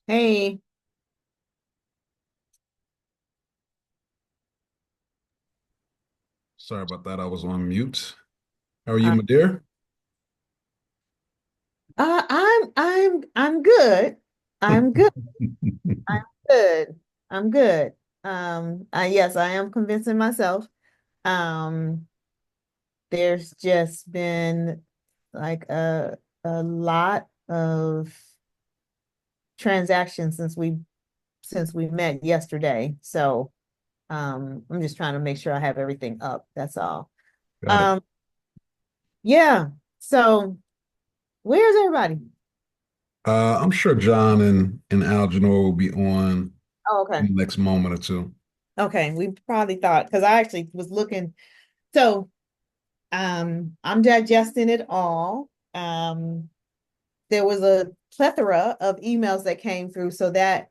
Hey, Sorry about that. I was on mute. How are you, uh, my dear? I'm good. I'm good. I'm good. I'm good. Yes, I am convincing myself. Um, there's just been like a lot of transactions since we met yesterday. So, I'm just trying to make sure I have everything up. That's all. Got it. Um, yeah. So, where's everybody? I'm sure John and Algernon will be on Oh, okay. in the next moment or two. Okay, we probably thought because I actually was looking. So I'm digesting it all. There was a plethora of emails that came through, so that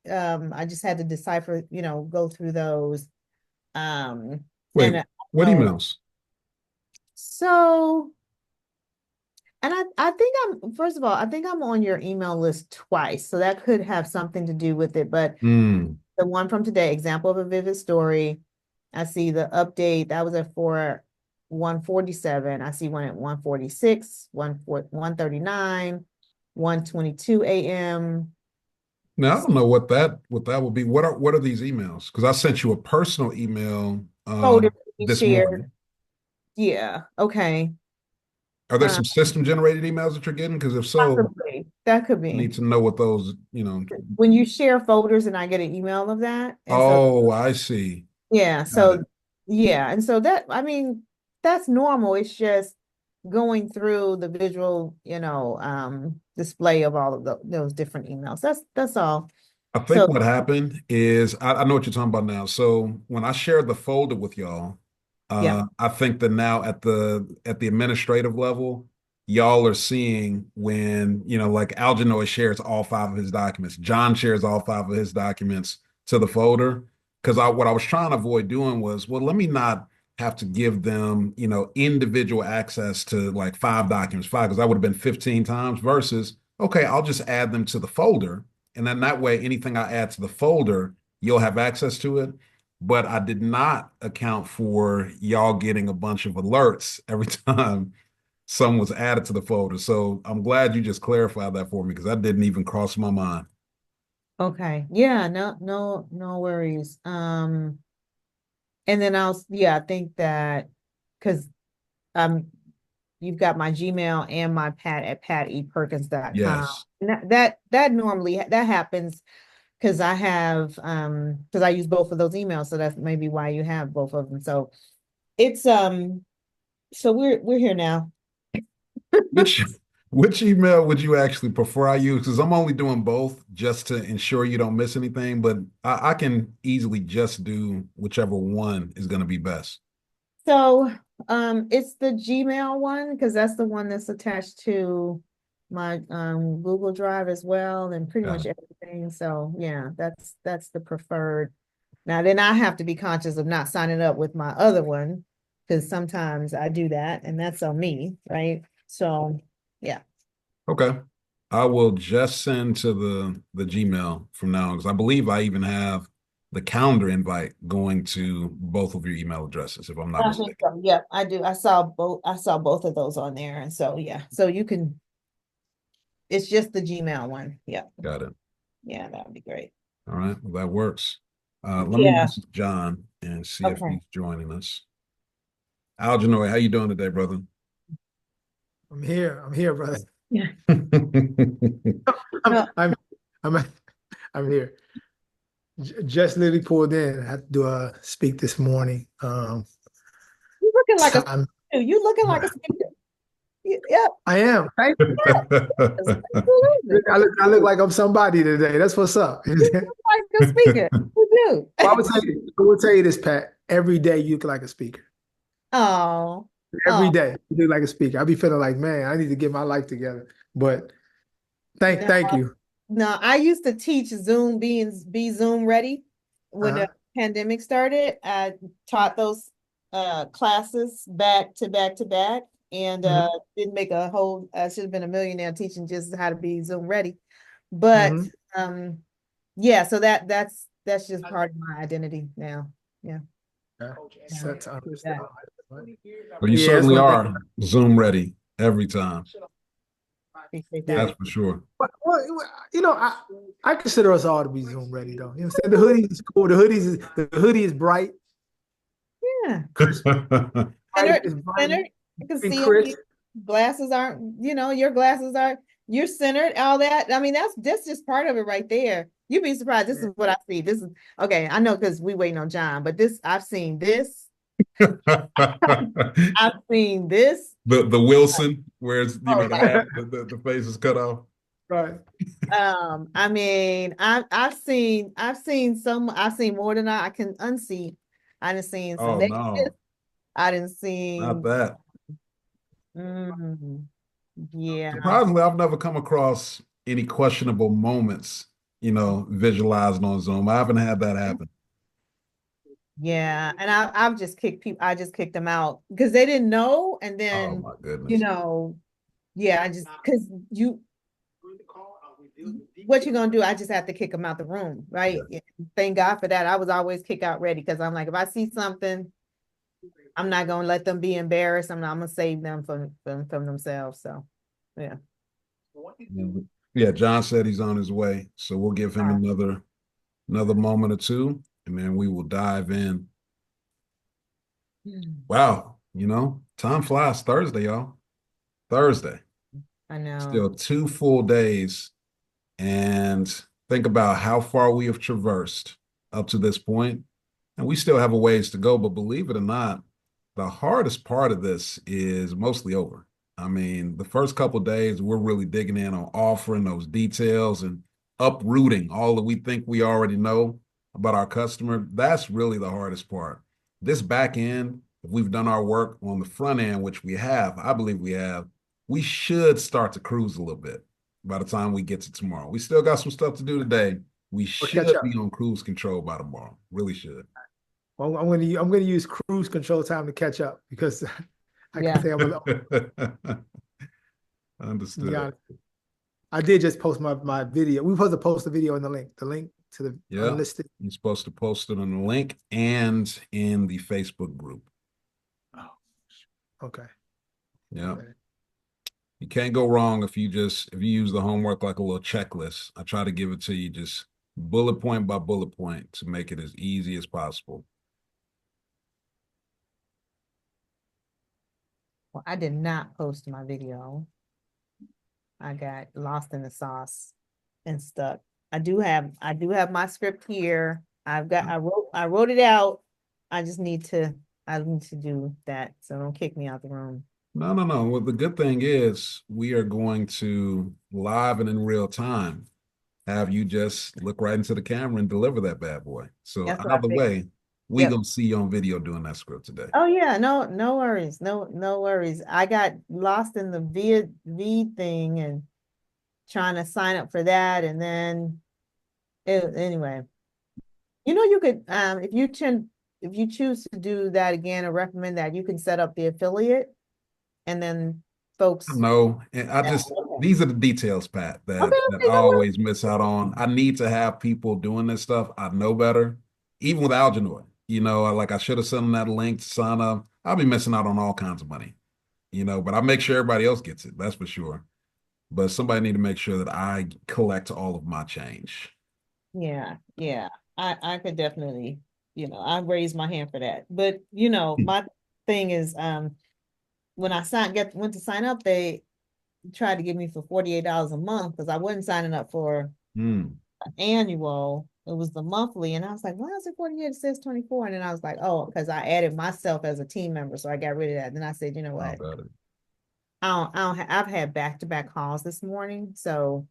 I just had to decipher, go through those. Wait, And what oh, emails? so and I think first of all, I think I'm on your email list twice, so that could have something to do with it. But Hmm. the one from today, example of a vivid story. I see the update that was at 1:47. I see one at 1:46, 1:39, 1:22 a.m. Now I don't know what that would be. What are these emails? Because I sent you a personal email Folder to be this shared. morning. Yeah. Okay. Are there Uh, some system generated emails that you're getting? Because if so, possibly that could I be need to know what those. when you share folders and I get an email of that. And so Oh, I see. yeah, Got it. so yeah, and so that I mean that's normal. It's just going through the visual, display of all of those different emails. That's all. I think So what happened is I know what you're talking about now. So when I shared the folder with y'all, yeah. I think that now at the administrative level, y'all are seeing when like Algernon shares all five of his documents, John shares all five of his documents to the folder. Because what I was trying to avoid doing was, well, let me not have to give them individual access to like five documents, five, because that would have been 15 times versus okay, I'll just add them to the folder and then that way, anything I add to the folder, you'll have access to it. But I did not account for y'all getting a bunch of alerts every time some was added to the folder. So I'm glad you just clarified that for me because that didn't even cross my mind. Okay. Yeah, no worries. And then I think that because um you've got my Gmail and my Pat at pateperkins.com. Yes. And that normally that happens because because I use both of those emails, so that's maybe why you have both of them. So it's so we're here now. Which which email would you actually prefer I use? Because I'm only doing both just to ensure you don't miss anything, but I can easily just do whichever one is going to be best. So it's the Gmail one because that's the one that's attached to my Google Drive as well and pretty Got much it. everything. So yeah, that's the preferred. Now then I have to be conscious of not signing up with my other one because sometimes I do that and that's on me, right? So yeah. Okay. I will just send to the Gmail from now because I believe I even have the calendar invite going to both of your email addresses, if I'm not I think mistaken. so. Yeah, I do. I saw both of those on there. And so yeah. So you can it's just the Gmail one. Yeah. Got it. Yeah, that would be great. All right. Well, that works. Let me Yeah. message John and see if Okay. he's joining us. Algernoy, how you doing today, brother? I'm here. I'm here, brother. Yeah. I'm No, I'm I'm, I'm here. Just literally pulled in. I had to do a speak this morning. you looking like a Time. you looking like a speaker. Yep. I am. Thank you. Yes, absolutely. I look like I'm somebody today. That's what's up. You look like a speaker. You Well, do. I would tell you this, Pat. Every day you look like a speaker. Oh, Every oh day you look like a speaker. I be feeling like, man, I need to get my life together. But no, thank you. no. I used to teach Zoom be Zoom ready when the Uh-huh. pandemic started. I taught those classes back to back to back and Hmm. didn't make a whole I should have been a millionaire teaching just how to be Zoom ready. But Hmm. Yeah, so that's just part of my identity now. Yeah. Yeah. Yeah. Set to understand. That. But you Yeah, that's certainly one thing. are Zoom ready every time. Appreciate Yeah. That's that. for sure. Well, you know, I consider us all to be Zoom ready though. You know what I'm saying? The hoodie is cool. The hoodie is bright, Yeah. crisp, bright, Centered, it's bright centered. You can and see them. crisp. Glasses aren't, your glasses are, you're centered, all that. I mean, that's just part of it right there. You'd be surprised. This Yeah. is what I see. This is okay. I know because we waiting on John, but this I've seen this. I've seen this. The Wilson, where it's Oh the yeah. half the face is cut off. Right. I mean, I've seen more than I can unsee. I done seen some Oh negative. no, I didn't not seen that. mm, yeah. Surprisingly, I've never come across any questionable moments, visualized on Zoom. I haven't had that happen. Yeah, and I've just kicked people. I just kicked them out because they didn't know, and Oh then my you goodness. know, yeah, I just because what you gonna do? I just have to kick them out the room, Yeah. right? Yeah, thank God for that. I was always kick out ready because I'm like, if I see something, I'm not gonna let them be embarrassed. I'm gonna save them from themselves. So, yeah. Yeah, John said he's on his way, so we'll give him All right. another moment or two, and then we will dive in. Hmm. Wow, time flies. Thursday, y'all. Thursday. I know. Still 2 full days, and think about how far we have traversed up to this point, and we still have a ways to go. But believe it or not, the hardest part of this is mostly over. I mean, the first couple of days, we're really digging in on offering those details and uprooting all that we think we already know about our customer. That's really the hardest part. This back end, if we've done our work on the front end, which we have, I believe we have, we should start to cruise a little bit by the time we get to tomorrow. We still got some stuff to do today. We We'll catch should up. be on cruise control by tomorrow. Really should. Well, I'm gonna use cruise control time to catch up because I can Yeah. say I'm a little. To be Understood. honest. I did just post my video. We supposed to post the video in the link to the Yeah, unlisted. you're supposed to post it on the link and in the Facebook group. Oh, okay. Yeah. Okay. You can't go wrong if you use the homework like a little checklist. I try to give it to you just bullet point by bullet point to make it as easy as possible. Well, I did not post my video. I got lost in the sauce and stuck. I do have my script here. I wrote it out. I need to do that. So don't kick me out the room. No, no, no. Well, the good thing is we are going to live and in real time have you just look right into the camera and deliver that bad boy. So That's what I either figured. way, we Yep. gonna see you on video doing that script today. Oh yeah, no worries. No worries. I got lost in the V thing and trying to sign up for that. And then anyway, you could if you choose to do that again or recommend that, you can set up the affiliate and then folks. No, and Yeah, these are the details, Pat, okay, that I no worries. always miss out on. I need to have people doing this stuff. I know better, even with Algenoid. I should have sent them that link to sign up. I'll be missing out on all kinds of money, but I make sure everybody else gets it. That's for sure. But somebody need to make sure that I collect all of my change. Yeah. I could definitely, I raised my hand for that. But my thing is when I went to sign up, they tried to give me for $48 a month because I wasn't signing up for Hmm. annual. It was the monthly, and I was like, "Why is it 48? It says 24." And then I was like, "Oh, because I added myself as a team member, so I got rid of that." Then I said, "You know I what? got it. I've had back-to-back calls this morning, so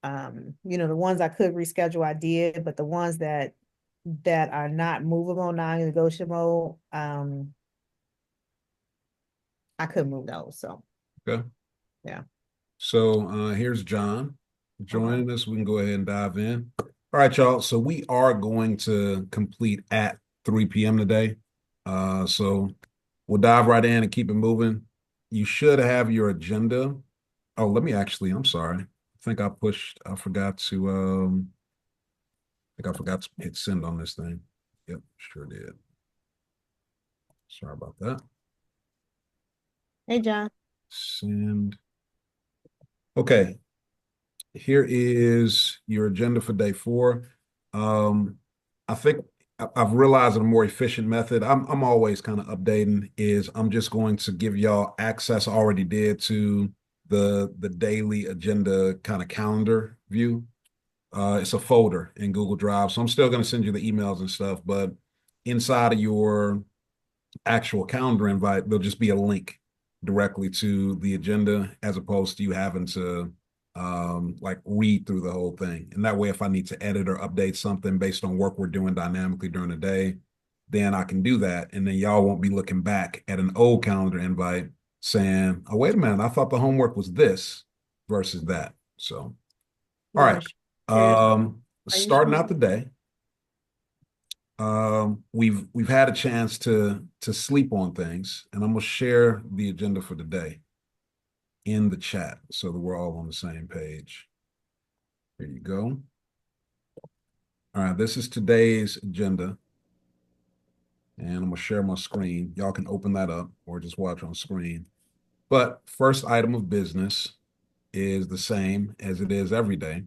the ones I could reschedule, I did, but the ones that are not movable, non-negotiable, I couldn't move those. So Okay. yeah, So here's John okay. joining us. We can go ahead and dive in. All right, y'all. So we are going to complete at 3 p.m. today. So we'll dive right in and keep it moving. You should have your agenda. Oh, I'm sorry. think I forgot to hit send on this thing. Yep, sure did. Sorry about that. Hey, John. Send. Okay, here is your agenda for day 4. I think I've realized a more efficient method. I'm always kind of updating. Is I'm just going to give y'all access. I already did to the daily agenda kind of calendar view. It's a folder in Google Drive, so I'm still going to send you the emails and stuff. But inside of your actual calendar invite, there'll just be a link directly to the agenda as opposed to you having to like read through the whole thing. And that way, if I need to edit or update something based on work we're doing dynamically during the day, then I can do that. And then y'all won't be looking back at an old calendar invite saying, oh, wait a minute, I thought the homework was this versus that. So, You all want right. to share? Are you Starting sure? out the day, we've had a chance to sleep on things, and I'm gonna share the agenda for the day in the chat so that we're all on the same page. Here you go. All right, this is today's agenda, and I'm gonna share my screen. Y'all can open that up or just watch on screen. But first item of business is the same as it is every day.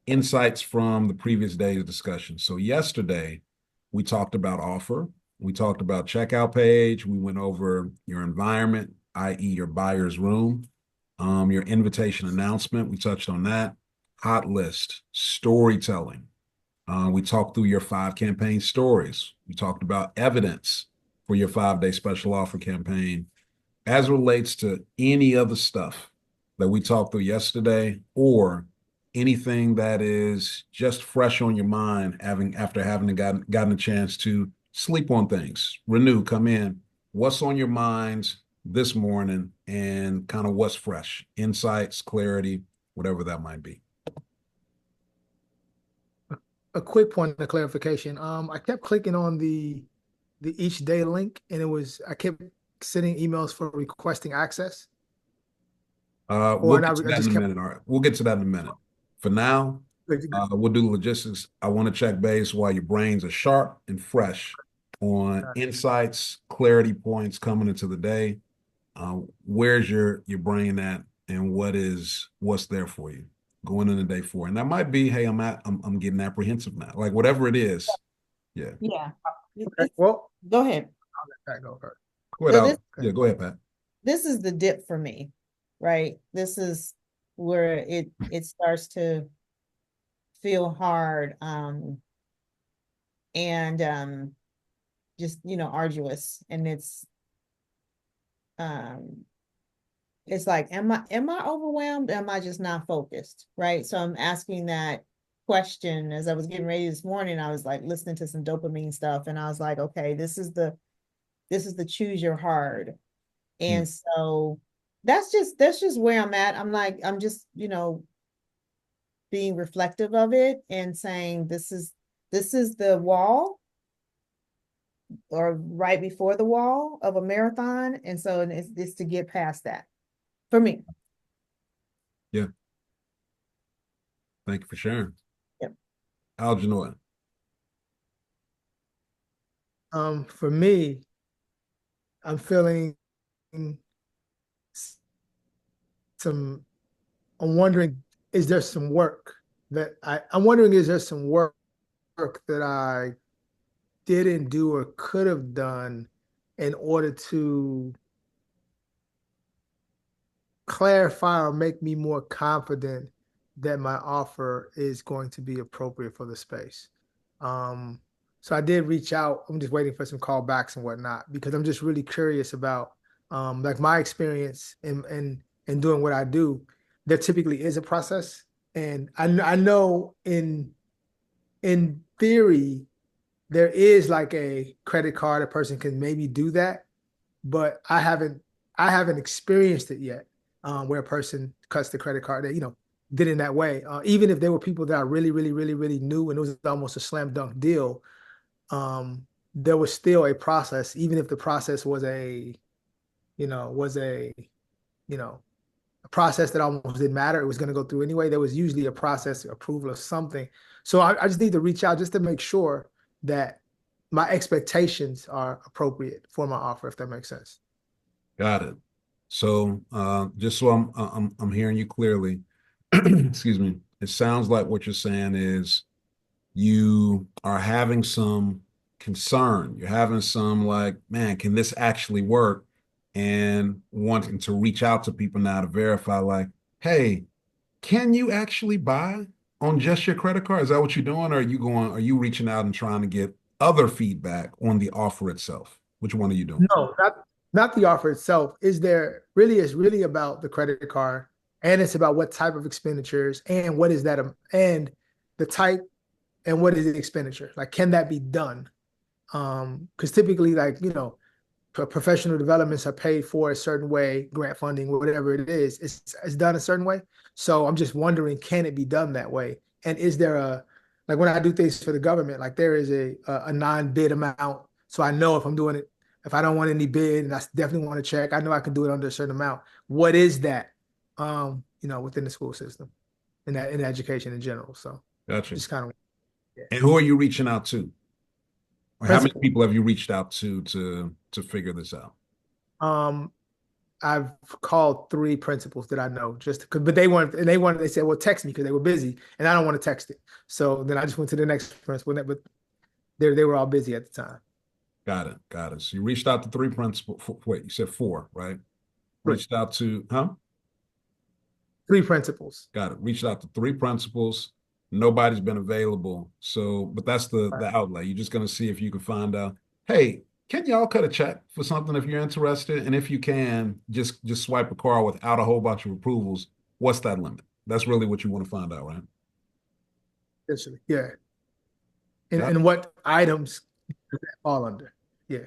Insights from the previous day's discussion. So yesterday, we talked about offer. We talked about checkout page. We went over your environment, i.e. your buyer's room, your invitation announcement. We touched on that. Hot list, storytelling. We talked through your 5 campaign stories. We talked about evidence for your 5-day special offer campaign as it relates to any other stuff that we talked through yesterday or anything that is just fresh on your mind after having gotten a chance to sleep on things, renew, come in. What's on your minds this morning and kind of what's fresh, insights, clarity, whatever that might be. A quick point of clarification. I kept clicking on the each day link, and I kept sending emails for requesting access. We'll Or get not, to I that in just a kept. minute. All right. We'll get to that in a minute. For now, we'll do logistics. I want to check base while your brains are sharp and fresh on insights, clarity points coming into the day. Where's your brain at, and what's there for you going into day 4? And that might be, hey, I'm getting apprehensive now. Like whatever it is. Yeah. Yeah. Okay, well, Go ahead. I'll let that go first. Go ahead, So Al. Yeah, go ahead, Pat. this is the dip for me, right? This is where it starts to feel hard, and just arduous, and um it's like, am I overwhelmed? Am I just not focused? Right. So I'm asking that question as I was getting ready this morning. I was like listening to some dopamine stuff, and I was like, okay, this is the choose your hard. Hmm. And so that's just where I'm at. I'm just, being reflective of it and saying this is the wall, or right before the wall of a marathon. And so it's to get past that for me. Yeah. Thank you for sharing. Yep. Algernon. For me, I'm feeling some. I'm wondering, is there some work I'm wondering, is there some work that I didn't do or could have done in order to clarify or make me more confident that my offer is going to be appropriate for the space. Um, so I did reach out. I'm just waiting for some callbacks and whatnot because I'm just really curious about like my experience in doing what I do. There typically is a process, and I know in theory there is like a credit card a person can maybe do that, but I haven't experienced it yet, where a person cuts the credit card that did in that way. Even if there were people that I really, really, really, really knew, and it was almost a slam dunk deal, there was still a process, even if the process was a you know process that almost didn't matter. It was going to go through anyway. There was usually a process approval of something. So I just need to reach out just to make sure that my expectations are appropriate for my offer, if that makes sense. Got it. So just so I'm hearing you clearly, excuse me, it sounds like what you're saying is you are having some concern. You're having some like, man, can this actually work? And wanting to reach out to people now to verify, like, hey, can you actually buy on just your credit card? Is that what you're doing? Or are you reaching out and trying to get other feedback on the offer itself? Which one are you doing? No, not the offer itself. Is really about the credit card, and it's about what type of expenditures and what is that and the type and what is the expenditure? Like, can that be done? Because typically, like, professional developments are paid for a certain way, grant funding, whatever it is, it's done a certain way. So I'm just wondering, can it be done that way? And is there like when I do things for the government, like there is a non-bid amount. So I know if I'm doing it, if I don't want any bid and I definitely want to check, I know I can do it under a certain amount. What is that? Within the school system and that in education in general. So Gotcha. just kind of, yeah. And who are you reaching out to? Or how many Principal. people have you reached out to figure this out? Um, I've called three principals that I know but they said, well, text me because they were busy and I don't want to text it. So then I just went to the next principal, but they were all busy at the time. Got it. Got it. So you reached out to three principals. Wait, you said four, right? Three, Reached out to, huh? three principals. Got it. Reached out to three principals. Nobody's been available. So, but that's the Right. outlay. You're just going to see if you can find out, hey, can y'all cut a check for something if you're interested? And if you can, just swipe a card without a whole bunch of approvals. What's that limit? That's really what you want to find out, right? Essentially. Yeah. Got And what items does that fall under? Yeah.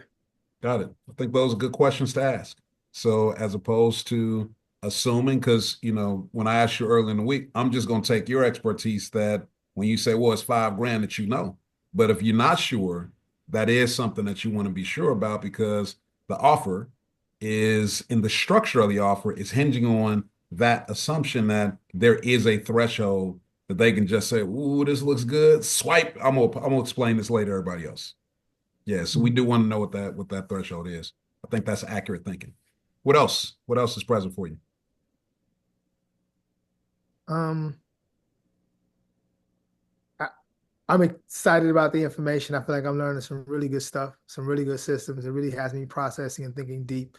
Got it. I think those are good questions to ask. So as opposed to assuming, because when I asked you earlier in the week, I'm just going to take your expertise that when you say, well, it's 5 grand that you know. But if you're not sure, that is something that you want to be sure about because the offer is in the structure of the offer is hinging on that assumption that there is a threshold that they can just say, ooh, this looks good. Swipe. I'm gonna explain this later to everybody else. Yeah, so we do want to know what that threshold is. I think that's accurate thinking. What else? What else is present for you? Um, I, I'm excited about the information. I feel like I'm learning some really good stuff, some really good systems. It really has me processing and thinking deep,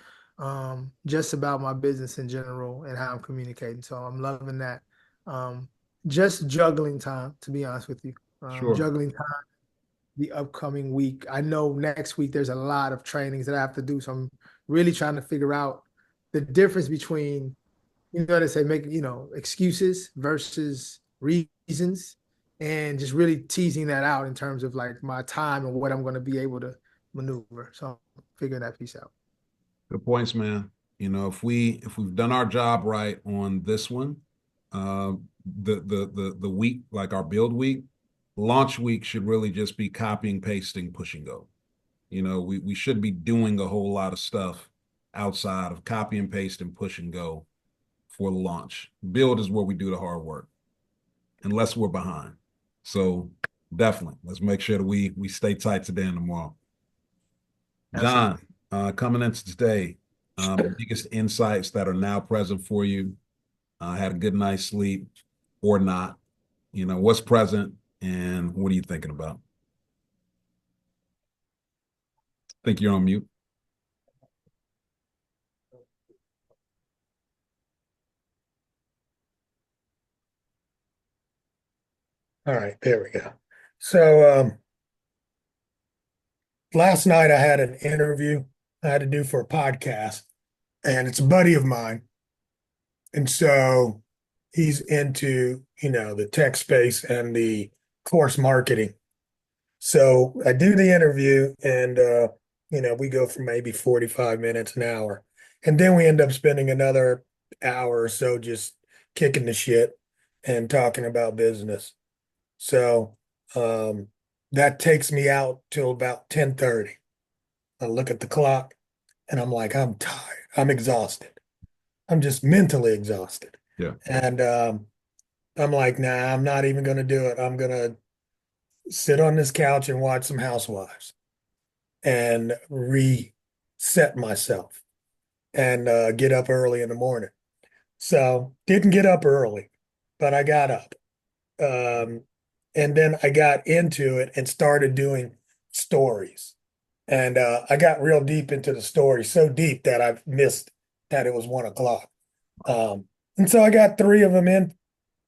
just about my business in general and how I'm communicating. So I'm loving that. Um, just juggling time, to be honest with you. Sure. Juggling time the upcoming week. I know next week there's a lot of trainings that I have to do. So I'm really trying to figure out the difference between they say make, excuses versus reasons and just really teasing that out in terms of like my time and what I'm going to be able to maneuver. So I'm figuring that piece out. Good points, man. If we've done our job right on this one, uh, the week, like our build week, launch week should really just be copying, pasting, push and go. We should be doing a whole lot of stuff outside of copy and paste and push and go for the launch. Build is where we do the hard work, unless we're behind. So definitely, let's make sure that we stay tight today and tomorrow. John, Absolutely. coming into today, biggest insights that are now present for you. Had a good night's sleep or not. What's present and what are you thinking about? Think you're on mute. All right, there we go. So last night I had an interview I had to do for a podcast, and it's a buddy of mine. And so he's into, the tech space and the course marketing. So I do the interview and we go for maybe 45 minutes, an hour. And then we end up spending another hour or so just kicking the shit and talking about business. So that takes me out till about 10:30. I look at the clock and I'm like, I'm tired. I'm exhausted. I'm just mentally exhausted. Yeah. And I'm like, nah, I'm not even going to do it. I'm going to sit on this couch and watch some Housewives and reset myself and get up early in the morning. So didn't get up early, but I got up. Um, and then I got into it and started doing stories. And I got real deep into the story, so deep that I missed that it was 1 o'clock. Um, and so I got three of them in,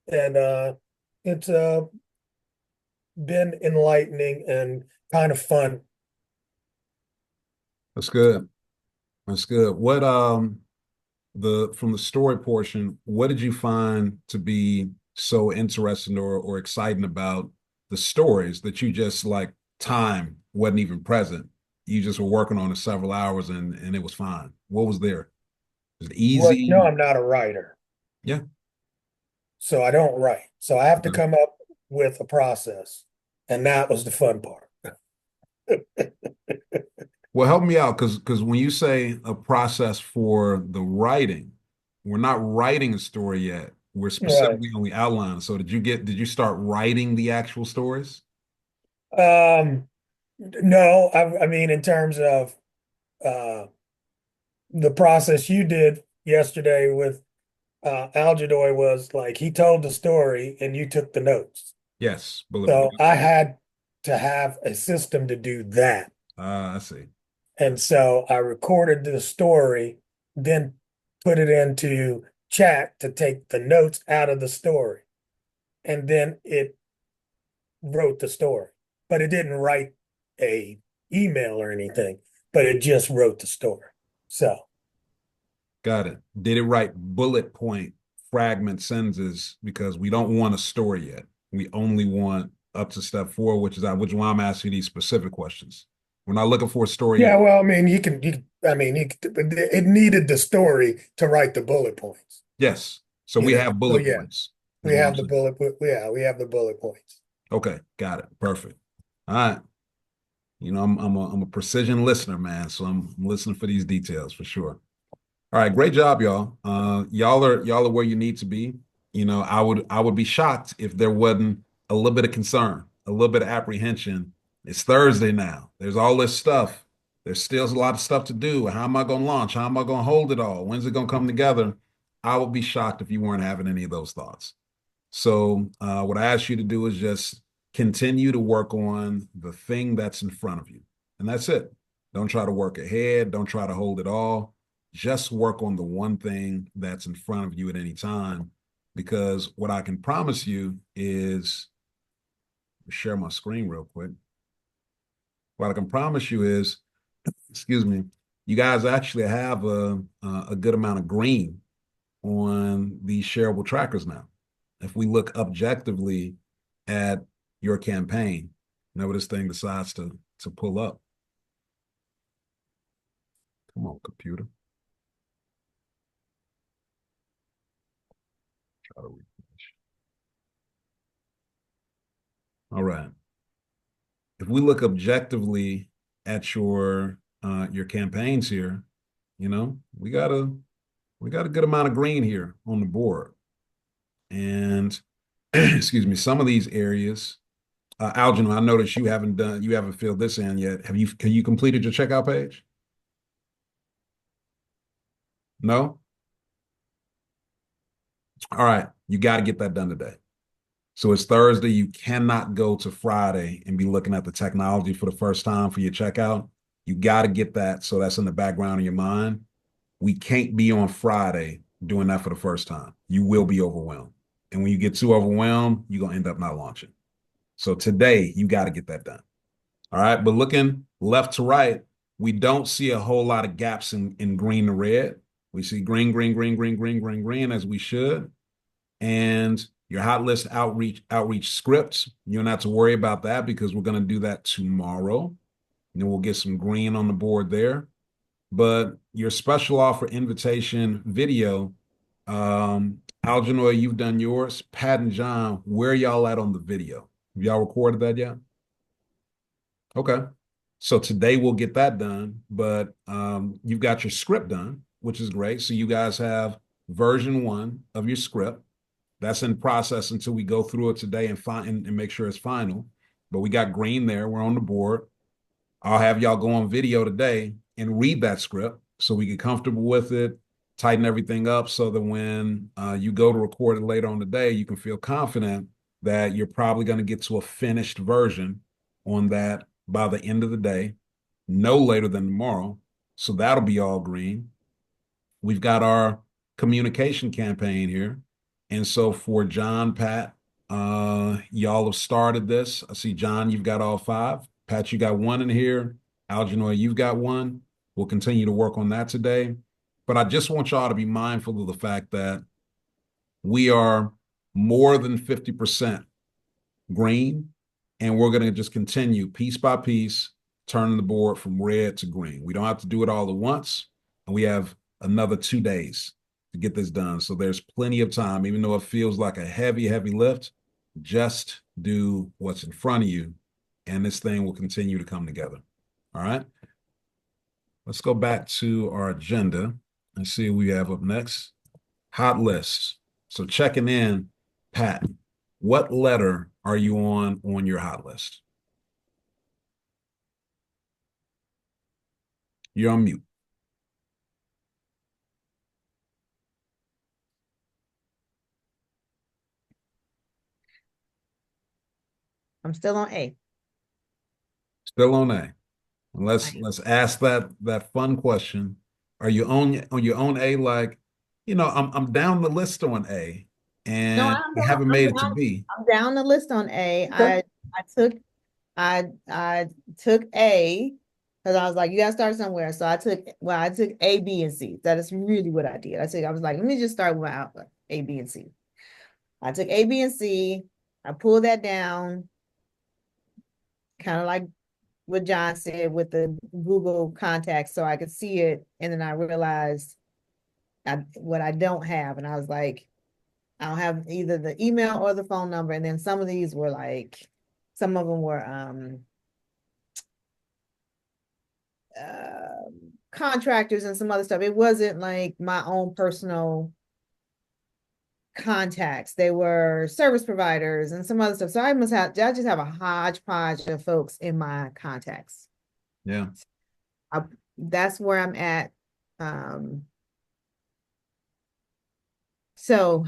and it's been enlightening and kind of fun. That's good. That's good. What the from the story portion, what did you find to be so interesting or exciting about the stories that you just like time wasn't even present? You just were working on it several hours and it was fine. What was there? Was it Well, easy? I'm not a writer, Yeah. so I don't write. So I have to Okay. come up with a process, and that was the fun part. Well, help me out because when you say a process for the writing, we're not writing a story yet. We're Right. specifically on the outline. So did you start writing the actual stories? Um, no, I mean, in terms of uh, the process you did yesterday with Algedoy was like he told the story and you took the notes. Yes, bullet So point. I had to have a system to do that. I see. And so I recorded the story, then put it into chat to take the notes out of the story. And then it wrote the story. But it didn't write a email or anything, but it just wrote the story. So Got it. Did it write bullet point fragment sentences because we don't want a story yet. We only want up to step four, which is why I'm asking these specific questions. We're not looking for a story yeah, yet. well, I mean, it needed the story to write the bullet points, Yes. So we have So bullet yeah, points, is what I'm saying. yeah, we have the bullet points. Okay, got it. Perfect. All right. I'm a precision listener, man. So I'm listening for these details for sure. All right, great job, y'all. Y'all are where you need to be. I would be shocked if there wasn't a little bit of concern, a little bit of apprehension. It's Thursday now. There's all this stuff. There's still a lot of stuff to do. How am I going to launch? How am I going to hold it all? When's it going to come together? I would be shocked if you weren't having any of those thoughts. So, what I ask you to do is just continue to work on the thing that's in front of you. And that's it. Don't try to work ahead. Don't try to hold it all. Just work on the one thing that's in front of you at any time. Because what I can promise you is share my screen real quick. What I can promise you is, excuse me, you guys actually have a good amount of green on these shareable trackers now. If we look objectively at your campaign, whenever this thing decides to pull up. Come on, computer. Try to refresh. All right. If we look objectively at your campaigns here, we got a good amount of green here on the board. And excuse me, some of these areas, Algernon, I noticed you haven't filled this in yet. Can you completed your checkout page? No? All right. You got to get that done today. So it's Thursday. You cannot go to Friday and be looking at the technology for the first time for your checkout. You got to get that. So that's in the background of your mind. We can't be on Friday doing that for the first time. You will be overwhelmed. And when you get too overwhelmed, you're going to end up not launching. So today, you got to get that done. All right. But looking left to right, we don't see a whole lot of gaps in green to red. We see green, green, green, green, green, green, green, as we should. And your hot list outreach scripts, you don't have to worry about that because we're going to do that tomorrow. And then we'll get some green on the board there. But your special offer invitation video, Algernoy, you've done yours. Pat and John, where y'all at on the video? Have y'all recorded that yet? Okay. So today we'll get that done, but you've got your script done, which is great. So you guys have version 1 of your script. That's in process until we go through it today and make sure it's final. But we got green there. We're on the board. I'll have y'all go on video today and read that script so we get comfortable with it, tighten everything up so that when you go to record it later on today, you can feel confident that you're probably going to get to a finished version on that by the end of the day, no later than tomorrow. So that'll be all green. We've got our communication campaign here. And so for John, Pat, y'all have started this. I see, John, you've got all 5. Pat, you got 1 in here. Algernoy, you've got 1. We'll continue to work on that today. But I just want y'all to be mindful of the fact that we are more than 50% green, and we're going to just continue piece by piece, turning the board from red to green. We don't have to do it all at once, and we have another 2 days to get this done. So there's plenty of time, even though it feels like a heavy, heavy lift. Just do what's in front of you, and this thing will continue to come together. All right. Let's go back to our agenda and see what we have up next. Hot lists. So checking in, Pat, what letter are you on your hot list? You're on mute. I'm still on A. Still on A. Let's ask that fun question. Are you on your own A? Like, I'm down the list on A, No, and I haven't made it to B. I'm down the list on A. Okay. I took A because I was like, you gotta start somewhere. So I took A, B, and C. That is really what I did. I was like, let me just start with A, B, and C. I took A, B, and C. I pulled that down, kind of like what John said with the Google contacts, so I could see it. And then I realized what I don't have, and I was like, I don't have either the email or the phone number. And then some of these were like, some of them were contractors and some other stuff. It wasn't like my own personal contacts. They were service providers and some other stuff. So I just have a hodgepodge of folks in my contacts. Yeah. That's where I'm at. So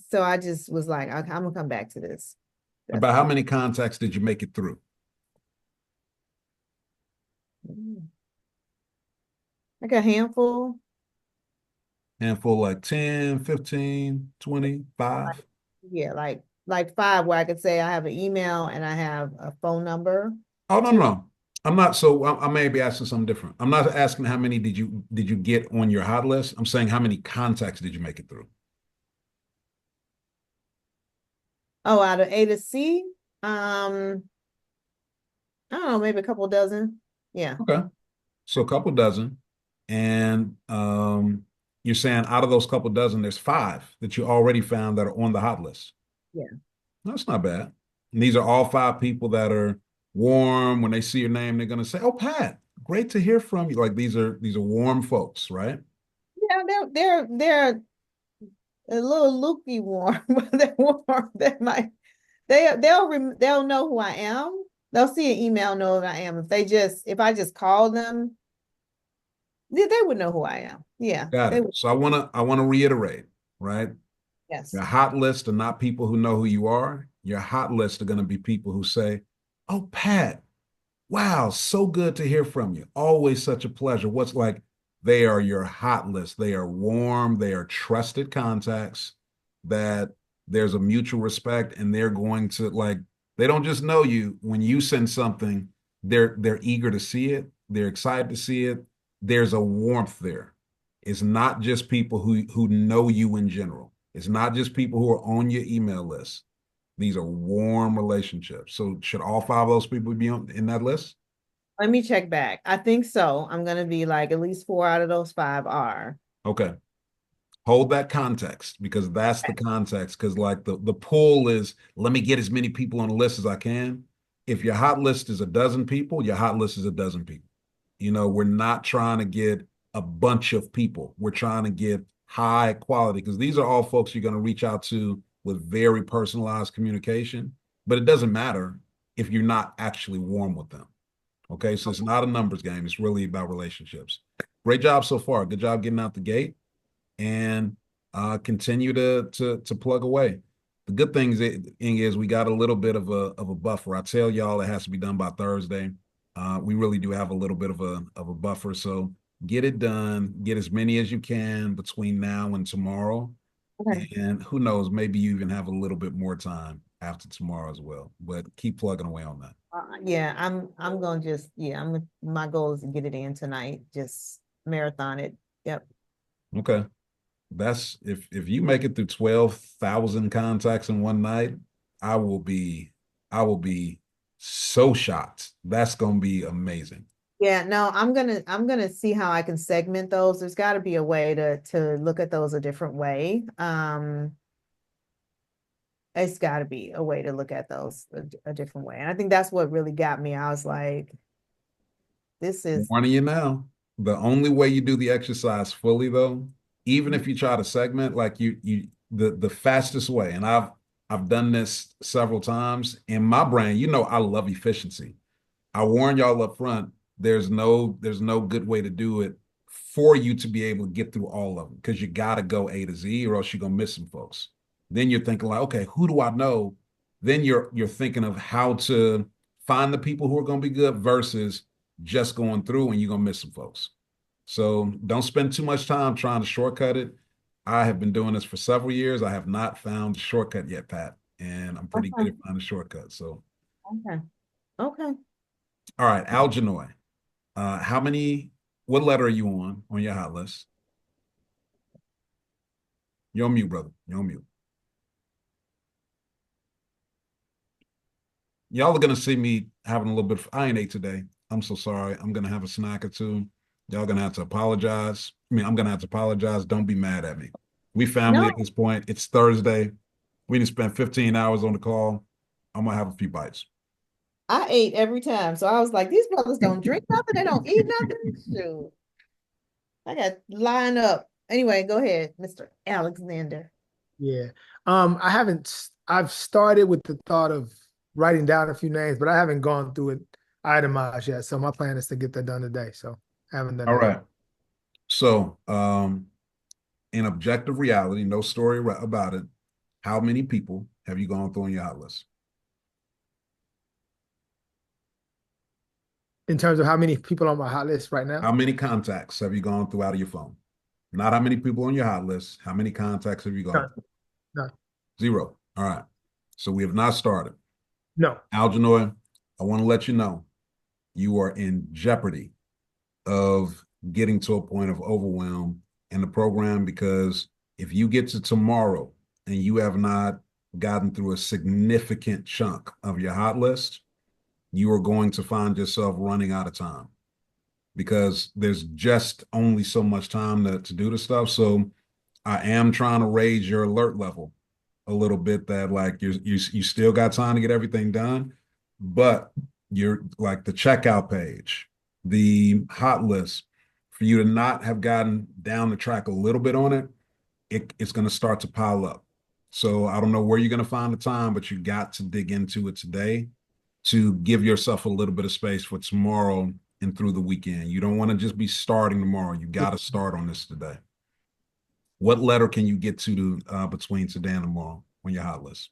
so I just was like, I'm gonna come back to this. About how many contacts did you make it through? Like a handful. Handful, like 10, 15, 20, 5? Yeah, like 5, where I could say I have an email and I have a phone number. Oh, no. I'm not. So I may be asking something different. I'm not asking how many did you get on your hot list. I'm saying how many contacts did you make it through? Oh, out of A to C, I don't know, maybe a couple dozen. Yeah. Okay. So a couple dozen. And you're saying out of those couple dozen, there's 5 that you already found that are on the hot list. Yeah. That's not bad. And these are all 5 people that are warm. When they see your name, they're gonna say, "Oh, Pat, great to hear from you." Like these are warm folks, right? Yeah, they're a little lukewarm, but they're warm. They'll know who I am. They'll see an email, know who I am. If I just call them, they would know who I am. Yeah. Got it. So I wanna reiterate, right? Yes. Your hot list are not people who know who you are. Your hot list are gonna be people who say, "Oh, Pat, wow, so good to hear from you. Always such a pleasure." What's like, they are your hot list. They are warm, they are trusted contacts that there's a mutual respect, and they're going to like, they don't just know you. When you send something, they're eager to see it, they're excited to see it. There's a warmth there. It's not just people who know you in general. It's not just people who are on your email list. These are warm relationships. So should all 5 of those people be in that list? Let me check back. I think so. I'm gonna be like at least 4 out of those 5 are. Okay. Hold that context, because that's the context. Because like the pull is, let me get as many people on the list as I can. If your hot list is a dozen people, your hot list is a dozen people. We're not trying to get a bunch of people. We're trying to get high quality, because these are all folks you're going to reach out to with very personalized communication, but it doesn't matter if you're not actually warm with them. Okay, so it's not a numbers game. It's really about relationships. Great job so far. Good job getting out the gate, and continue to plug away. The good thing is we got a little bit of a buffer. I tell y'all it has to be done by Thursday. We really do have a little bit of a buffer, so get it done. Get as many as you can between now and tomorrow, Okay. and who knows, maybe you even have a little bit more time after tomorrow as well. But keep plugging away on that. Yeah, I'm gonna just my goal is to get it in tonight. Just marathon it. Yep. Okay. That's if you make it through 12,000 contacts in one night, I will be I will be so shocked. That's gonna be amazing. Yeah, no, I'm gonna see how I can segment those. There's got to be a way to look at those a different way. It's got to be a way to look at those a different way. And I think that's what really got me. I was like, this is Warning you now. The only way you do the exercise fully, though, even if you try to segment, like the fastest way, and I've done this several times in my brain. I love efficiency. I warn y'all up front, there's no good way to do it for you to be able to get through all of them, because you got to go A to Z, or else you're gonna miss some folks. Then you're thinking like, okay, who do I know? Then you're thinking of how to find the people who are gonna be good versus just going through, and you're gonna miss some folks. So don't spend too much time trying to shortcut it. I have been doing this for several years. I have not found a shortcut yet, Pat, and I'm pretty good okay. at finding shortcuts. So, Okay. Okay. all right, Algenoy. How many? What letter are you on your hot list? You're on mute, brother. You're on mute. Y'all are gonna see me having a little bit. I ain't ate today. I'm so sorry. I'm gonna have a snack or two. Y'all gonna have to apologize. I mean, I'm gonna have to apologize. Don't be mad at me. We family at No, this point. It's Thursday. We didn't spend 15 hours on the call. I'm gonna have a few bites. I ate every time. So I was like, these brothers don't drink nothing, they don't eat nothing. Shoot. I got line up. Anyway, go ahead, Mr. Alexander. Yeah. I haven't, I've started with the thought of writing down a few names, but I haven't gone through it itemized yet. So my plan is to get that done today. So I haven't done All that yet. right. So, in objective reality, no story about it. How many people have you gone through on your hot list? In terms of how many people on my hot list right now? How many contacts have you gone through out of your phone? Not how many people on your hot list. How many contacts have you gone None. through? None. Zero. All right. So we have not started. No. Algenoy, I want to let you know you are in jeopardy of getting to a point of overwhelm in the program, because if you get to tomorrow and you have not gotten through a significant chunk of your hot list, you are going to find yourself running out of time, because there's just only so much time to do the stuff. So I am trying to raise your alert level a little bit, that like you still got time to get everything done, but you're like the checkout page, the hot list, for you to not have gotten down the track a little bit on it, it's going to start to pile up. So I don't know where you're going to find the time, but you got to dig into it today to give yourself a little bit of space for tomorrow and through the weekend. You don't want to just be starting tomorrow. You got to start on this today. What letter can you get to between today and tomorrow on your hot list?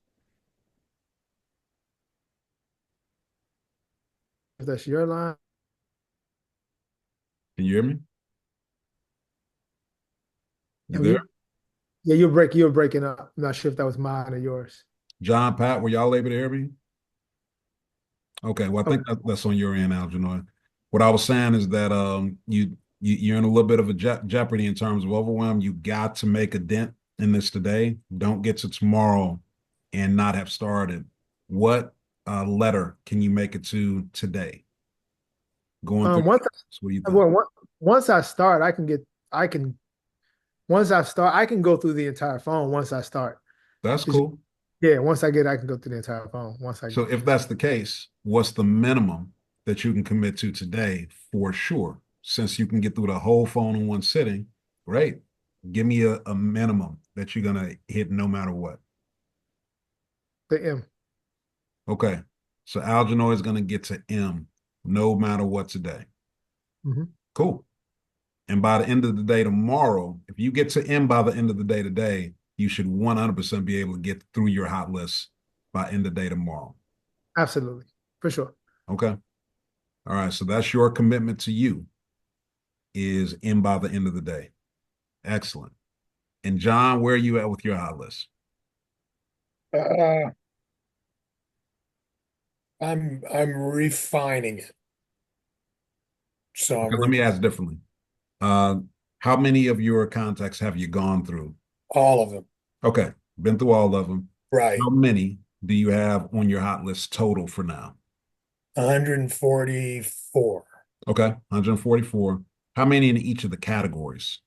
If that's your line, Can you hear me? You and there? yeah, you're breaking up. I'm not sure if that was mine or yours. John, Pat, were y'all able to hear me? Okay, well, I Okay. think that's on your end, Algernon. What I was saying is that you're in a little bit of a jeopardy in terms of overwhelm. You got to make a dent in this today. Don't get to tomorrow and not have started. What letter can you make it to today? Going through, Once what do you think? well, once I start, I can once I start, I can go through the entire phone once I start. That's It's- cool. yeah, once I can go through the entire phone. Once I So if that's the case, what's the minimum that you can commit to today for sure? Since you can get through the whole phone in one sitting, great. Give me a minimum that you're gonna hit no matter what. The M. Okay. So Algernoid is gonna get to M no matter what today. Mhm. Cool. And by the end of the day tomorrow, if you get to M by the end of the day today, you should 100% be able to get through your hot list by end of day tomorrow. Absolutely. For sure. Okay. All right. So that's your commitment to you is M by the end of the day. Excellent. And John, where are you at with your hot list? Uh, I'm refining it. So Okay, let me ask differently. Uh, how many of your contacts have you gone through? all of them. Okay, been through all of them. How Right. many do you have on your hot list total for now? 144. Okay, 144. How many in each of the categories?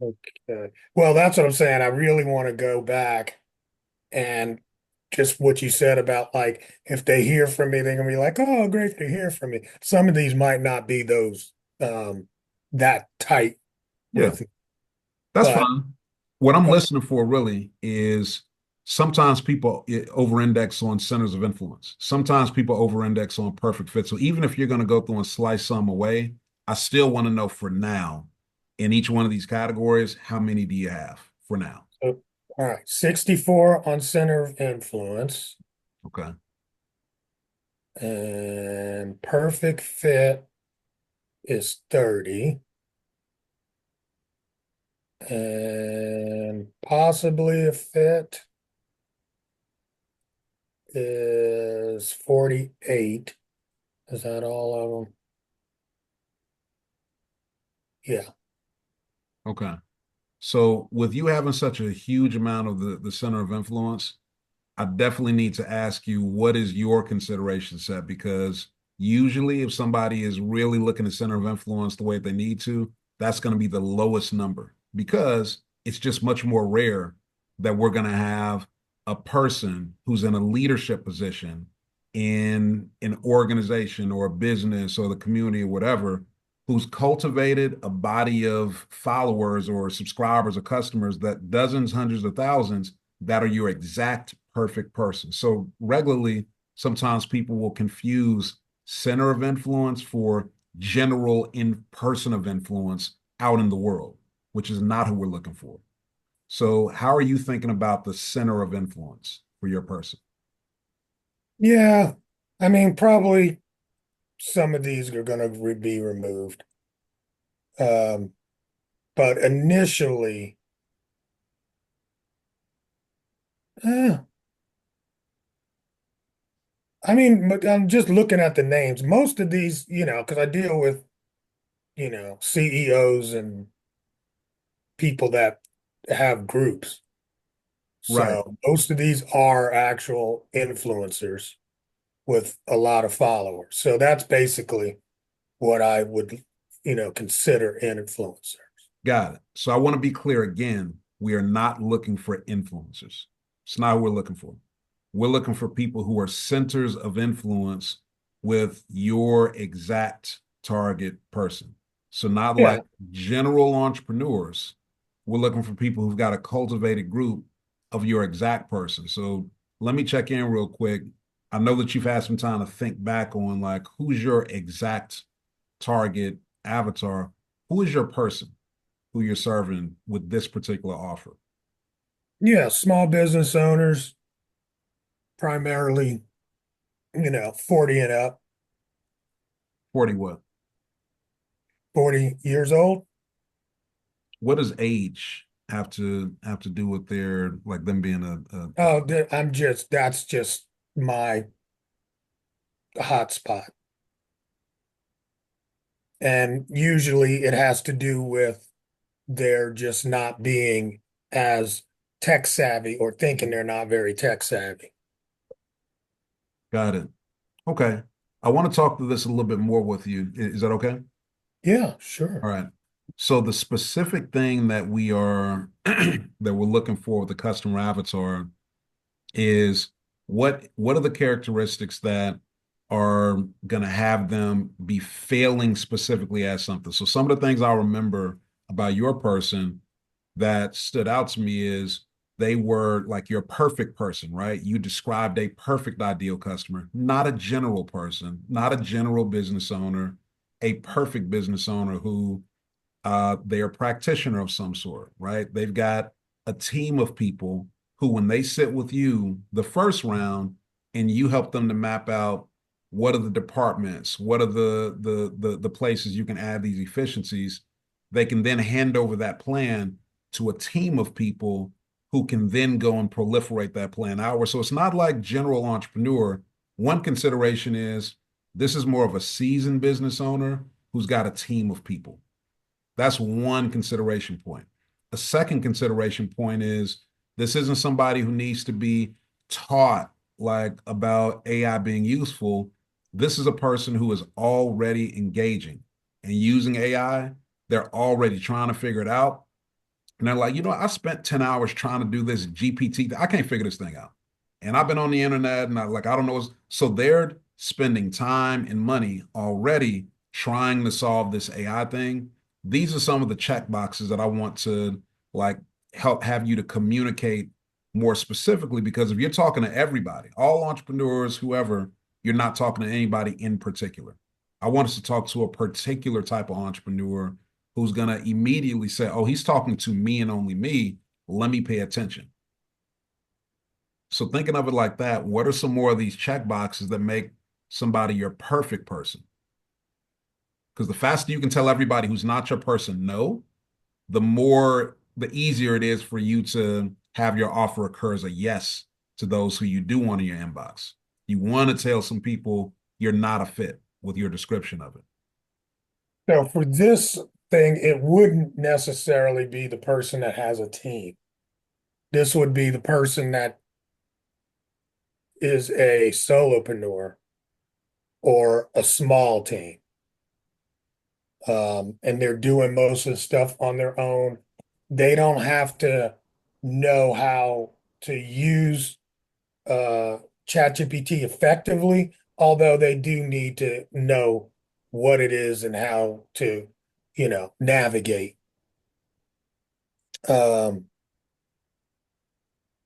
Okay. Well, that's what I'm saying. I really want to go back and just what you said about like if they hear from me, they're gonna be like, oh, great to hear from me. Some of these might not be those that tight Yeah, with me. that's But fine. What I'm uh, listening for really is sometimes people over-index on centers of influence. Sometimes people over-index on perfect fit. So even if you're going to go through and slice some away, I still want to know for now in each one of these categories, how many do you have for now? so, all right, 64 on center of influence Okay. and perfect fit is 30 and possibly a fit is 48. Is that all of them? Yeah. Okay. So with you having such a huge amount of the center of influence, I definitely need to ask you what is your consideration set? Because usually, if somebody is really looking at center of influence the way they need to, that's going to be the lowest number because it's just much more rare that we're going to have a person who's in a leadership position in an organization or a business or the community or whatever who's cultivated a body of followers or subscribers or customers that dozens, hundreds of thousands that are your exact perfect person. So regularly, sometimes people will confuse center of influence for general in person of influence out in the world, which is not who we're looking for. So, how are you thinking about the center of influence for your person? Yeah. I mean, probably some of these are going to be removed. Um, but initially, eh, I mean, but I'm just looking at the names. Most of these, because I deal with, CEOs and people that have groups. Right. So most of these are actual influencers with a lot of followers. So that's basically what I would, consider an influencer. Got it. So, I want to be clear again. We are not looking for influencers. It's not what we're looking for. We're looking for people who are centers of influence with your exact target person. So, not Yeah. like general entrepreneurs. We're looking for people who've got a cultivated group of your exact person. So, let me check in real quick. I know that you've had some time to think back on like who's your exact target avatar, who is your person who you're serving with this particular offer. Yeah. Small business owners, primarily, 40 and up, 40 what? 40 years old. What does age have to do with their like them being a Oh, that's just my hotspot. And usually it has to do with their just not being as tech savvy or thinking they're not very tech savvy. got it. Okay. I want to talk to this a little bit more with you. Is that okay? Yeah, sure. All right. So the specific thing that we are that we're looking for with the customer avatar is what are the characteristics that are going to have them be failing specifically at something. So some of the things I remember about your person that stood out to me is they were like your perfect person, right? You described a perfect ideal customer, not a general person, not a general business owner, a perfect business owner who they're a practitioner of some sort, right? They've got a team of people who, when they sit with you the first round and you help them to map out what are the departments, what are the places you can add these efficiencies, they can then hand over that plan to a team of people who can then go and proliferate that plan outward. So it's not like general entrepreneur. One consideration is this is more of a seasoned business owner who's got a team of people. That's one consideration point. A second consideration point is this isn't somebody who needs to be taught like about AI being useful. This is a person who is already engaging and using AI. They're already trying to figure it out. And they're like, I spent 10 hours trying to do this GPT. I can't figure this thing out. And I've been on the internet and I don't know. So they're spending time and money already trying to solve this AI thing. These are some of the check boxes that I want to like help have you to communicate more specifically, because if you're talking to everybody, all entrepreneurs, whoever, you're not talking to anybody in particular. I want us to talk to a particular type of entrepreneur who's going to immediately say, oh, he's talking to me and only me. Let me pay attention. So thinking of it like that, what are some more of these check boxes that make somebody your perfect person? Because the faster you can tell everybody who's not your person no, the easier it is for you to have your offer occur as a yes to those who you do want in your inbox. You want to tell some people you're not a fit with your description of it. So for this thing, it wouldn't necessarily be the person that has a team. This would be the person that is a solopreneur or a small team. And they're doing most of the stuff on their own. They don't have to know how to use ChatGPT effectively, although they do need to know what it is and how to, navigate. Um,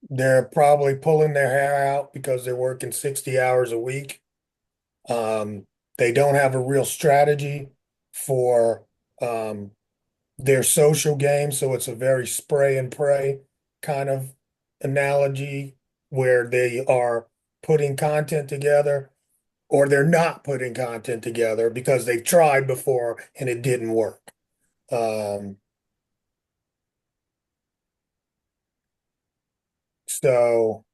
they're probably pulling their hair out because they're working 60 hours a week. They don't have a real strategy for their social game, so it's a very spray and pray kind of analogy where they are putting content together or they're not putting content together because they've tried before and it didn't work. Um, so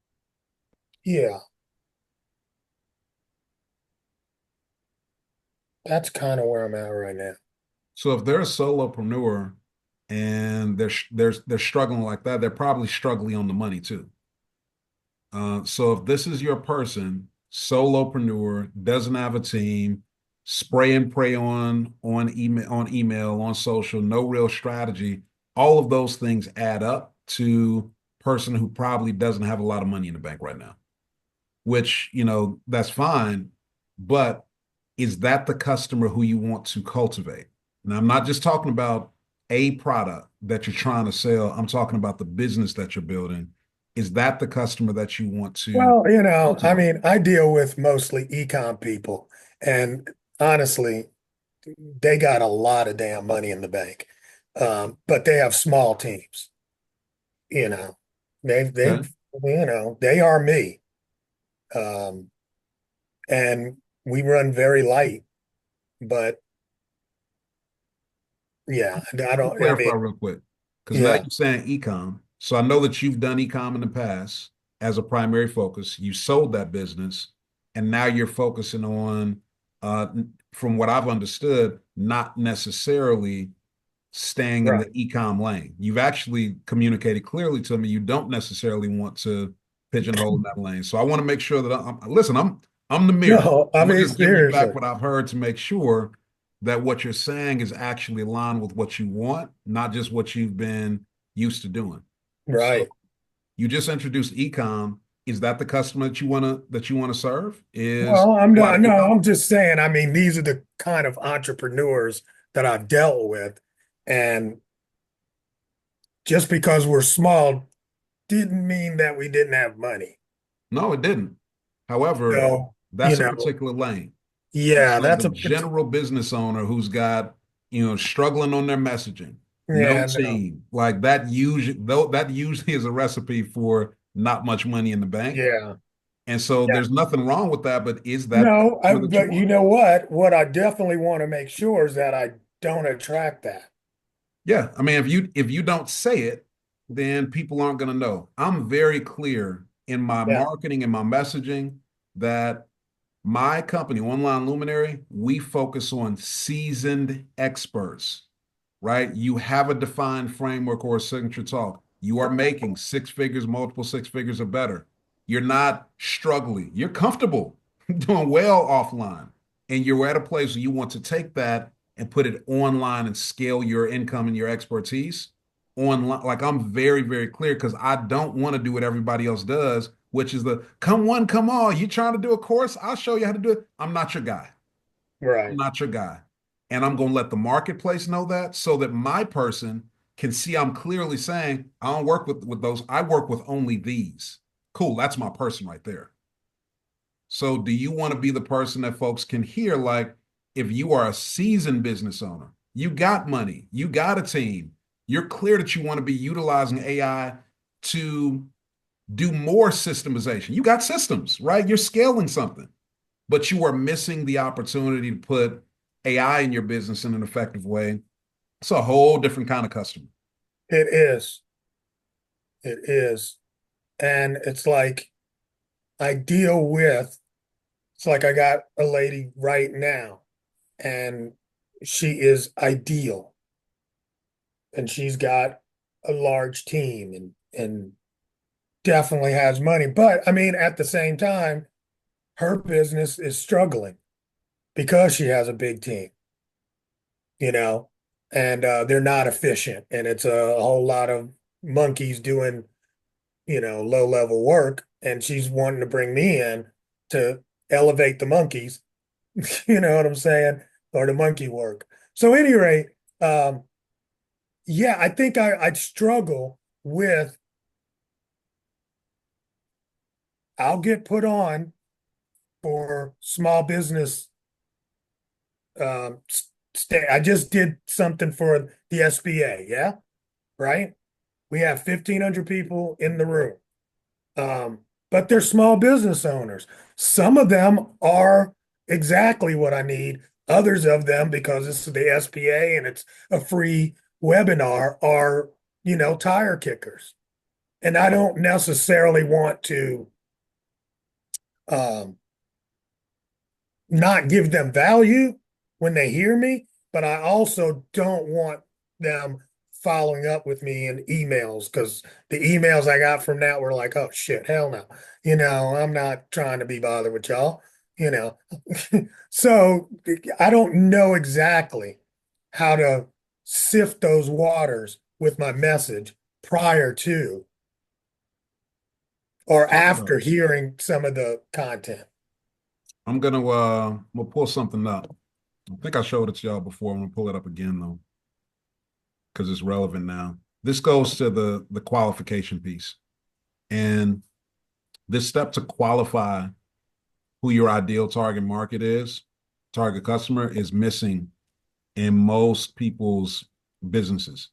yeah, that's kind of where I'm at right now. So if they're a solopreneur and they're struggling like that, they're probably struggling on the money too. So if this is your person, solopreneur, doesn't have a team, spray and pray on email, on social, no real strategy, all of those things add up to person who probably doesn't have a lot of money in the bank right now, which, that's fine, but is that the customer who you want to cultivate? Now, I'm not just talking about a product that you're trying to sell. I'm talking about the business that you're building. Is that the customer that you want to Well, I cultivate? mean, I deal with mostly ecom people, and honestly, they got a lot of damn money in the bank. But they have small teams, you know. Okay. They are me. Um, and we run very light, but yeah, I Let me don't, I clarify mean, real quick, because now yeah, you're saying ecom. So I know that you've done ecom in the past as a primary focus. You sold that business, and now you're focusing on, from what I've understood, not necessarily staying in the right. ecom lane. You've actually communicated clearly to me you don't necessarily want to pigeonhole in that lane. So I want to make sure that listen, I'm the mirror. No, I I'm mean, just giving you back seriously, what I've heard to make sure that what you're saying is actually aligned with what you want, not just what you've been used to doing. So right. you just introduced ecom. Is that the customer that you want to serve? Is Well, I'm a lot not, of no, people. I'm just saying, I mean, these are the kind of entrepreneurs that I've dealt with. And just because we're small didn't mean that we didn't have money. No, it didn't. However, So, you that's a know, particular lane. yeah, So that's the a, general business owner who's got, struggling on their messaging, no yeah, no, team, like that usually, though that usually is a recipe for not much money in the bank. yeah, And so yeah. there's nothing wrong with that, but is that the No, customer that you but you want? know what? What I definitely want to make sure is that I don't attract that. Yeah. I mean, if you don't say it, then people aren't going to know. I'm very clear in my Yeah, marketing and my messaging that my company, Online Luminary, we focus on seasoned experts, right? You have a defined framework or a signature talk. You are making six figures, multiple six figures or better. You're not struggling. You're comfortable doing well offline. And you're at a place where you want to take that and put it online and scale your income and your expertise online. Like I'm very, very clear because I don't want to do what everybody else does, which is the come one, come all. You trying to do a course? I'll show you how to do it. I'm not your guy. I'm right, not your guy. And I'm going to let the marketplace know that so that my person can see I'm clearly saying, I don't work with those. I work with only these. Cool. That's my person right there. So do you want to be the person that folks can hear? Like, if you are a seasoned business owner, you got money, you got a team, you're clear that you want to be utilizing AI to do more systemization. You got systems, right? You're scaling something, but you are missing the opportunity to put AI in your business in an effective way. It's a whole different kind of customer. it is. It is. And it's like I deal with, it's like I got a lady right now and she is ideal and she's got a large team and definitely has money. But I mean, at the same time, her business is struggling because she has a big team, you know, and they're not efficient. And it's a whole lot of monkeys doing, low level work. And she's wanting to bring me in to elevate the monkeys, you know what I'm saying? Or the monkey work. So, at any rate, um, yeah, I think I'd struggle with, I'll get put on for small business stay. I just did something for the SBA, yeah, right? We have 1,500 people in the room, but they're small business owners. Some of them are exactly what I need. Others of them, because this is the SBA and it's a free webinar, are, tire kickers. And I don't necessarily want to um, not give them value when they hear me, but I also don't want them following up with me in emails because the emails I got from that were like, oh shit, hell no. I'm not trying to be bothered with y'all, you know. So I don't know exactly how to sift those waters with my message prior to or Talk about after it. hearing some of the content. I'm gonna pull something up. I think I showed it to y'all before. I'm gonna pull it up again though, because it's relevant now. This goes to the qualification piece. And this step to qualify who your ideal target market is, target customer, is missing in most people's businesses.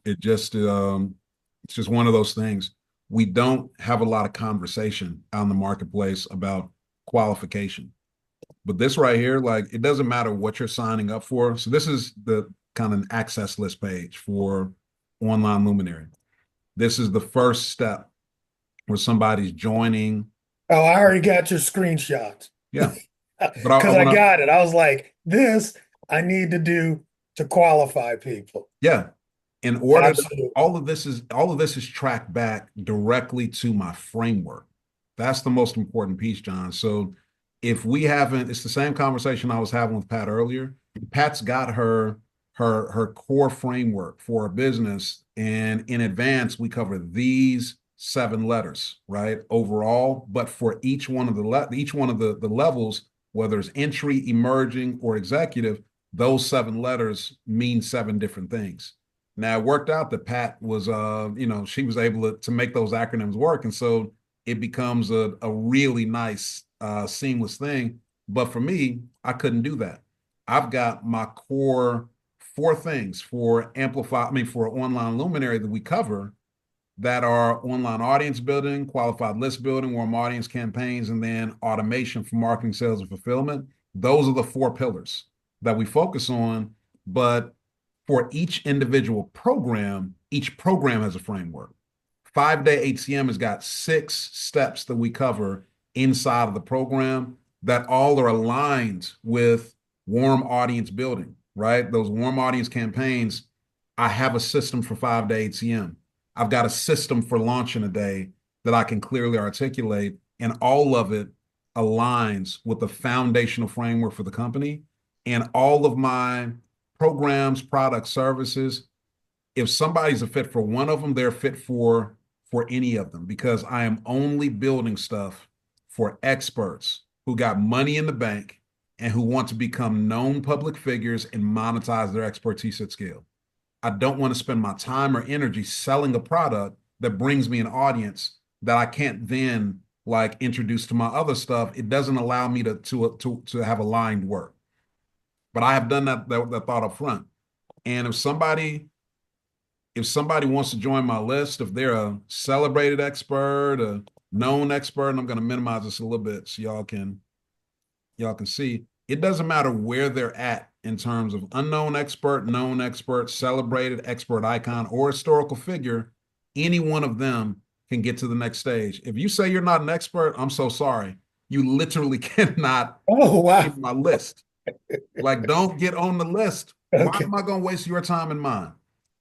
It just it's just one of those things. We don't have a lot of conversation out in the marketplace about qualification. But this right here, like it doesn't matter what you're signing up for. So this is the kind of access list page for Online Luminary. This is the first step where somebody's joining. Oh, I already got your screenshots. Yeah. But I Because I want to, got it. I was like, this I need to do to qualify people. yeah. In order to, Absolutely. all of this is tracked back directly to my framework. That's the most important piece, John. So if we haven't, it's the same conversation I was having with Pat earlier. Pat's got her core framework for a business, and in advance we cover these 7 letters, right? Overall, but for each one of the levels, whether it's entry, emerging, or executive, those 7 letters mean 7 different things. Now it worked out that Pat was, she was able to make those acronyms work, and so it becomes a really nice, seamless thing. But for me, I couldn't do that. I've got my core 4 things for for online luminary that we cover that are online audience building, qualified list building, warm audience campaigns, and then automation for marketing, sales, and fulfillment. Those are the 4 pillars that we focus on. But for each individual program, each program has a framework. 5-day ATM has got 6 steps that we cover inside of the program that all are aligned with warm audience building, right? Those warm audience campaigns, I have a system for 5-day ATM. I've got a system for launching a day that I can clearly articulate, and all of it aligns with the foundational framework for the company. And all of my programs, products, services, if somebody's a fit for one of them, they're fit for any of them, because I am only building stuff for experts who got money in the bank and who want to become known public figures and monetize their expertise at scale. I don't want to spend my time or energy selling a product that brings me an audience that I can't then like introduce to my other stuff. It doesn't allow me to have aligned work. But I have done that thought up front. And if somebody wants to join my list, if they're a celebrated expert, a known expert, and I'm going to minimize this a little bit so y'all can see, it doesn't matter where they're at in terms of unknown expert, known expert, celebrated expert icon, or historical figure. Any one of them can get to the next stage. If you say you're not an expert, I'm so sorry. You literally cannot wow. get my list. Like, don't get on the list. Okay. Why am I going to waste your time and mine?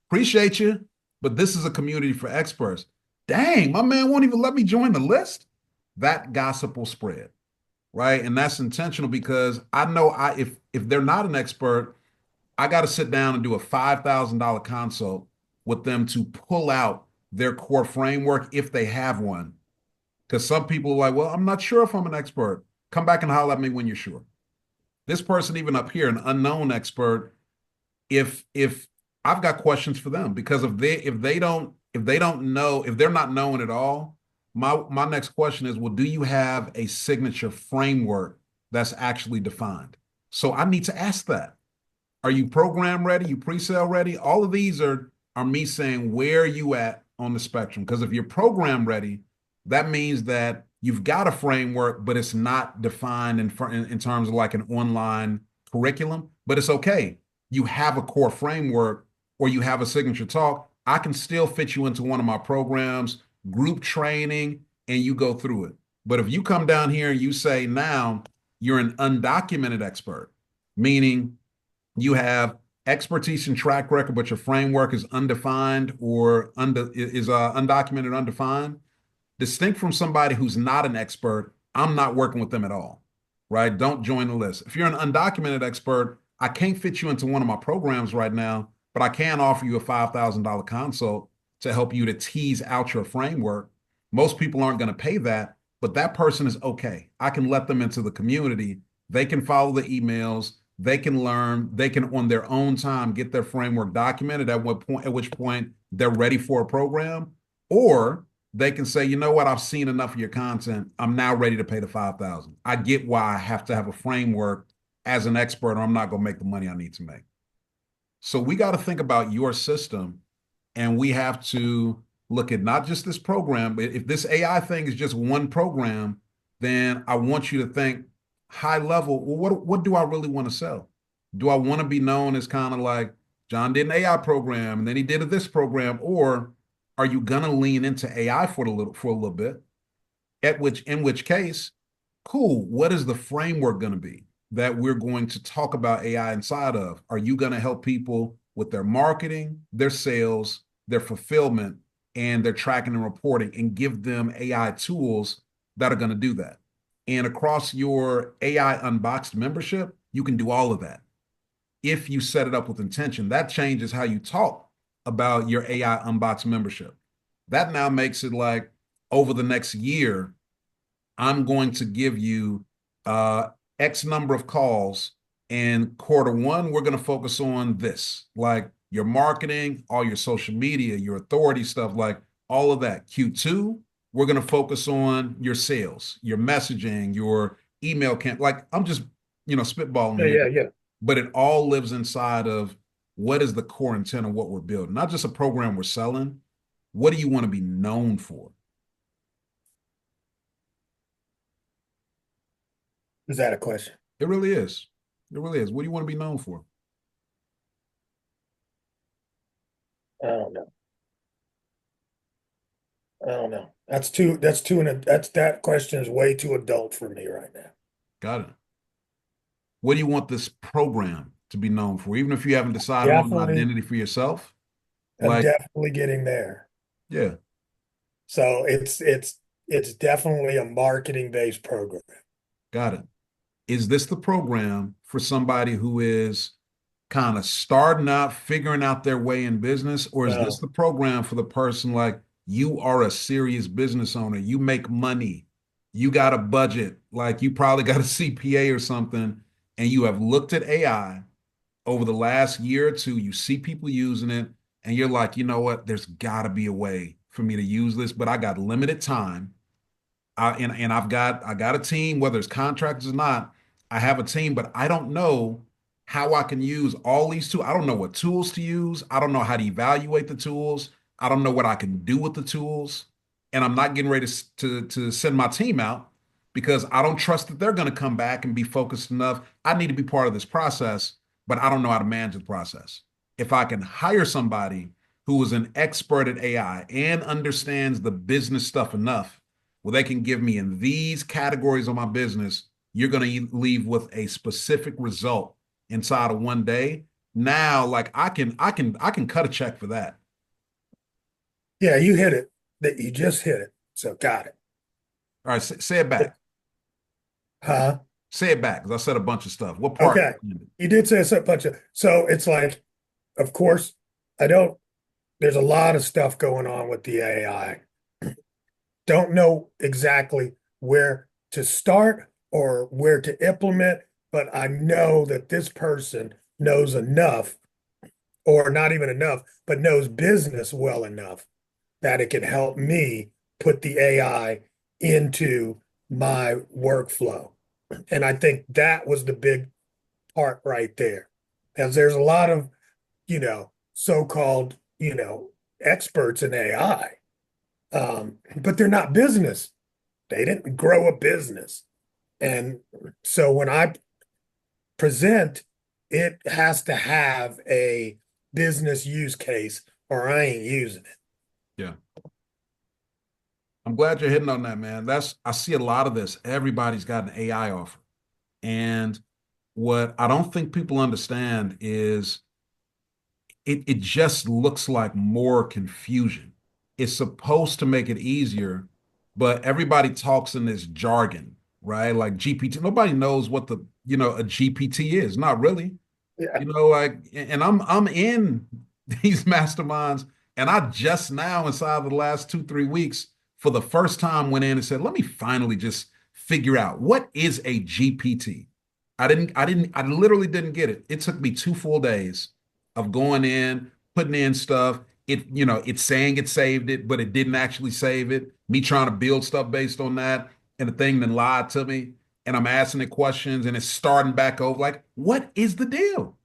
Appreciate you, but this is a community for experts. Dang, my man won't even let me join the list. That gossip will spread, right? And that's intentional, because I know if they're not an expert, I got to sit down and do a $5,000 consult with them to pull out their core framework if they have one. Because some people are like, well, I'm not sure if I'm an expert. Come back and holler at me when you're sure. This person, even up here, an unknown expert, if I've got questions for them, because if they don't know, if they're not knowing at all, my next question is, well, do you have a signature framework that's actually defined? So I need to ask that. Are you program ready? You pre-sale ready? All of these are me saying, where are you at on the spectrum? Because if you're program ready, that means that you've got a framework, but it's not defined in terms of like an online curriculum. But it's okay. You have a core framework, or you have a signature talk. I can still fit you into one of my programs, group training, and you go through it. But if you come down here and you say now you're an undocumented expert, meaning you have expertise and track record, but your framework is undefined or undocumented, undefined, distinct from somebody who's not an expert, I'm not working with them at all, right? Don't join the list. If you're an undocumented expert, I can't fit you into one of my programs right now, but I can offer you a $5,000 consult to help you to tease out your framework. Most people aren't going to pay that, but that person is okay. I can let them into the community. They can follow the emails. They can learn. They can, on their own time, get their framework documented at which point they're ready for a program. Or they can say, you know what, I've seen enough of your content. I'm now ready to pay the $5,000. I get why I have to have a framework as an expert, or I'm not going to make the money I need to make. So we got to think about your system, and we have to look at not just this program, but if this AI thing is just one program, then I want you to think high level. Well, what do I really want to sell? Do I want to be known as kind of like John did an AI program and then he did this program, or are you gonna lean into AI for a little bit? In which case, cool. What is the framework going to be that we're going to talk about AI inside of? Are you going to help people with their marketing, their sales, their fulfillment, and their tracking and reporting, and give them AI tools that are going to do that? And across your AI Unboxed membership, you can do all of that. If you set it up with intention, that changes how you talk about your AI Unboxed membership. That now makes it like over the next year, I'm going to give you uh, X number of calls. And quarter one, we're going to focus on this, like your marketing, all your social media, your authority stuff, like all of that. Q2, we're going to focus on your sales, your messaging, your email camp. Like I'm just, spitballing Yeah, here, yeah, yeah. but it all lives inside of what is the core intent of what we're building, not just a program we're selling. What do you want to be known for? Is that a question? It really is. It really is. What do you want to be known for? I don't know. I don't know. That question is way too adult for me right now. Got it. What do you want this program to be known for? Even if you haven't decided on an Definitely, identity for yourself, I'm like, definitely getting there. yeah, So it's definitely a marketing based program. got it. Is this the program for somebody who is kind of starting out, figuring out their way in business? Or is this No, the program for the person like you are a serious business owner, you make money, you got a budget, like you probably got a CPA or something, and you have looked at AI over the last year or two, you see people using it, and you're like, you know what? There's got to be a way for me to use this, but I got limited time. And I got a team, whether it's contractors or not. I have a team, but I don't know how I can use all these tools. I don't know what tools to use. I don't know how to evaluate the tools. I don't know what I can do with the tools. And I'm not getting ready to send my team out because I don't trust that they're going to come back and be focused enough. I need to be part of this process, but I don't know how to manage the process. If I can hire somebody who is an expert at AI and understands the business stuff enough well, they can give me in these categories of my business, you're going to leave with a specific result inside of one day. Now, like I can cut a check for that. yeah, you hit it. That you just hit it. So got it. All right, say it back. Huh? Say it back because I said a bunch of stuff. What part? Okay. You did say a bunch of, so it's like, of course, I don't, there's a lot of stuff going on with the AI. Don't know exactly where to start or where to implement, but I know that this person knows enough, or not even enough, but knows business well enough that it can help me put the AI into my workflow. And I think that was the big part right there. As there's a lot of, so-called, experts in AI, but they're not business. They didn't grow a business. And so when I present, it has to have a business use case or I ain't using it. Yeah. I'm glad you're hitting on that, man. I see a lot of this. Everybody's got an AI offer. And what I don't think people understand is it just looks like more confusion. It's supposed to make it easier, but everybody talks in this jargon, right? Like GPT. Nobody knows what a GPT is. Not really. Yeah. Like, and I'm in these masterminds, and I just now inside of the last 2, 3 weeks, for the first time, went in and said, let me finally just figure out what is a GPT. I literally didn't get it. It took me 2 full days of going in, putting in stuff. It's saying it saved it, but it didn't actually save it. Me trying to build stuff based on that, and the thing then lied to me. And I'm asking it questions, and it's starting back over. Like, what is the deal?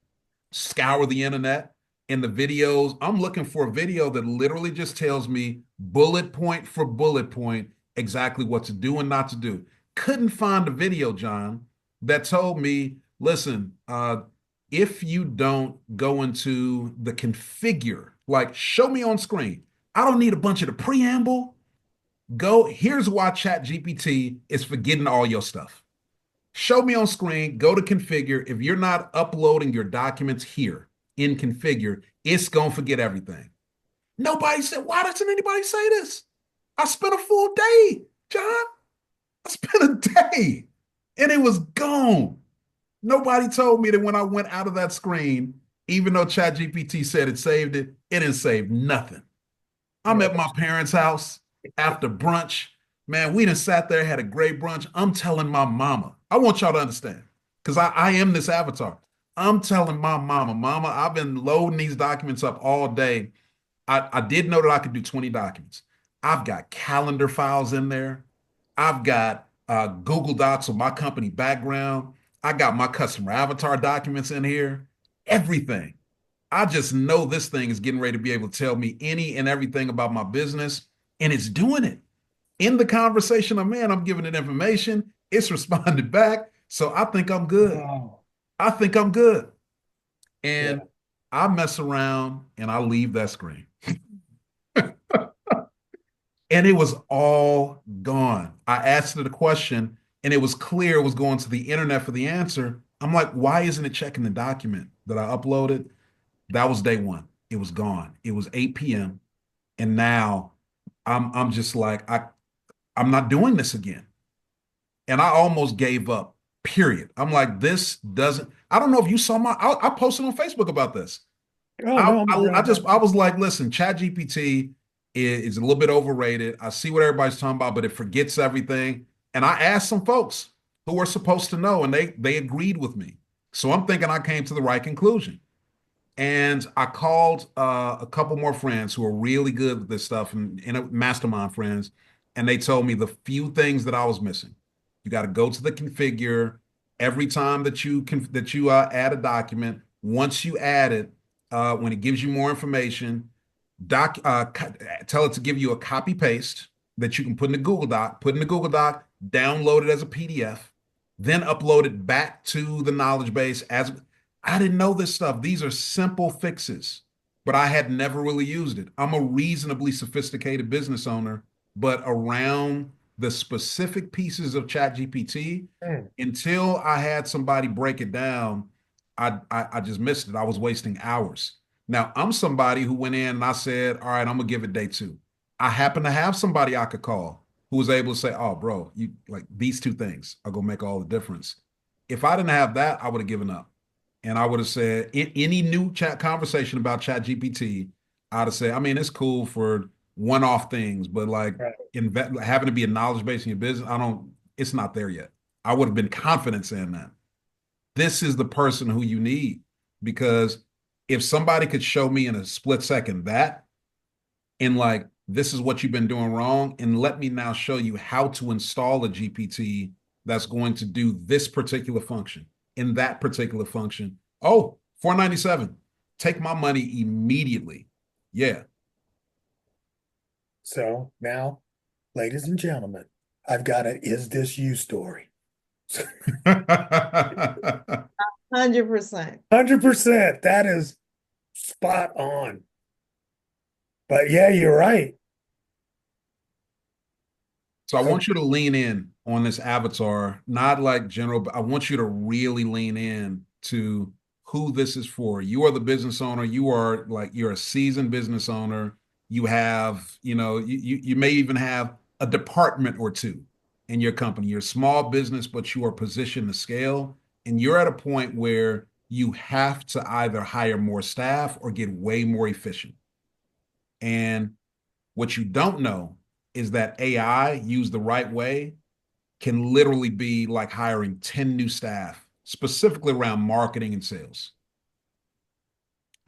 Scour the internet and the videos. I'm looking for a video that literally just tells me bullet point for bullet point exactly what to do and not to do. Couldn't find a video, John, that told me, listen, if you don't go into the configure, like show me on screen. I don't need a bunch of the preamble. Here's why Chat GPT is forgetting all your stuff. Show me on screen, go to configure. If you're not uploading your documents here in configure, it's going to forget everything. Nobody said, why doesn't anybody say this? I spent a full day, John. I spent a day and it was gone. Nobody told me that when I went out of that screen, even though ChatGPT said it saved it, it didn't save nothing. I'm at my parents' house after brunch. Man, we done sat there, had a great brunch. I'm telling my mama, I want y'all to understand, because I am this avatar. I'm telling my mama, mama, I've been loading these documents up all day. I did know that I could do 20 documents. I've got calendar files in there. I've got Google Docs with my company background. I got my customer avatar documents in here, everything. I just know this thing is getting ready to be able to tell me any and everything about my business, and it's doing it. In the conversation I'm giving it information. It's responded back. So I think I'm good. Wow. I think I'm good. Yeah. And I mess around and I leave that screen. And it was all gone. I asked it a question and it was clear it was going to the internet for the answer. I'm like, why isn't it checking the document that I uploaded? That was day one. It was gone. It was 8 p.m. And now I'm just like, I'm not doing this again. And I almost gave up, period. I'm like, this doesn't, I don't know if you saw I posted on Facebook about this. Oh no, I'm agreeing. I was like, listen, ChatGPT is a little bit overrated. I see what everybody's talking about, but it forgets everything. And I asked some folks who were supposed to know, and they agreed with me. So I'm thinking I came to the right conclusion. And I called a couple more friends who are really good with this stuff and mastermind friends, and they told me the few things that I was missing. You got to go to the configure every time that you add a document. Once you add it, when it gives you more information, tell it to give you a copy paste that you can put in the Google Doc, download it as a PDF, then upload it back to the knowledge base as I didn't know this stuff. These are simple fixes, but I had never really used it. I'm a reasonably sophisticated business owner, but around the specific pieces of ChatGPT, Mm. until I had somebody break it down, I just missed it. I was wasting hours. Now, I'm somebody who went in and I said, all right, I'm gonna give it day two. I happen to have somebody I could call who was able to say, oh, bro, you like these two things are gonna make all the difference. If I didn't have that, I would have given up. And I would have said, any new chat conversation about Chat GPT, I'd have said, I mean, it's cool for one-off things, but like Right. having to be a knowledge base in your business, it's not there yet. I would have been confident saying that. This is the person who you need, because if somebody could show me in a split second that, and like, this is what you've been doing wrong, and let me now show you how to install a GPT that's going to do this particular function in that particular function. Oh, 497. Take my money immediately. Yeah. So now, ladies and gentlemen, I've got a is this you story. 100%. 100%. That is spot on. But yeah, you're right. So I want you to lean in on this avatar, not like general, but I want you to really lean in to who this is for. You are the business owner. You're a seasoned business owner. You have, you may even have a department or two in your company. You're a small business, but you are positioned to scale. And you're at a point where you have to either hire more staff or get way more efficient. And what you don't know is that AI used the right way can literally be like hiring 10 new staff, specifically around marketing and sales.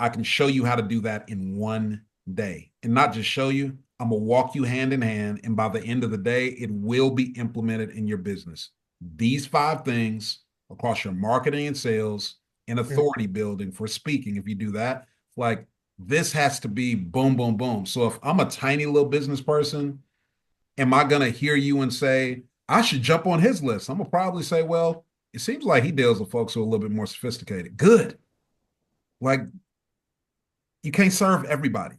I can show you how to do that in one day. And not just show you, I'm going to walk you hand in hand. And by the end of the day, it will be implemented in your business. These 5 things across your marketing and sales and authority building for speaking, if you do that, like this has to be boom, boom, boom. So if I'm a tiny little business person, am I going to hear you and say, I should jump on his list? I'm going to probably say, well, it seems like he deals with folks who are a little bit more sophisticated. Good. Like, you can't serve everybody.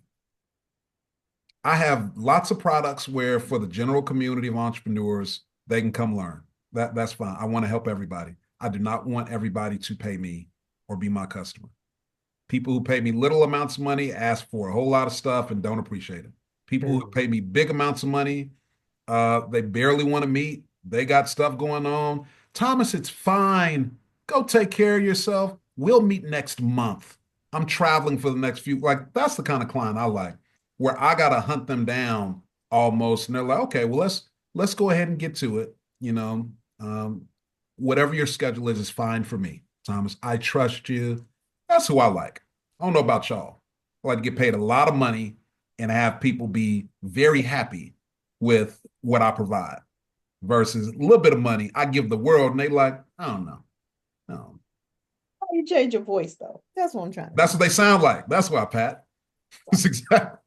I have lots of products where for the general community of entrepreneurs, they can come learn. That's fine. I want to help everybody. I do not want everybody to pay me or be my customer. People who pay me little amounts of money ask for a whole lot of stuff and don't appreciate it. People who pay me big amounts of money, they barely want to meet. They got stuff going on. Thomas, it's fine. Go take care of yourself. We'll meet next month. I'm traveling for the next few. Like, that's the kind of client I like. where I gotta hunt them down almost, and they're like, okay, well let's go ahead and get to it. Um, whatever your schedule is fine for me, Thomas. I trust you. That's who I like. I don't know about y'all. I like to get paid a lot of money and have people be very happy with what I provide versus a little bit of money I give the world and they like, I don't know. No. You change your voice though. That's what I'm trying to That's say. what they sound like. That's why, Pat. That's exactly.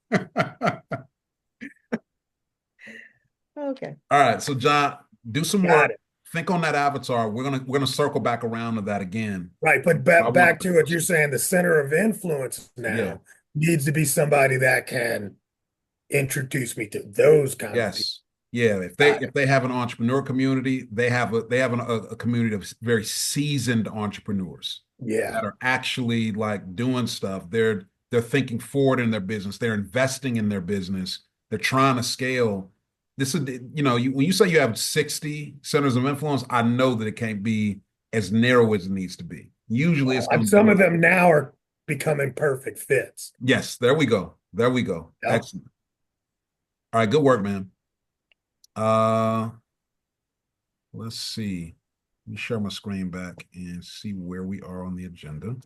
Okay. All right. So John, do some Got work. it. Think on that avatar. We're gonna circle back around to that again. Right. But I want back to what you're saying, the center of influence yeah. now needs to be somebody that can introduce me to those kind of people. Yes. Yeah. If they Got if it. they have an entrepreneur community, they have a community of very seasoned entrepreneurs Yeah. that are actually like doing stuff. They're thinking forward in their business. They're investing in their business. They're trying to scale. This is when you say you have 60 centers of influence, I know that it can't be as narrow as it needs to be. Usually it's going And to be some of them now are becoming perfect fits. yes, there we go. There we go. Yep. Excellent. All right, good work, man. Uh let's see. Let me share my screen back and see where we are on the agenda.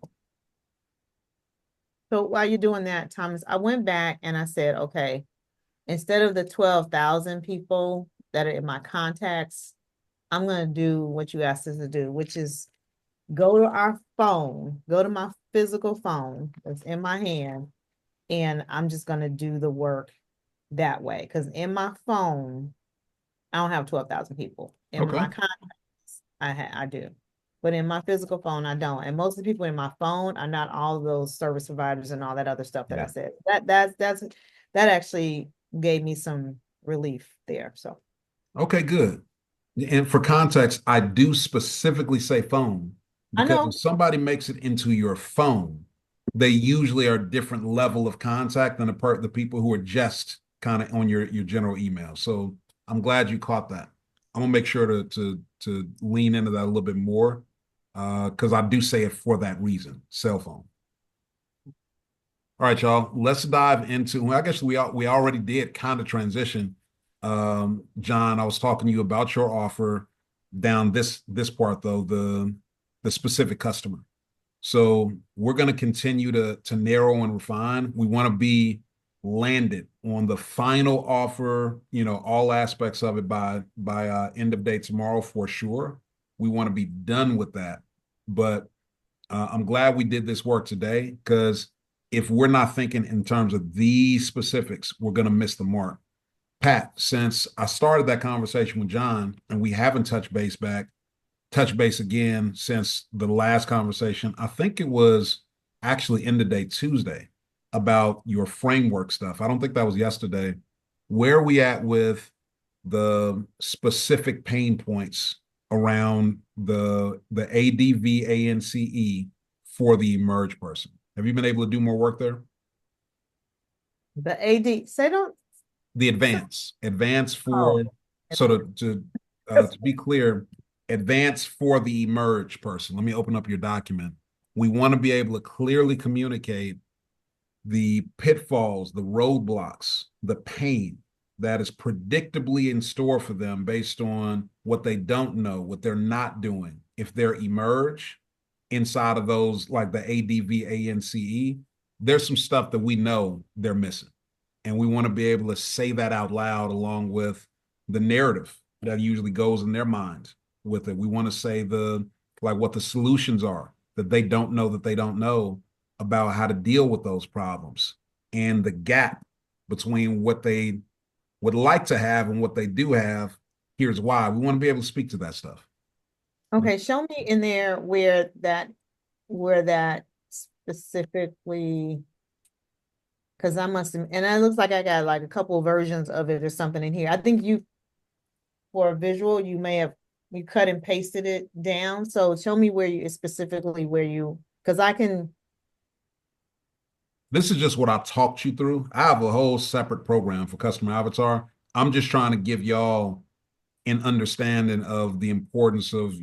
So while you're doing that, Thomas, I went back and I said, okay, instead of the 12,000 people that are in my contacts, I'm going to do what you asked us to do, which is go to our phone, go to my physical phone that's in my hand, and I'm just going to do the work that way. Because in my phone, I don't have 12,000 people. In Okay. my contacts, I do. But in my physical phone, I don't. And most of the people in my phone are not all of those service providers and all that other stuff that I Yeah. said. That actually gave me some relief there. So Okay, good. And for context, I do specifically say phone I because if know. somebody makes it into your phone, they usually are a different level of contact than the people who are just kind of on your general email. So I'm glad you caught that. I'm gonna make sure to lean into that a little bit more because I do say it for that reason. Cell phone. All right, y'all. Let's dive into. Well, I guess we already did kind of transition. John, I was talking to you about your offer down this part though, the specific customer. So we're going to continue to narrow and refine. We want to be landed on the final offer, all aspects of it by end of day tomorrow for sure. We want to be done with that. But I'm glad we did this work today because if we're not thinking in terms of these specifics, we're going to miss the mark. Pat, since I started that conversation with John and we haven't touch base again since the last conversation, I think it was actually end of day Tuesday about your framework stuff. I don't think that was yesterday. Where are we at with the specific pain points around the ADVANCE for the emerge person? Have you been able to do more work there? The AD, say don't. The advance Oh, for so to be clear, advance for the emerge person. Let me open up your document. We want to be able to clearly communicate the pitfalls, the roadblocks, the pain that is predictably in store for them based on what they don't know, what they're not doing. If they're emerge inside of those, like the ADVANCE, there's some stuff that we know they're missing. And we want to be able to say that out loud along with the narrative that usually goes in their minds with it. We want to say what the solutions are that they don't know about how to deal with those problems and the gap between what they would like to have and what they do have. Here's why. We want to be able to speak to that stuff. okay. Show me in there where that specifically, because I must have, and it looks like I got like a couple of versions of it or something in here. I think for a visual, you cut and pasted it down. So show me specifically because I can. This is just what I talked you through. I have a whole separate program for customer avatar. I'm just trying to give y'all an understanding of the importance of,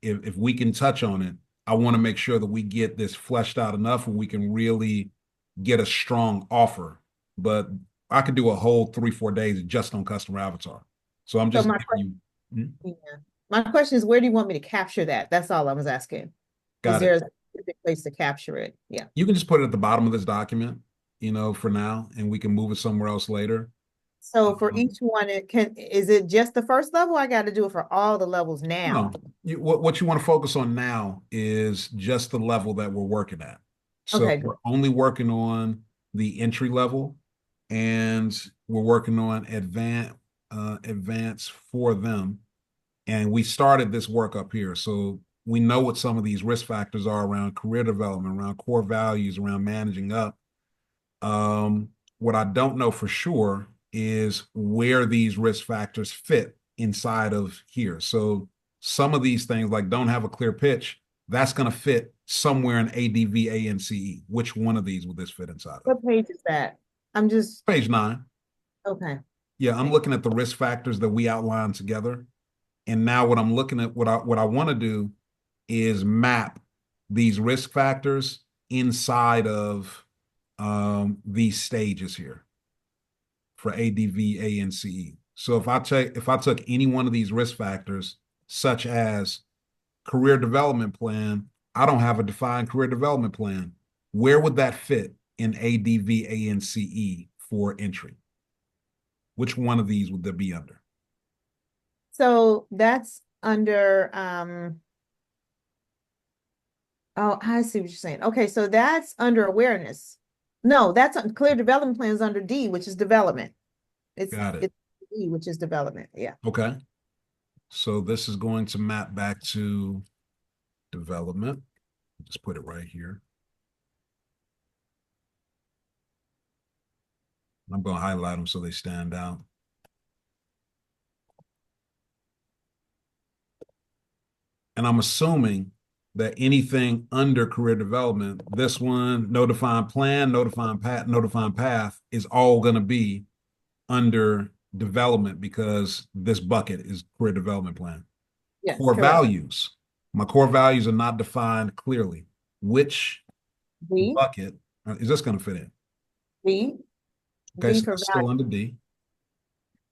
if we can touch on it, I want to make sure that we get this fleshed out enough and we can really get a strong offer but I could do a whole 3-4 days just on customer avatar. So I'm So just giving you. yeah. My question is, where do you want me to capture that? That's all I was asking. Is Got there it. a specific place to capture it? Yeah. You can just put it at the bottom of this document, for now, and we can move it somewhere else later. So for Um, each one, is it just the first level? I got to do it for all the levels now. no, what you want to focus on now is just the level that we're working at. So Okay, good. we're only working on the entry level, and we're working on advance for them. And we started this work up here. So we know what some of these risk factors are around career development, around core values, around managing up. What I don't know for sure is where these risk factors fit inside of here. So some of these things, like don't have a clear pitch, that's going to fit somewhere in ADVANCE. Which one of these would this fit inside of? What page is that? I'm just, Page 9. okay. Yeah, I'm Thank looking at the risk factors that we outlined together. And now what I'm looking at, what I want to do is map these risk factors inside of these stages here for ADVANCE. So if I took any one of these risk factors, such as career development plan, I don't have a defined career development plan. Where would that fit in ADVANCE for entry? Which one of these would there be under? So that's under, oh, I see what you're saying. Okay, so that's under awareness. No, that's clear development plans under D, which is development. Got it. It's D, which is development. Yeah. Okay. So this is going to map back to development. Just put it right here. I'm going to highlight them so they stand out. And I'm assuming that anything under career development, this one, no defined plan, no defined path, is all going to be under development because this bucket is career development plan. Yes, Core correct. values. My core values are not defined clearly. Which V, bucket is this going to fit in? V, Okay, V so for that's still value. under D.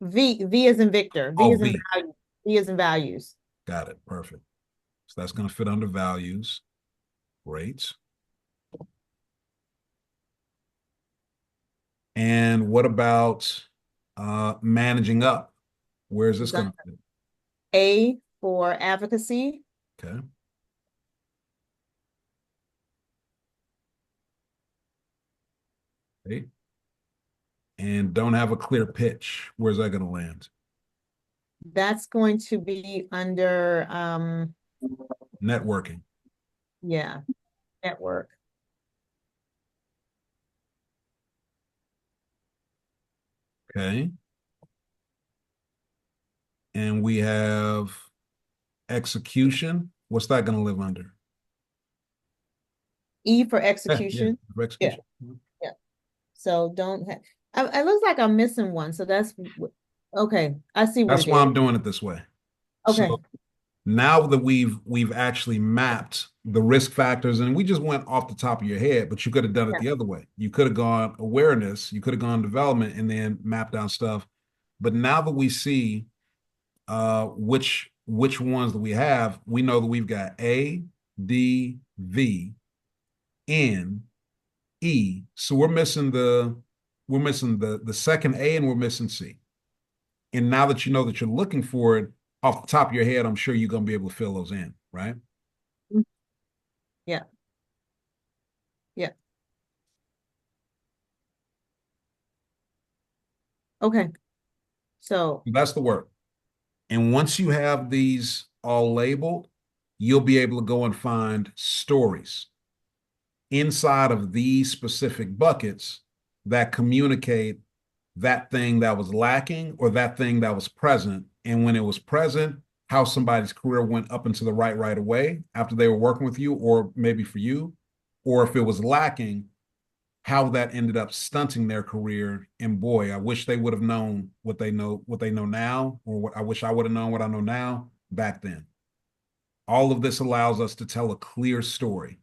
V is in Victor. V Oh, is in V. value. V is in values. Got it. Perfect. So that's going to fit under values. Great. And what about managing up? Where is this going to fit? A for advocacy. Okay. Okay. And don't have a clear pitch. Where's that going to land? That's going to be under Networking. yeah, network. Okay. And we have execution. What's that going to live under? E for Yeah, execution. for execution. Yeah. So don't have, it looks like I'm missing one. So that's okay. I see what That's it why is. I'm doing it this way. Okay. So now that we've actually mapped the risk factors, and we just went off the top of your head, but you could have done it Yeah. the other way. You could have gone awareness, you could have gone development, and then mapped out stuff. But now that we see which ones that we have, we know that we've got A, D, V, N, E. So we're missing the second A, and we're missing C. And now that you know that you're looking for it off the top of your head, I'm sure you're going to be able to fill those in, right? Yeah. Yeah. Okay. So That's the work. And once you have these all labeled, you'll be able to go and find stories inside of these specific buckets that communicate that thing that was lacking or that thing that was present. And when it was present, how somebody's career went up into the right away after they were working with you, or maybe for you, or if it was lacking, how that ended up stunting their career. And boy, I wish they would have known what they know now, or what I wish I would have known what I know now back then. All of this allows us to tell a clear story.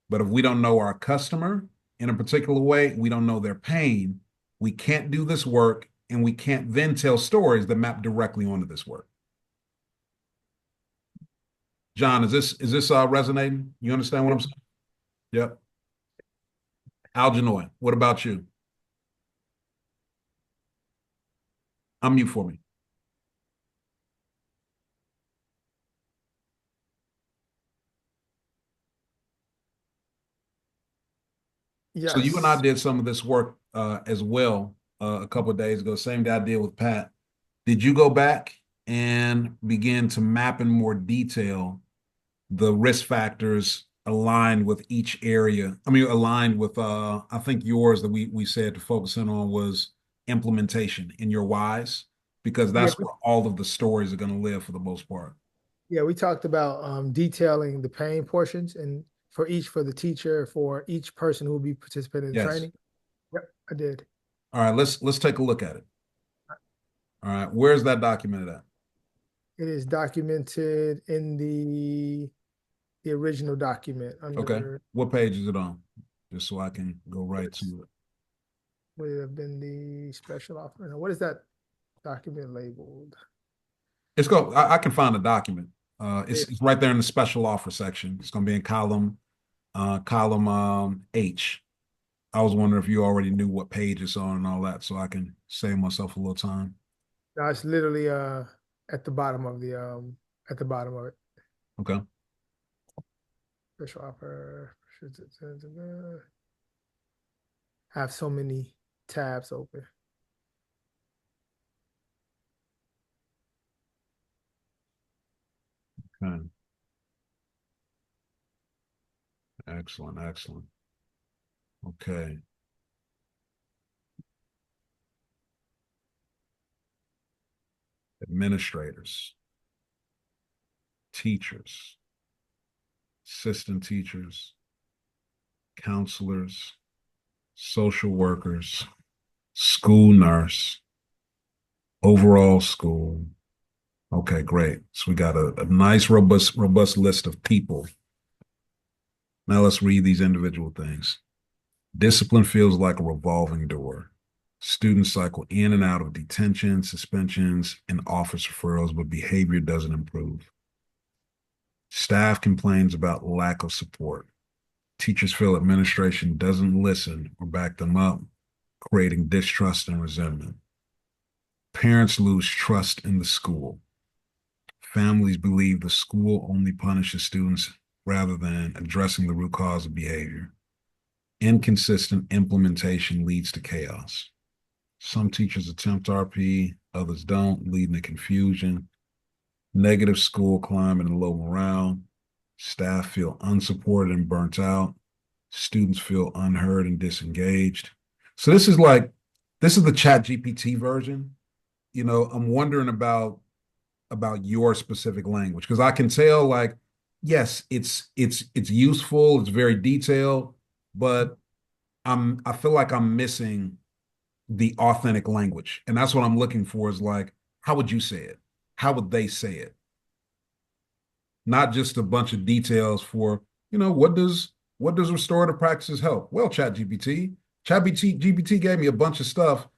But if we don't know our customer in a particular way, we don't know their pain, We can't do this work, and we can't then tell stories that map directly onto this work. John, is this resonating? You understand what I'm saying? Yep. Algenoy, what about you? Unmute for me. So you and I Yes. did some of this work as well a couple of days ago. Same day I did with Pat. Did you go back and begin to map in more detail the risk factors aligned with each area? I mean, aligned with I think yours that we said to focus in on was implementation in your whys, because Yeah, that's where all of the stories are going to live for the most part. yeah, we talked about detailing the pain portions and for the teacher, for each person who will be participating in Yes. training. Yep, I did. All right, let's take a look at it. All right, where's that documented at? It is documented in the original document Okay. under What page is it on? Just so I can go right this to it. would have been the special offer. Now, what is that document labeled? I can find the document. Yeah, It's right there in the special offer section. It's going to be in column H. I was wondering if you already knew what page it's on and all that, so I can save myself a little time. no, it's literally at the bottom of it. Okay. Special offer. Have so many tabs open. Okay. Excellent. Excellent. Okay. Administrators, teachers, assistant teachers, counselors, social workers, school nurse, overall school. Okay, great. So we got a nice, robust list of people. Now let's read these individual things. Discipline feels like a revolving door. Students cycle in and out of detention, suspensions, and office referrals, but behavior doesn't improve. Staff complains about lack of support. Teachers feel administration doesn't listen or back them up, creating distrust and resentment. Parents lose trust in the school. Families believe the school only punishes students rather than addressing the root cause of behavior. Inconsistent implementation leads to chaos. Some teachers attempt RP, others don't, leading to confusion. Negative school climate and low morale. Staff feel unsupported and burnt out. Students feel unheard and disengaged. So this is the Chat GPT version. I'm wondering about your specific language, because I can tell, like, yes, it's useful, it's very detailed, but I feel like I'm missing the authentic language. And that's what I'm looking for, is like, how would you say it? How would they say it? Not just a bunch of details for, what does restorative practices help? Well, Chat GPT gave me a bunch of stuff.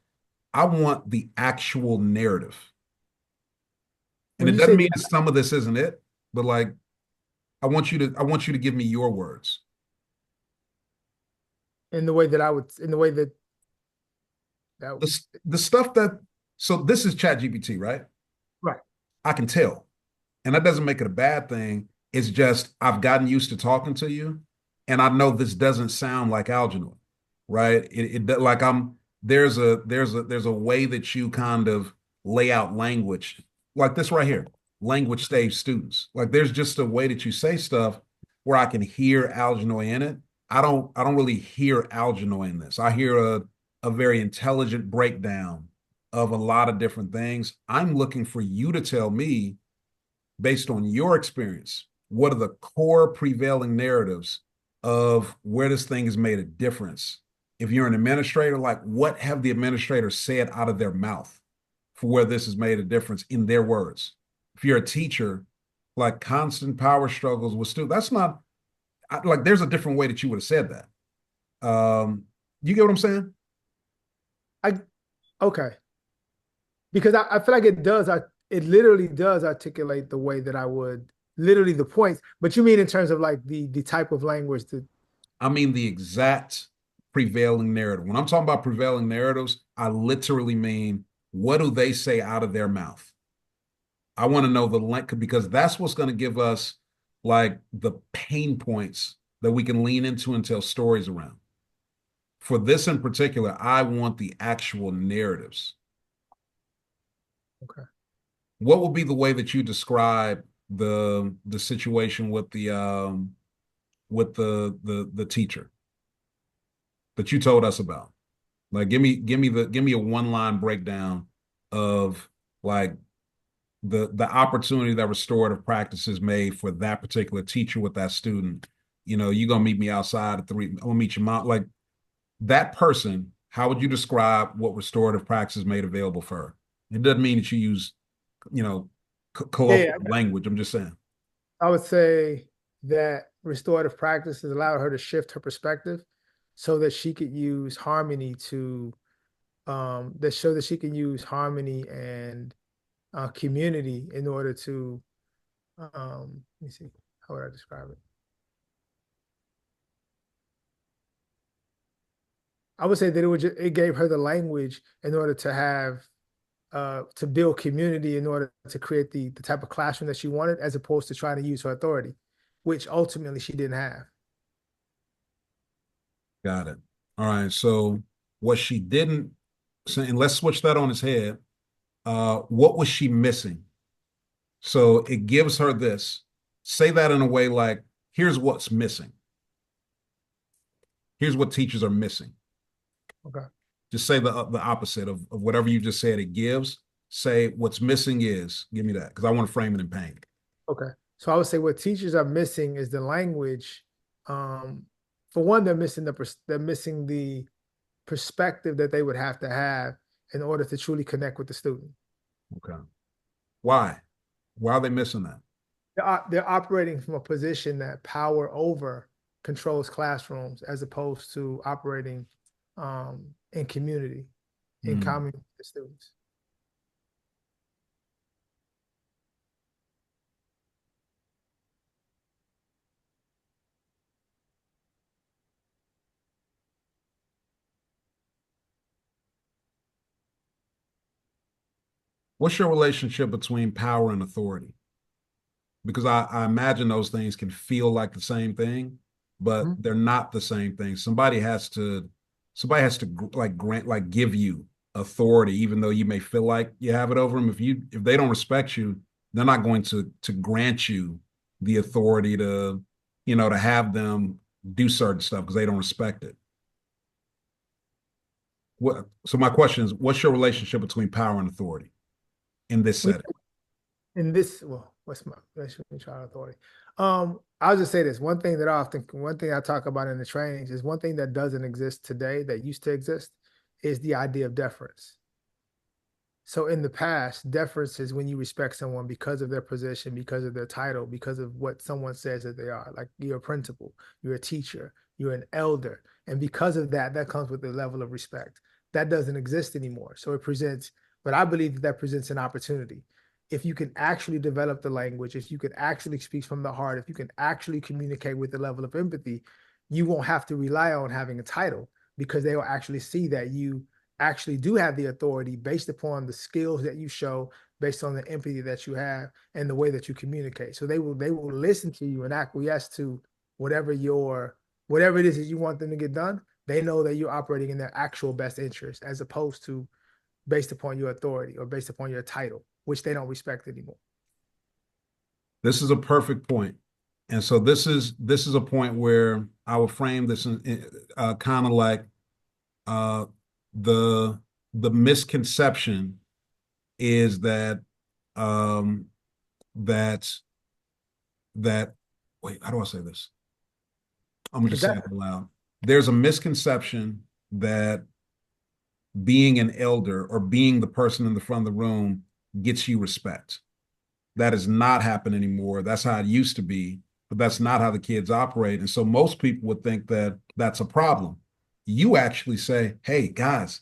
I want the actual narrative. And When it you doesn't say mean that some of this isn't it, but like, I want you to give me your words. in the way that I would, in the way that that The stuff that so this is Chat GPT, right? right. I can tell. And that doesn't make it a bad thing. It's just I've gotten used to talking to you, and I know this doesn't sound like Algernon, right? Like there's a way that you kind of lay out language, like this right here, language stage students. Like there's just a way that you say stuff where I can hear Algernon in it. I don't really hear Algernon in this. I hear a very intelligent breakdown of a lot of different things. I'm looking for you to tell me, based on your experience, what are the core prevailing narratives of where this thing has made a difference? If you're an administrator, like, what have the administrators said out of their mouth for where this has made a difference in their words? If you're a teacher, like, constant power struggles with students, that's not like, there's a different way that you would have said that. You get what I'm saying? I okay. Because I feel like it literally does articulate the way that I would literally the points. But you mean in terms of like the type of language that I mean the exact prevailing narrative. When I'm talking about prevailing narratives, I literally mean what do they say out of their mouth? I want to know the length because that's what's going to give us like the pain points that we can lean into and tell stories around. For this in particular, I want the actual narratives. okay. What would be the way that you describe the situation with the teacher that you told us about? Like give me a one line breakdown of like the opportunity that restorative practices made for that particular teacher with that student. You know, you're gonna meet me outside at 3. I'm gonna meet your mom. Like that person, how would you describe what restorative practices made available for her? It doesn't mean that you use, you know, Yeah, colloquial language. I'm just saying. I would say that restorative practices allowed her to shift her perspective so that she could use harmony to that show that she can use harmony and community in order to let me see, how would I describe it? I would say that it gave her the language in order to have to build community in order to create the type of classroom that she wanted, as opposed to trying to use her authority, which ultimately she didn't have. Got it. All right. So what she didn't say, and let's switch that on his head. What was she missing? So it gives her this. Say that in a way like, here's what's missing. Here's what teachers are missing. Okay. Just say the opposite of whatever you just said it gives. Say what's missing is, give me that, because I want to frame it in pain. Okay. So I would say what teachers are missing is the language. Um, for one, they're missing the perspective that they would have to have in order to truly connect with the student. Okay. Why? Why are they missing that? They're operating from a position that power over controls classrooms as opposed to operating in community, in Hmm. common with the students. What's your relationship between power and authority? Because I imagine those things can feel like the same thing, but Mhm. they're not the same thing. Somebody has to like grant, like give you authority, even though you may feel like you have it over them. If they don't respect you, they're not going to grant you the authority to, to have them do certain stuff because they don't respect it. So my question is, what's your relationship between power and authority in this setting? In this, well, what's my relationship with child authority? I'll just say this. One thing I talk about in the trainings is one thing that doesn't exist today that used to exist is the idea of deference. So in the past, deference is when you respect someone because of their position, because of their title, because of what someone says that they are. Like you're a principal, you're a teacher, you're an elder. And because of that, that comes with a level of respect. That doesn't exist anymore. So it presents, but I believe that that presents an opportunity. If you can actually develop the language, if you can actually speak from the heart, if you can actually communicate with the level of empathy, you won't have to rely on having a title because they will actually see that you actually do have the authority based upon the skills that you show, based on the empathy that you have and the way that you communicate. So they will listen to you and acquiesce to whatever it is that you want them to get done. They know that you're operating in their actual best interest as opposed to based upon your authority or based upon your title, which they don't respect anymore. This is a perfect point. And so this is a point where I would frame this in kind of like uh, the the misconception is that um, that that wait, how do I say this? I'm gonna Is just say that it out loud. There's a misconception that being an elder or being the person in the front of the room gets you respect. That does not happen anymore. That's how it used to be, but that's not how the kids operate. And so most people would think that that's a problem. You actually say, hey, guys,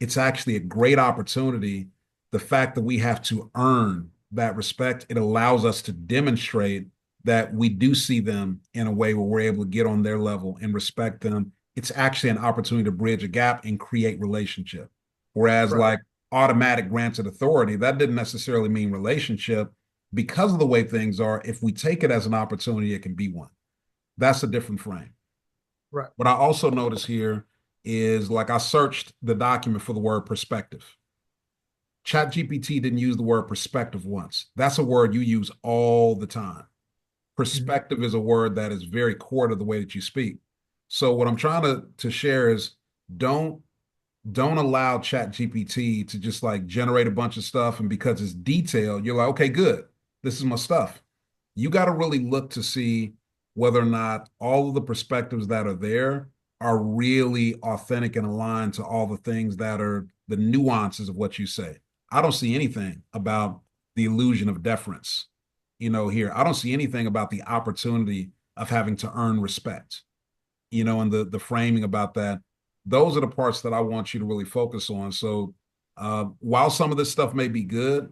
it's actually a great opportunity. The fact that we have to earn that respect, it allows us to demonstrate that we do see them in a way where we're able to get on their level and respect them. It's actually an opportunity to bridge a gap and create relationship. Whereas Right. like automatic granted authority, that didn't necessarily mean relationship because of the way things are. If we take it as an opportunity, it can be one. That's a different frame. Right. What I also notice here is like I searched the document for the word perspective. ChatGPT didn't use the word perspective once. That's a word you use all the time. Mhm. Perspective is a word that is very core to the way that you speak. So what I'm trying to share is don't don't allow ChatGPT to just like generate a bunch of stuff, and because it's detailed, you're like, okay, good, this is my stuff. You got to really look to see whether or not all of the perspectives that are there are really authentic and aligned to all the things that are the nuances of what you say. I don't see anything about the illusion of deference, here. I don't see anything about the opportunity of having to earn respect, and the framing about that. Those are the parts that I want you to really focus on. So while some of this stuff may be good,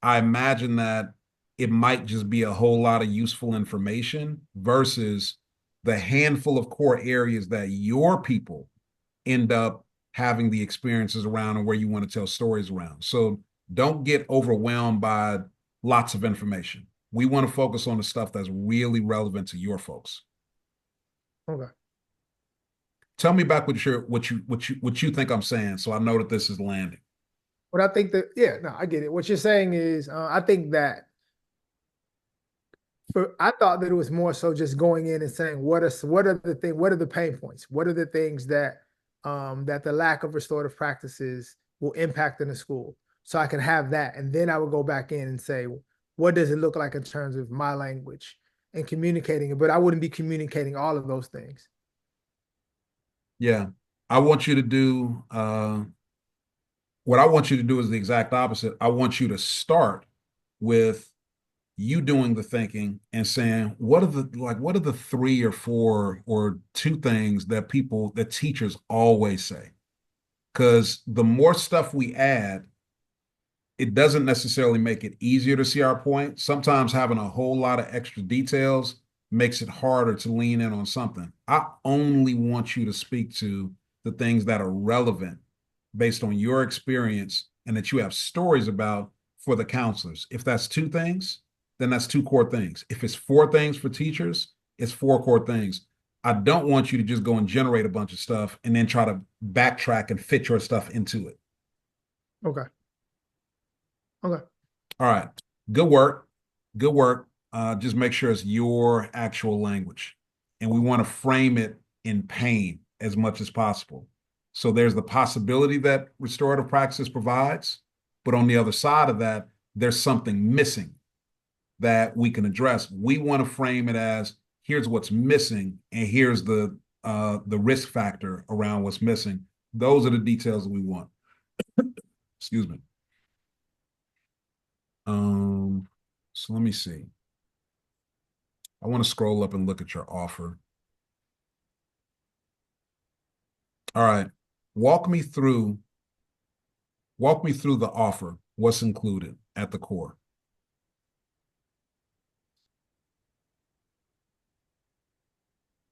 I imagine that it might just be a whole lot of useful information versus the handful of core areas that your people end up having the experiences around and where you want to tell stories around. So don't get overwhelmed by lots of information. We want to focus on the stuff that's really relevant to your folks. Okay. Tell me back what you think I'm saying, so I know that this is landing. But I think that, yeah, no, I get it. What you're saying is, I think that I thought that it was more so just going in and saying what are the pain points? What are the things that that the lack of restorative practices will impact in the school? So I can have that, and then I would go back in and say, what does it look like in terms of my language and communicating it? But I wouldn't be communicating all of those things. Yeah. I want you to do what I want you to do is the exact opposite. I want you to start with you doing the thinking and saying, what are the three or four or two things that teachers always say? Because the more stuff we add, it doesn't necessarily make it easier to see our point. Sometimes having a whole lot of extra details makes it harder to lean in on something. I only want you to speak to the things that are relevant based on your experience and that you have stories about for the counselors. If that's two things, then that's two core things. If it's four things for teachers, it's four core things. I don't want you to just go and generate a bunch of stuff and then try to backtrack and fit your stuff into it. Okay. Okay. All right. Good work. Good work. Just make sure it's your actual language. And we want to frame it in pain as much as possible. So there's the possibility that restorative practice provides, but on the other side of that, there's something missing that we can address. We want to frame it as here's what's missing, and here's the risk factor around what's missing. Those are the details that we want. Excuse me. Um, so let me see. I want to scroll up and look at your offer. All right. Walk me through walk me through the offer. What's included at the core?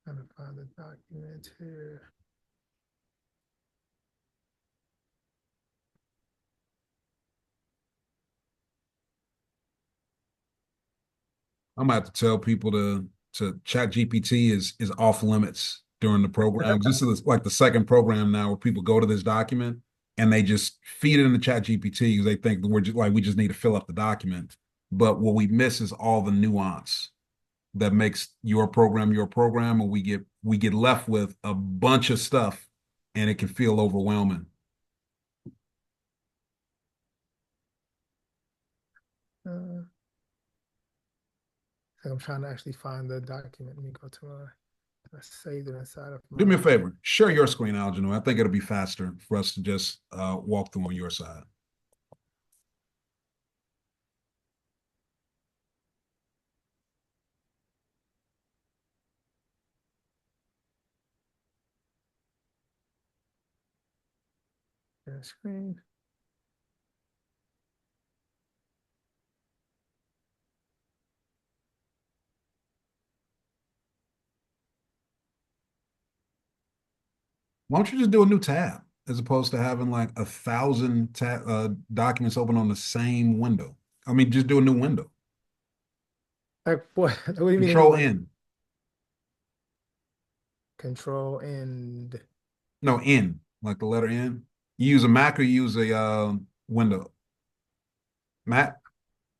Trying to find the document here. I'm gonna have to tell people to Chat GPT is off limits during the program. This is like the second program now where people go to this document and they just feed it into Chat GPT because they think we're just like we just need to fill up the document. But what we miss is all the nuance that makes your program, and we get left with a bunch of stuff and it can feel overwhelming. Uh, I'm trying to actually find the document. Let me go to I saved it inside of Do me a my. favor, share your screen, Algernon. I think it'll be faster for us to just walk through on your side. Share screen. Why don't you just do a new tab as opposed to having like 1,000 documents open on the same window? I mean, just do a new window. Like what? What do you mean a new Control window? N. Control and No, N, like the letter N. You use a Mac or you use a window? Mac?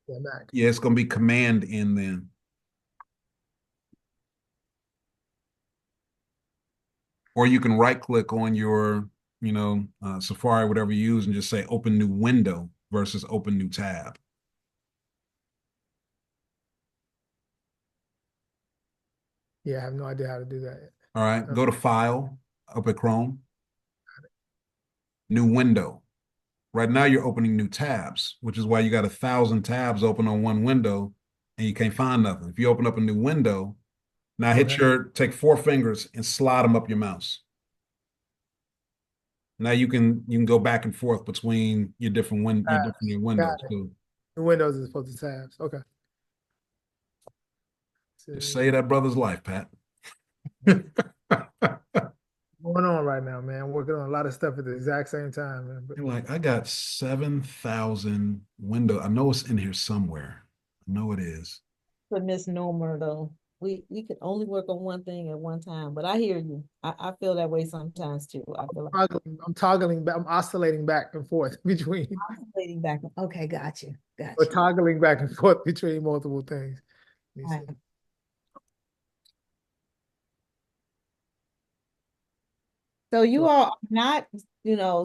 yeah, Mac. Yeah, it's going to be Command N then. Or you can right click on your, Safari, whatever you use, and just say open new window versus open new tab. Yeah, I have no idea how to do that. All right, go to File, up at Chrome, new window. Right now you're opening new tabs, which is why you got 1,000 tabs open on one window and you can't find nothing. If you open up a new window, now Okay. take 4 fingers and slide them up your mouse. Now you can go back and forth between your different Tabs. windows. Got it. So The Windows is supposed to tabs. Okay. just See save that brother's life, Pat. going on right now, man. I'm working on a lot of stuff at the exact same time, man. But You're like, I got 7,000 windows. I know it's in here somewhere. I know it is. A misnomer though. We could only work on one thing at one time. But I hear you. I feel that way sometimes too. I feel like I'm toggling back, I'm oscillating back and forth between oscillating back. Okay, got you. Got or you. toggling back and forth between multiple things. Let me All see. right. So you So all are not,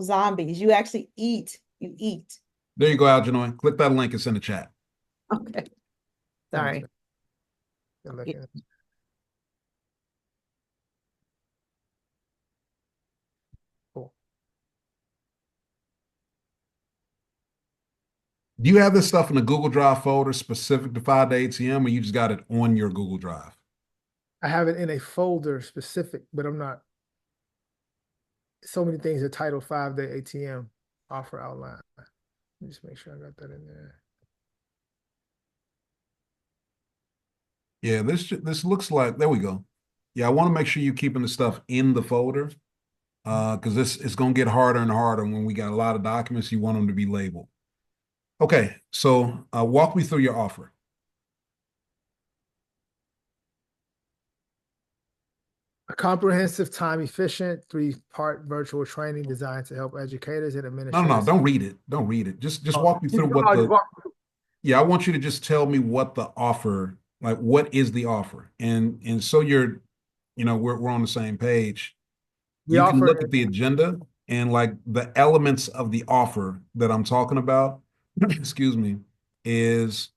zombies. You actually eat. You eat. There you go, Algernoy. Click that link. It's in the chat. Okay. okay. Sorry. Good looking. Cool. Do you have this stuff in a Google Drive folder specific to 5-day ATM, or you just got it on your Google Drive? I have it in a folder specific, but I'm not. So many things are titled 5-day ATM offer outline. Let me just make sure I got that in there. Yeah, this looks like, there we go. Yeah, I want to make sure you're keeping the stuff in the folder because this it's going to get harder and harder when we got a lot of documents. You want them to be labeled. Okay, so walk me through your offer. A comprehensive, time efficient, 3-part virtual training designed to help educators and No, administrators. don't read it. Don't read it. Just Oh, walk me through what just yeah, I want you to just tell me what the offer, like what is the offer? And so we're on the same page. the You can look offer. at the agenda and like the elements of the offer that I'm talking about, excuse me, is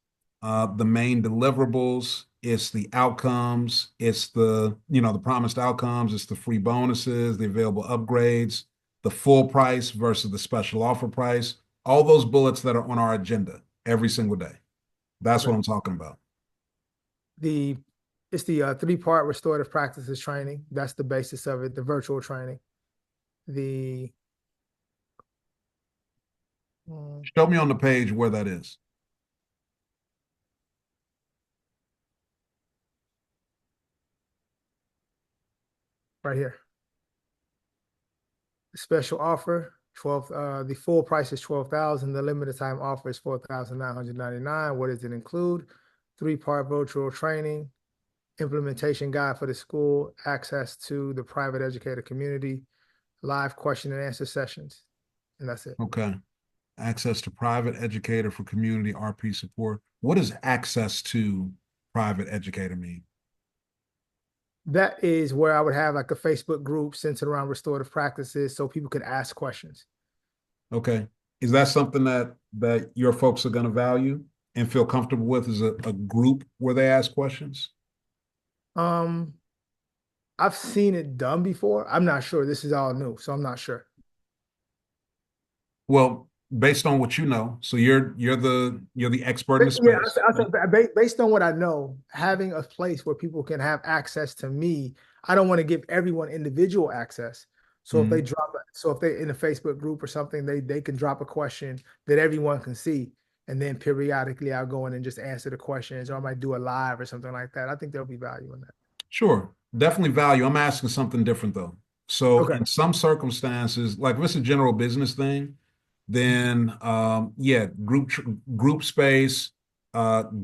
the main deliverables, it's the outcomes, it's the promised outcomes, it's the free bonuses, the available upgrades, the full price versus the special offer price, all those bullets that are on our agenda every single day. That's Okay. what I'm talking about. It's the 3-part restorative practices training. That's the basis of it, the virtual training. The Show me on the page where that is. right here. The special offer, the full price is 12,000. The limited time offer is 4,999. What does it include? 3-part virtual training, implementation guide for the school, access to the private educator community, live question and answer sessions. And that's it. Okay. Access to private educator for community RP support. What does access to private educator mean? That is where I would have like a Facebook group centered around restorative practices so people could ask questions. Okay. Is that something that your folks are going to value and feel comfortable with as a group where they ask questions? Um, I've seen it done before. I'm not sure. This is all new, so I'm not sure. Well, based on what you know, so you're the expert in the Yeah, space. I said based on what I know, having a place where people can have access to me, I don't want to give everyone individual access. So if they Mhm. drop So if they're in a Facebook group or something, they can drop a question that everyone can see. And then periodically I'll go in and just answer the questions, or I might do a live or something like that. I think there'll be value in that. Sure, definitely value. I'm asking something different though. So Okay. in some circumstances, like if it's a general business thing, then yeah, group space,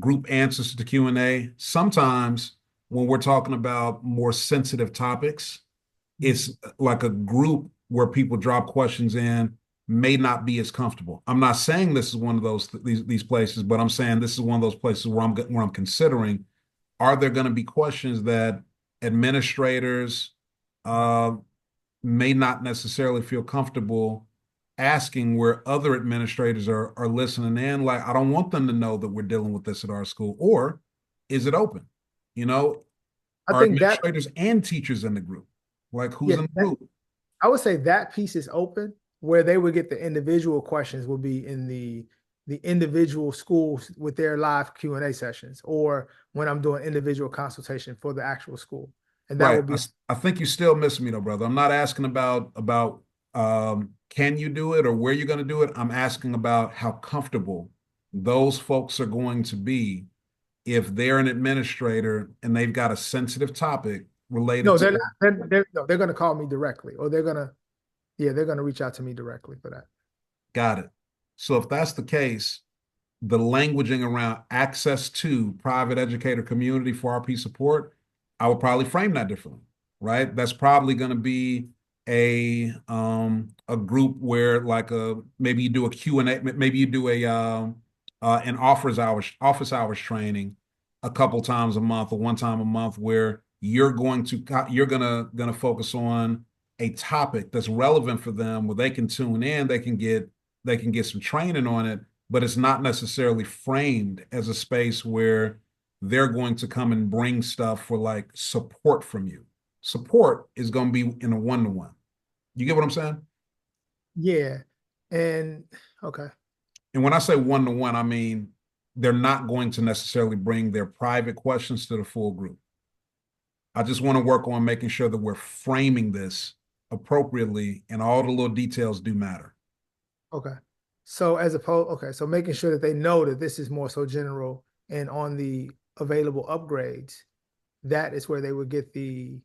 group answers to Q&A. Sometimes when we're talking about more sensitive topics, it's like a group where people drop questions in may not be as comfortable. I'm not saying this is one of those these places, but I'm saying this is one of those places where I'm considering, are there going to be questions that administrators uh, may not necessarily feel comfortable asking, where other administrators are listening in? Like, I don't want them to know that we're dealing with this at our school. Or is it open? You know, I are think that, administrators and teachers in the group? Like, who's yeah, in the group? I would say that piece is open. Where they would get the individual questions will be in the individual schools with their live Q&A sessions, or when I'm doing individual consultation for the actual school. And that Right. would be I think you still miss me though, brother. I'm not asking about can you do it or where you're going to do it. I'm asking about how comfortable those folks are going to be if they're an administrator and they've got a sensitive topic related no, they're to. not, no, they're gonna call me directly, or they're gonna reach out to me directly for that. Got it. So if that's the case, the languaging around access to private educator community for RP support, I would probably frame that differently, right? That's probably going to be a group where like a maybe you do a Q&A, maybe you do a an office hours training a couple times a month or one time a month, where you're gonna focus on a topic that's relevant for them, where they can tune in, they can get some training on it, but it's not necessarily framed as a space where they're going to come and bring stuff for like support from you. Support is going to be in a one-to-one. You get what I'm saying? Yeah. And okay. And when I say one-to-one, I mean they're not going to necessarily bring their private questions to the full group. I just want to work on making sure that we're framing this appropriately and all the little details do matter. Okay. So as opposed, okay, so making sure that they know that this is more so general, and on the available upgrades, that is where they would get the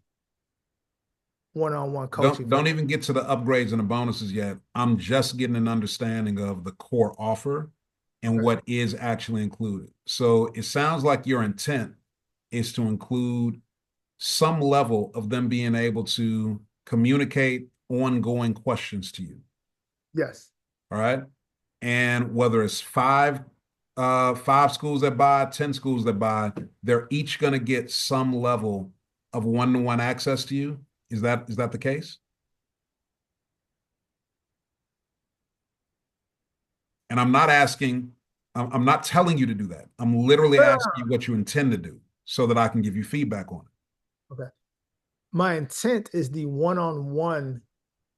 one-on-one coaching Don't for. even get to the upgrades and the bonuses yet. I'm just getting an understanding of the core offer and Okay. what is actually included. So it sounds like your intent is to include some level of them being able to communicate ongoing questions to you. Yes. All right. And whether it's five schools that buy, 10 schools that buy, they're each going to get some level of one-to-one access to you. Is that the case? And I'm not telling you to do that. I'm literally asking you what you intend to do so that I can give you feedback on it. Okay. My intent is the one-on-one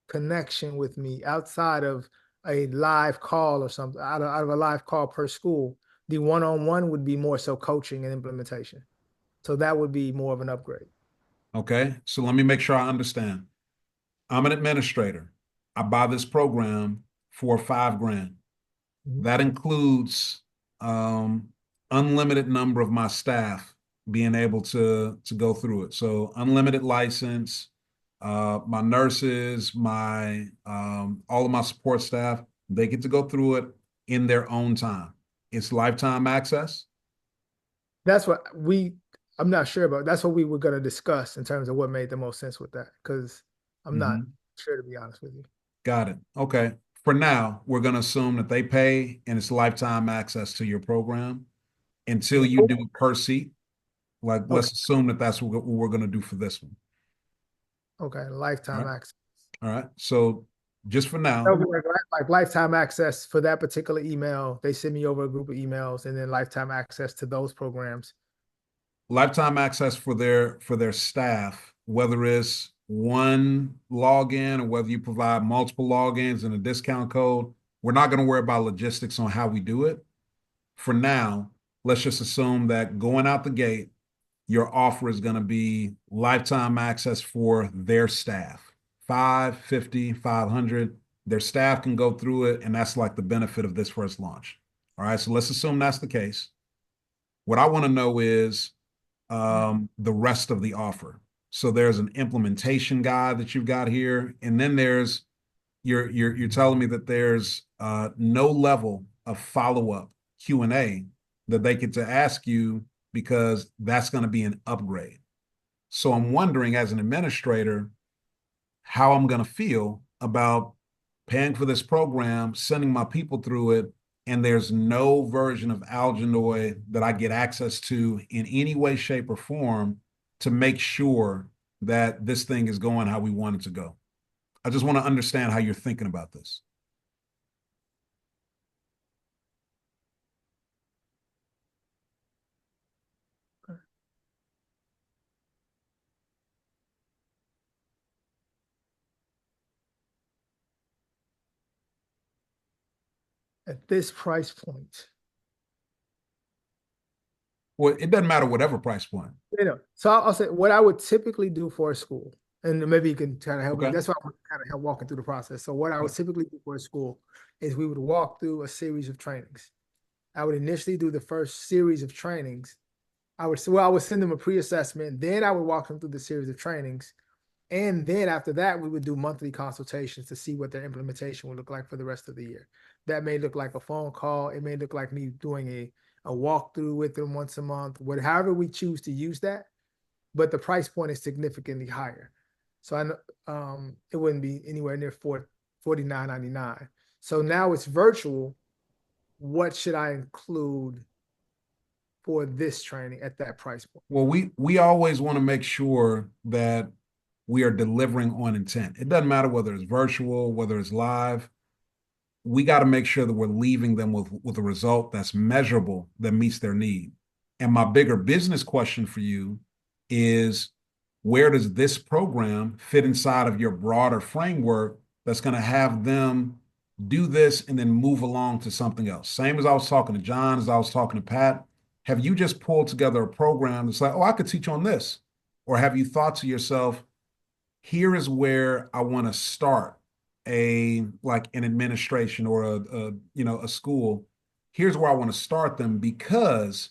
connection with me outside of a live call or something, out of a live call per school. The one-on-one would be more so coaching and implementation. So that would be more of an upgrade. Okay. So let me make sure I understand. I'm an administrator. I buy this program for $5,000. Mhm. That includes um, unlimited number of my staff being able to go through it. So unlimited license, my nurses, my all of my support staff, they get to go through it in their own time. It's lifetime access. That's what I'm not sure about. That's what we were going to discuss in terms of what made the most sense with that, because I'm not Mhm. sure, to be honest with you. Got it. Okay. For now, we're going to assume that they pay and it's lifetime access to your program until you do it per seat. Like, Okay. let's assume that that's what we're going to do for this one. Okay. All Lifetime right. access. All right. So just for That now, would be like lifetime access for that particular email. They send me over a group of emails, and then lifetime access to those programs. lifetime access for their staff, whether it's one login or whether you provide multiple logins and a discount code, we're not going to worry about logistics on how we do it. For now, let's just assume that going out the gate, your offer is going to be lifetime access for their staff 550, 500. Their staff can go through it, and that's like the benefit of this first launch. All right, so let's assume that's the case. What I want to know is the rest of the offer. So there's an implementation guide that you've got here, and then there's you're telling me that there's no level of follow-up Q&A that they get to ask you because that's going to be an upgrade. So I'm wondering, as an administrator, how I'm going to feel about paying for this program, sending my people through it, and there's no version of Alginoid that I get access to in any way, shape, or form to make sure that this thing is going how we want it to go. I just want to understand how you're thinking about this. At this price point. Well, it doesn't matter whatever price point. So I'll say what I would typically do for a school, and maybe you can kind of help me. Okay. That's why I'm kind of help walking through the process. So what I would typically do for a school is we would walk through a series of trainings. I would initially do the first series of trainings. I would send them a pre-assessment, then I would walk them through the series of trainings. And then after that, we would do monthly consultations to see what their implementation would look like for the rest of the year. That may look like a phone call. It may look like me doing a walkthrough with them once a month, however we choose to use that. But the price point is significantly higher. So it wouldn't be anywhere near $49.99. So now it's virtual. What should I include for this training at that price point? Well, we always want to make sure that we are delivering on intent. It doesn't matter whether it's virtual, whether it's live. We got to make sure that we're leaving them with a result that's measurable, that meets their need. And my bigger business question for you is, where does this program fit inside of your broader framework that's going to have them do this and then move along to something else? Same as I was talking to John, as I was talking to Pat. Have you just pulled together a program that's like, oh, I could teach on this? Or have you thought to yourself, here is where I want to start like an administration or a school. Here's where I want to start them because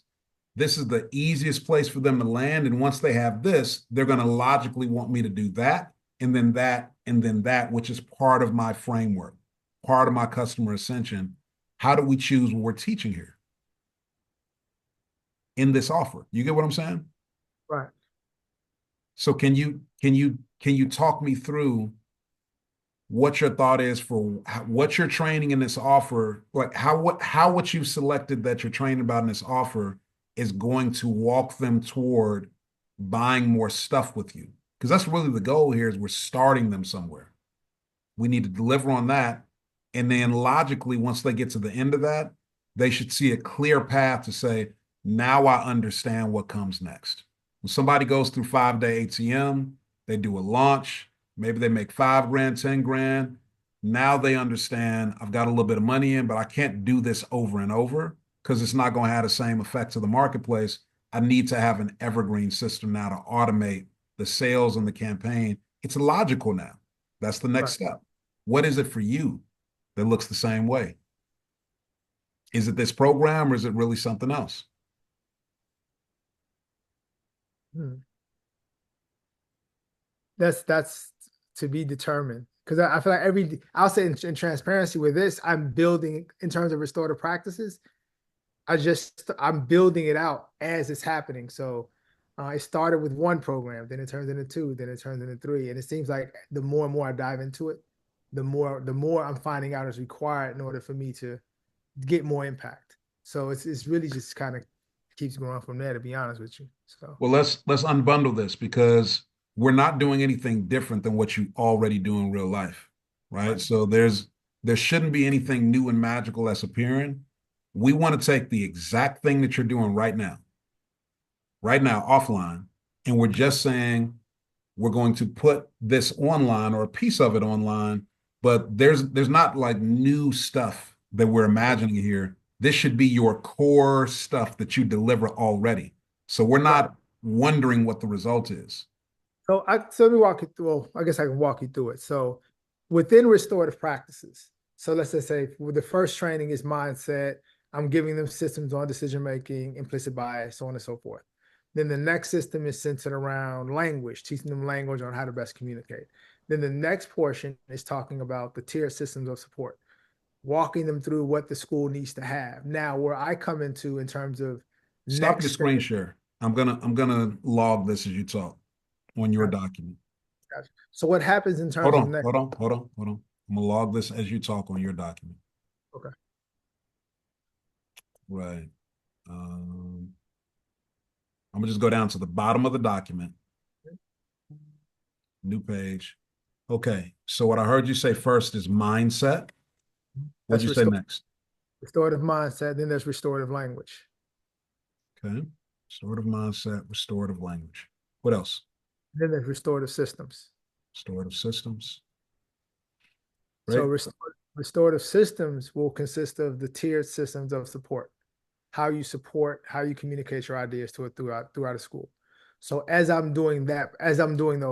this is the easiest place for them to land. And once they have this, they're going to logically want me to do that, and then that, and then that, which is part of my framework, part of my customer ascension. How do we choose what we're teaching here in this offer? You get what I'm saying? Right. So can you talk me through what your thought is for what you're training in this offer, like how what you've selected that you're training about in this offer is going to walk them toward buying more stuff with you? Because that's really the goal here, is we're starting them somewhere. We need to deliver on that. And then logically, once they get to the end of that, they should see a clear path to say, now I understand what comes next. When somebody goes through 5-day ATM, they do a launch, maybe they make $5,000, $10,000. Now they understand, I've got a little bit of money in, but I can't do this over and over because it's not going to have the same effect to the marketplace. I need to have an evergreen system now to automate the sales and the campaign. It's logical now. That's the next step. What is it for you that looks the same way? Is it this program or is it really something else? That's to be determined, because I feel like I'll say in transparency with this, I'm building in terms of restorative practices. I'm building it out as it's happening. So it started with one program, then it turns into two, then it turns into three, and it seems like the more and more I dive into it, the more I'm finding out is required in order for me to get more impact. So it's really just kind of keeps going from there, to be honest with you. So well, let's unbundle this, because we're not doing anything different than what you already do in real life, right? So there shouldn't be anything new and magical that's appearing. We want to take the exact thing that you're doing right now offline, and we're just saying we're going to put this online or a piece of it online, but there's not like new stuff that we're imagining here. This should be your core stuff that you deliver already. So we're not wondering what the result is. So let me walk you through. Well, I guess I can walk you through it. So within restorative practices, so let's just say the first training is mindset. I'm giving them systems on decision making, implicit bias, so on and so forth. Then the next system is centered around language, teaching them language on how to best communicate. Then the next portion is talking about the tiered systems of support, walking them through what the school needs to have. Now, where I come into in terms of Stop next your step. screen share. I'm gonna log this as you talk on your Gotcha, document. gotcha. So what happens in Hold terms of on, next? hold on, hold on, hold on. I'm gonna log this as you talk on your document. Okay. Right. I'm gonna just go down to the bottom of the document. New page. Okay. So what I heard you say first is mindset. What'd That's you say next? restorative mindset. Then there's restorative language. Okay. Restorative mindset, restorative language. What else? Then there's restorative systems. Restorative systems. So Great. restorative systems will consist of the tiered systems of support, how you support, how you communicate your ideas to it throughout a school. So as I'm doing that, as I'm doing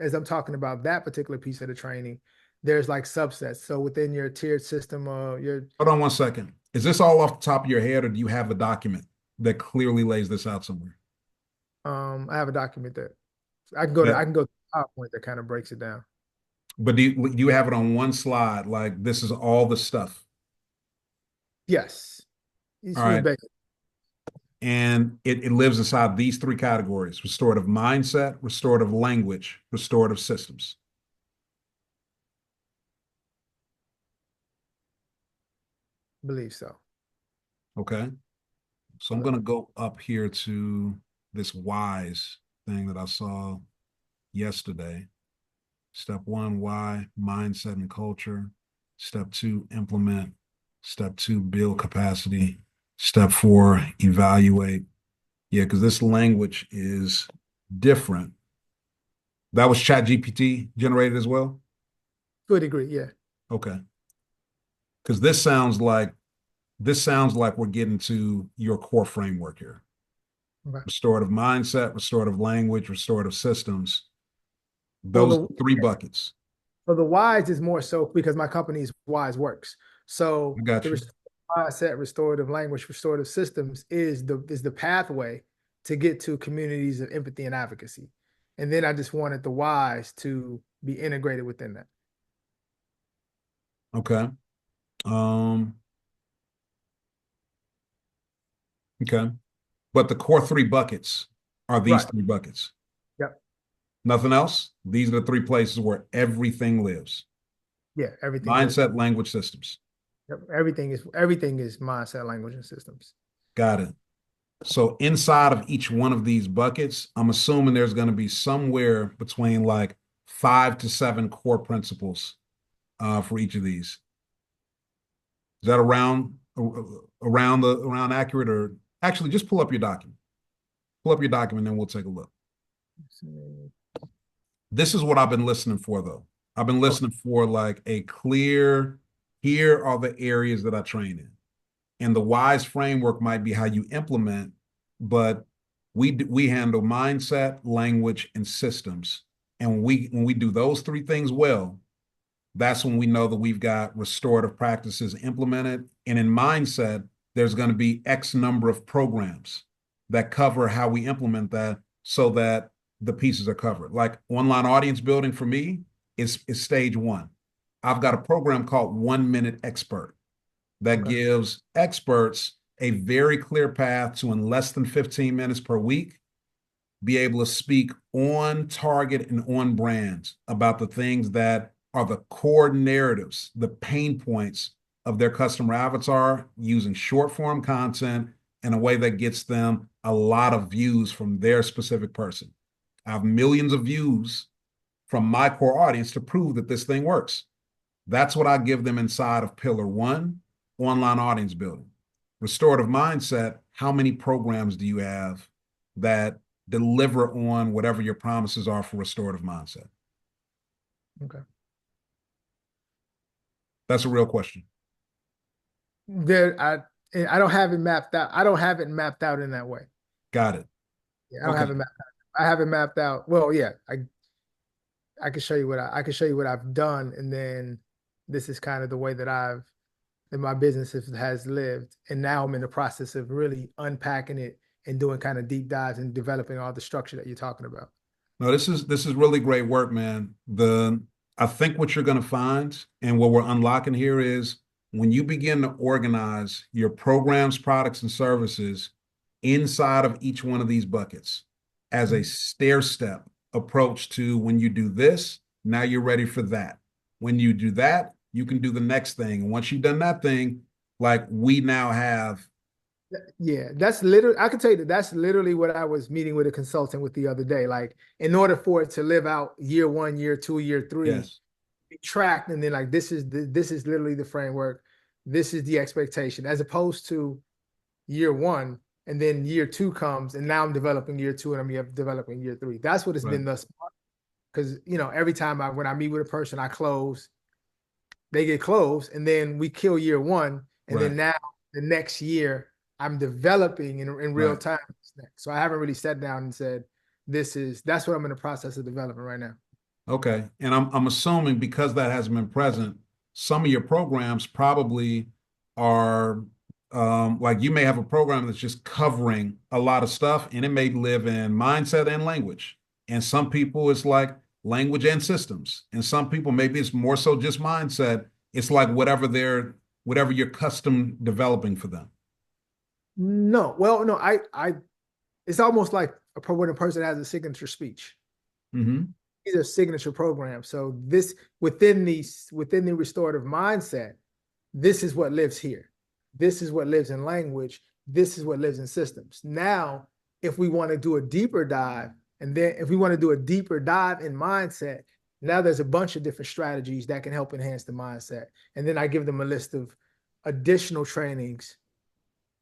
as I'm talking about that particular piece of the training, there's like subsets. So within your tiered system, your Hold on one second. Is this all off the top of your head, or do you have a document that clearly lays this out somewhere? I have a document that I That, can go to the PowerPoint that kind of breaks it down. but do you have it on one slide? Like this is all the stuff. Yes. All It's right. basic. And it lives inside these three categories: restorative mindset, restorative language, restorative systems. Believe so. Okay. So I'm going to go up here to this WISE thing that I saw yesterday. Step one, why, mindset and culture. Step two, implement. Step two, build capacity. Step four, evaluate. Yeah, because this language is different. That was Chat GPT generated as well? To a degree, yeah. Okay. Because this sounds like we're getting to your core framework here. Okay. Restorative mindset, restorative language, restorative systems. Well, Those three buckets. the wise is more so because my company is Wise Works. I So got the you. mindset, restorative language, restorative systems is the pathway to get to communities of empathy and advocacy. And then I just wanted the wise to be integrated within that. Okay. Um, okay. But the core three buckets are these Right. three buckets. Yep. Nothing else. These are the three places where everything lives. Yeah. Everything lives. Mindset, language, systems. Yep. Everything is mindset, language, and systems. Got it. So inside of each one of these buckets, I'm assuming there's going to be somewhere between like 5 to 7 core principles for each of these. Is that around accurate, or actually just pull up your document? Pull up your document, and we'll take a look. This is what I've been listening for, though. I've been Okay. listening for like a clear, here are the areas that I train in. And the WISE framework might be how you implement, but we handle mindset, language, and systems. And when we do those three things well, that's when we know that we've got restorative practices implemented. And in mindset, there's going to be X number of programs that cover how we implement that so that the pieces are covered. Like online audience building for me is stage one. I've got a program called 1 Minute Expert that Okay. gives experts a very clear path to, in less than 15 minutes per week, be able to speak on target and on brands about the things that are the core narratives, the pain points of their customer avatar, using short form content in a way that gets them a lot of views from their specific person. I have millions of views from my core audience to prove that this thing works. That's what I give them inside of pillar one, online audience building. Restorative mindset, how many programs do you have that deliver on whatever your promises are for restorative mindset? Okay. That's a real question. There, I don't have it mapped out. I don't have it mapped out in that way. Got it. Yeah, I don't Okay. have it mapped out. I have it mapped out. Well, yeah, I can show you I can show you what I've done, and then this is kind of the way that my business has lived. And now I'm in the process of really unpacking it and doing kind of deep dives and developing all the structure that you're talking about. No, this is really great work, man. I think what you're going to find and what we're unlocking here is when you begin to organize your programs, products, and services inside of each one of these buckets as a stair step approach to when you do this, now you're ready for that. When you do that, you can do the next thing. And once you've done that thing, like we now have. Yeah, that's literally, I can tell you that that's literally what I was meeting with a consultant with the other day. Like, in order for it to live out year one, year two, year three, Yes. be tracked, and then like this is literally the framework, this is the expectation, as opposed to year one, and then year two comes, and now I'm developing year two, and I'm developing year three. That's what it's Right. been thus far. Because every time when I meet with a person, I close, they get closed, and then we kill year one, and Right. then now the next year I'm developing in real Right. time. So I haven't really sat down and said, that's what I'm in the process of developing right now. Okay. And I'm assuming because that hasn't been present, some of your programs probably are like you may have a program that's just covering a lot of stuff and it may live in mindset and language. And some people it's like language and systems. And some people maybe it's more so just mindset. It's like whatever you're custom developing for them. No, well, no, it's almost like when a person has a signature speech. Mm-hmm. These are signature programs. So this within the restorative mindset, this is what lives here. This is what lives in language. This is what lives in systems. Now, if we want to do a deeper dive, and then if we want to do a deeper dive in mindset, now there's a bunch of different strategies that can help enhance the mindset. And then I give them a list of additional trainings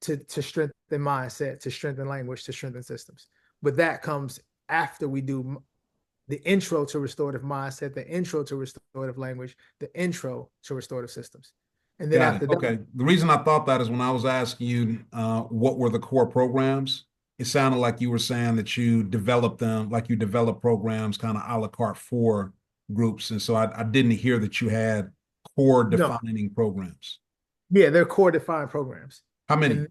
to strengthen mindset, to strengthen language, to strengthen systems. But that comes after we do the intro to restorative mindset, the intro to restorative language, the intro to restorative systems. And then Got it. after that, Okay. The reason I thought that is when I was asking you what were the core programs, it sounded like you were saying that you developed them, like you develop programs kind of a la carte for groups. And so I didn't hear that you had core no, defining programs. yeah, they're core defined programs. How many? And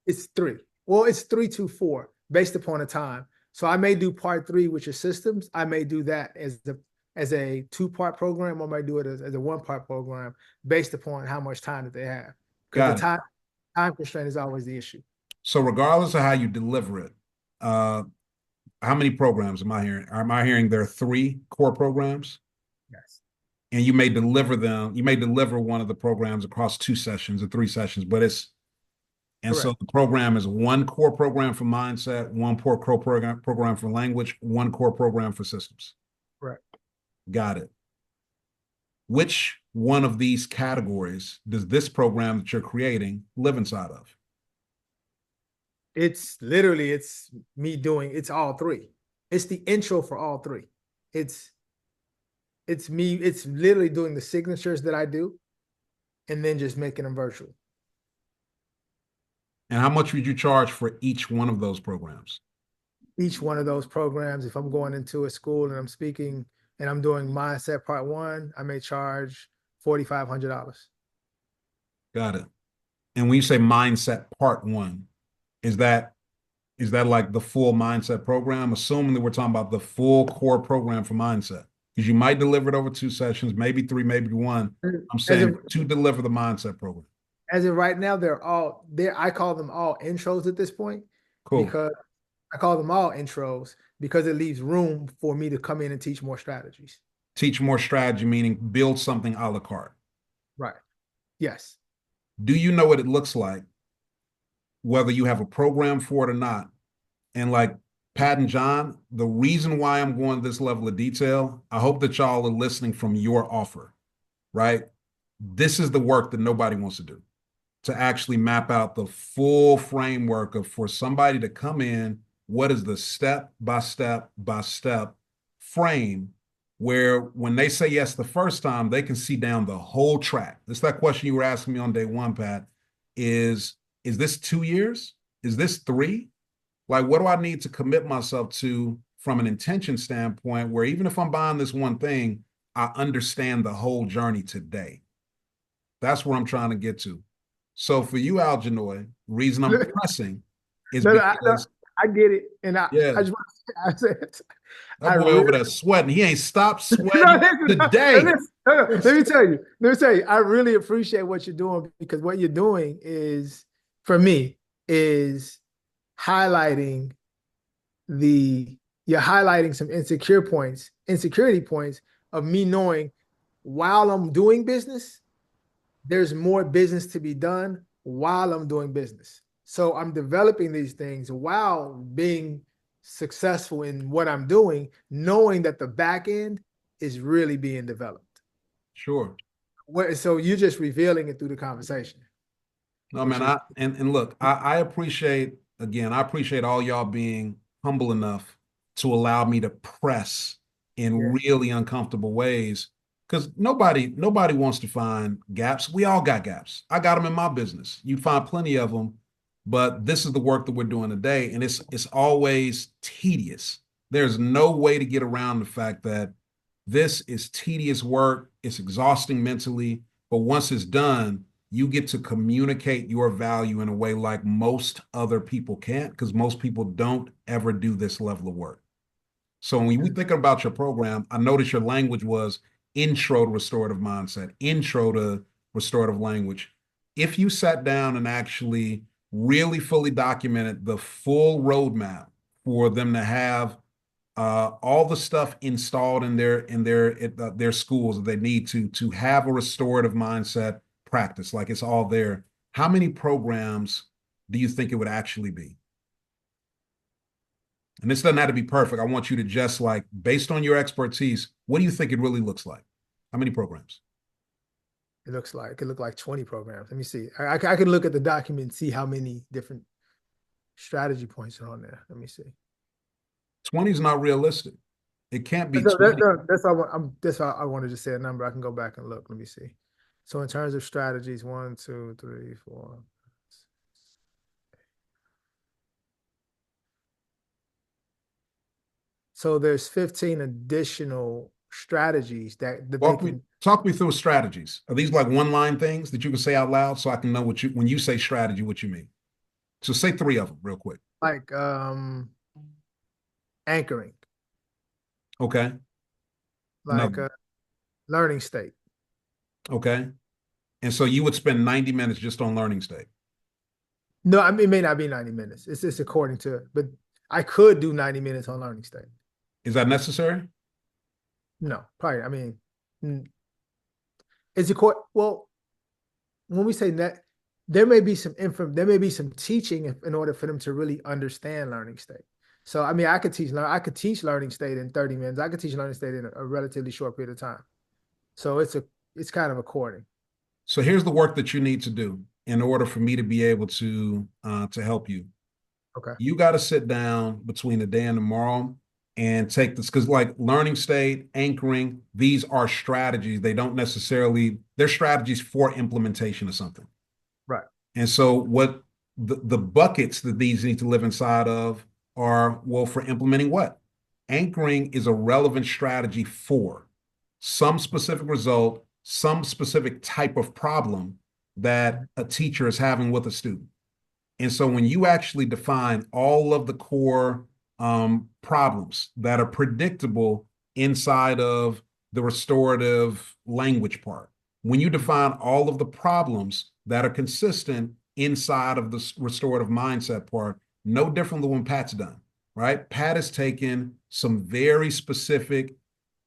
it's three. Well, it's 3, 2, 4 based upon the time. So I may do part three, which is systems. I may do that as a 2-part program, or I might do it as a 1-part program based upon how much time that they have. Because the Got it. time constraint is always the issue. So regardless of how you deliver it, how many programs am I hearing? Am I hearing there are 3 core programs? Yes. And you may deliver them, you may deliver one of the programs across 2 sessions or 3 sessions, but and Correct. so the program is 1 core program for mindset, 1 core program for language, 1 core program for systems. Correct. Got it. Which one of these categories does this program that you're creating live inside of? It's me doing, it's all 3. It's the intro for all 3. It's me, it's literally doing the signatures that I do and then just making them virtual. And how much would you charge for each one of those programs? Each one of those programs, if I'm going into a school and I'm speaking and I'm doing mindset part 1, I may charge $4,500. Got it. And when you say mindset part 1, is that like the full mindset program? Assuming that we're talking about the full core program for mindset, because you might deliver it over 2 sessions, maybe 3, maybe 1. I'm saying to deliver the mindset program. As of right now, they're all there. I call them all intros at this point. Cool. Because I call them all intros because it leaves room for me to come in and teach more strategies. Teach more strategy, meaning build something a la carte. Right. Yes. Do you know what it looks like, whether you have a program for it or not? And like Pat and John, the reason why I'm going this level of detail, I hope that y'all are listening from your offer, right? This is the work that nobody wants to do, to actually map out the full framework of for somebody to come in, what is the step by step by step frame where when they say yes the first time, they can see down the whole track. It's that question you were asking me on day 1, Pat, is this 2 years? Is this 3? Like, what do I need to commit myself to from an intention standpoint, where even if I'm buying this one thing, I understand the whole journey today. That's where I'm trying to get to. So for you, Algenoy, reason I'm pressing is No, because, I get it, and yeah, I just want I said I that boy really over there sweating. He ain't stopped no, sweating listen, today. let me tell you. Let me tell you. I really appreciate what you're doing because what you're doing is, for me, is highlighting the you're highlighting some insecurity points of me knowing while I'm doing business, there's more business to be done while I'm doing business. So I'm developing these things while being successful in what I'm doing, knowing that the back end is really being developed. Sure. So you're just revealing it through the conversation. No, man, and look, I appreciate, again, I appreciate all y'all being humble enough to allow me to press in Yeah. really uncomfortable ways. Because nobody wants to find gaps. We all got gaps. I got them in my business. You find plenty of them, but this is the work that we're doing today, and it's always tedious. There's no way to get around the fact that this is tedious work. It's exhausting mentally, but once it's done, you get to communicate your value in a way like most other people can't, because most people don't ever do this level of work. So when we think about your program, I noticed your language was intro to restorative mindset, intro to restorative language. If you sat down and actually really fully documented the full roadmap for them to have all the stuff installed in their schools that they need to have a restorative mindset practice, like it's all there. How many programs do you think it would actually be? And this doesn't have to be perfect. I want you to just, like, based on your expertise, what do you think it really looks like? How many programs? It looked like 20 programs. Let me see. I can look at the document and see how many different strategy points are on there. Let me see. 20 is not realistic. It can't be That's, 20. that's how I wanted to say a number. I can go back and look. Let me see. So in terms of strategies, 1, 2, 3, 4. So there's 15 additional strategies that they can. Talk me through strategies. Are these like one-line things that you can say out loud so I can know when you say strategy, what you mean? So say 3 of them real quick. Like anchoring, Okay. like Another. learning state. Okay. And so you would spend 90 minutes just on learning state. No, I mean, it may not be 90 minutes. It's just according to it, but I could do 90 minutes on learning state. Is that necessary? No, probably. I mean, is it court? Well, when we say that, there may be some teaching in order for them to really understand learning state. So, I mean, I could teach learning state in 30 minutes. I could teach learning state in a relatively short period of time. So it's kind of according. So here's the work that you need to do in order for me to be able to help you. Okay. You got to sit down between today and tomorrow and take this, because like learning state, anchoring, these are strategies. They don't necessarily, they're strategies for implementation of something. Right. And so what the buckets that these need to live inside of are, well, for implementing what? Anchoring is a relevant strategy for some specific result, some specific type of problem that a teacher is having with a student. And so when you actually define all of the core problems that are predictable inside of the restorative language part, when you define all of the problems that are consistent inside of the restorative mindset part, no different than when Pat's done, right? Pat has taken some very specific,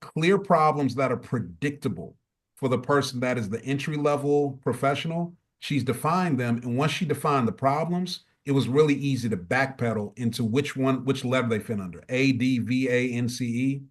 clear problems that are predictable for the person that is the entry level professional. She's defined them. And once she defined the problems, it was really easy to backpedal into which letter they fit under, A, D, V, A, N, C, E.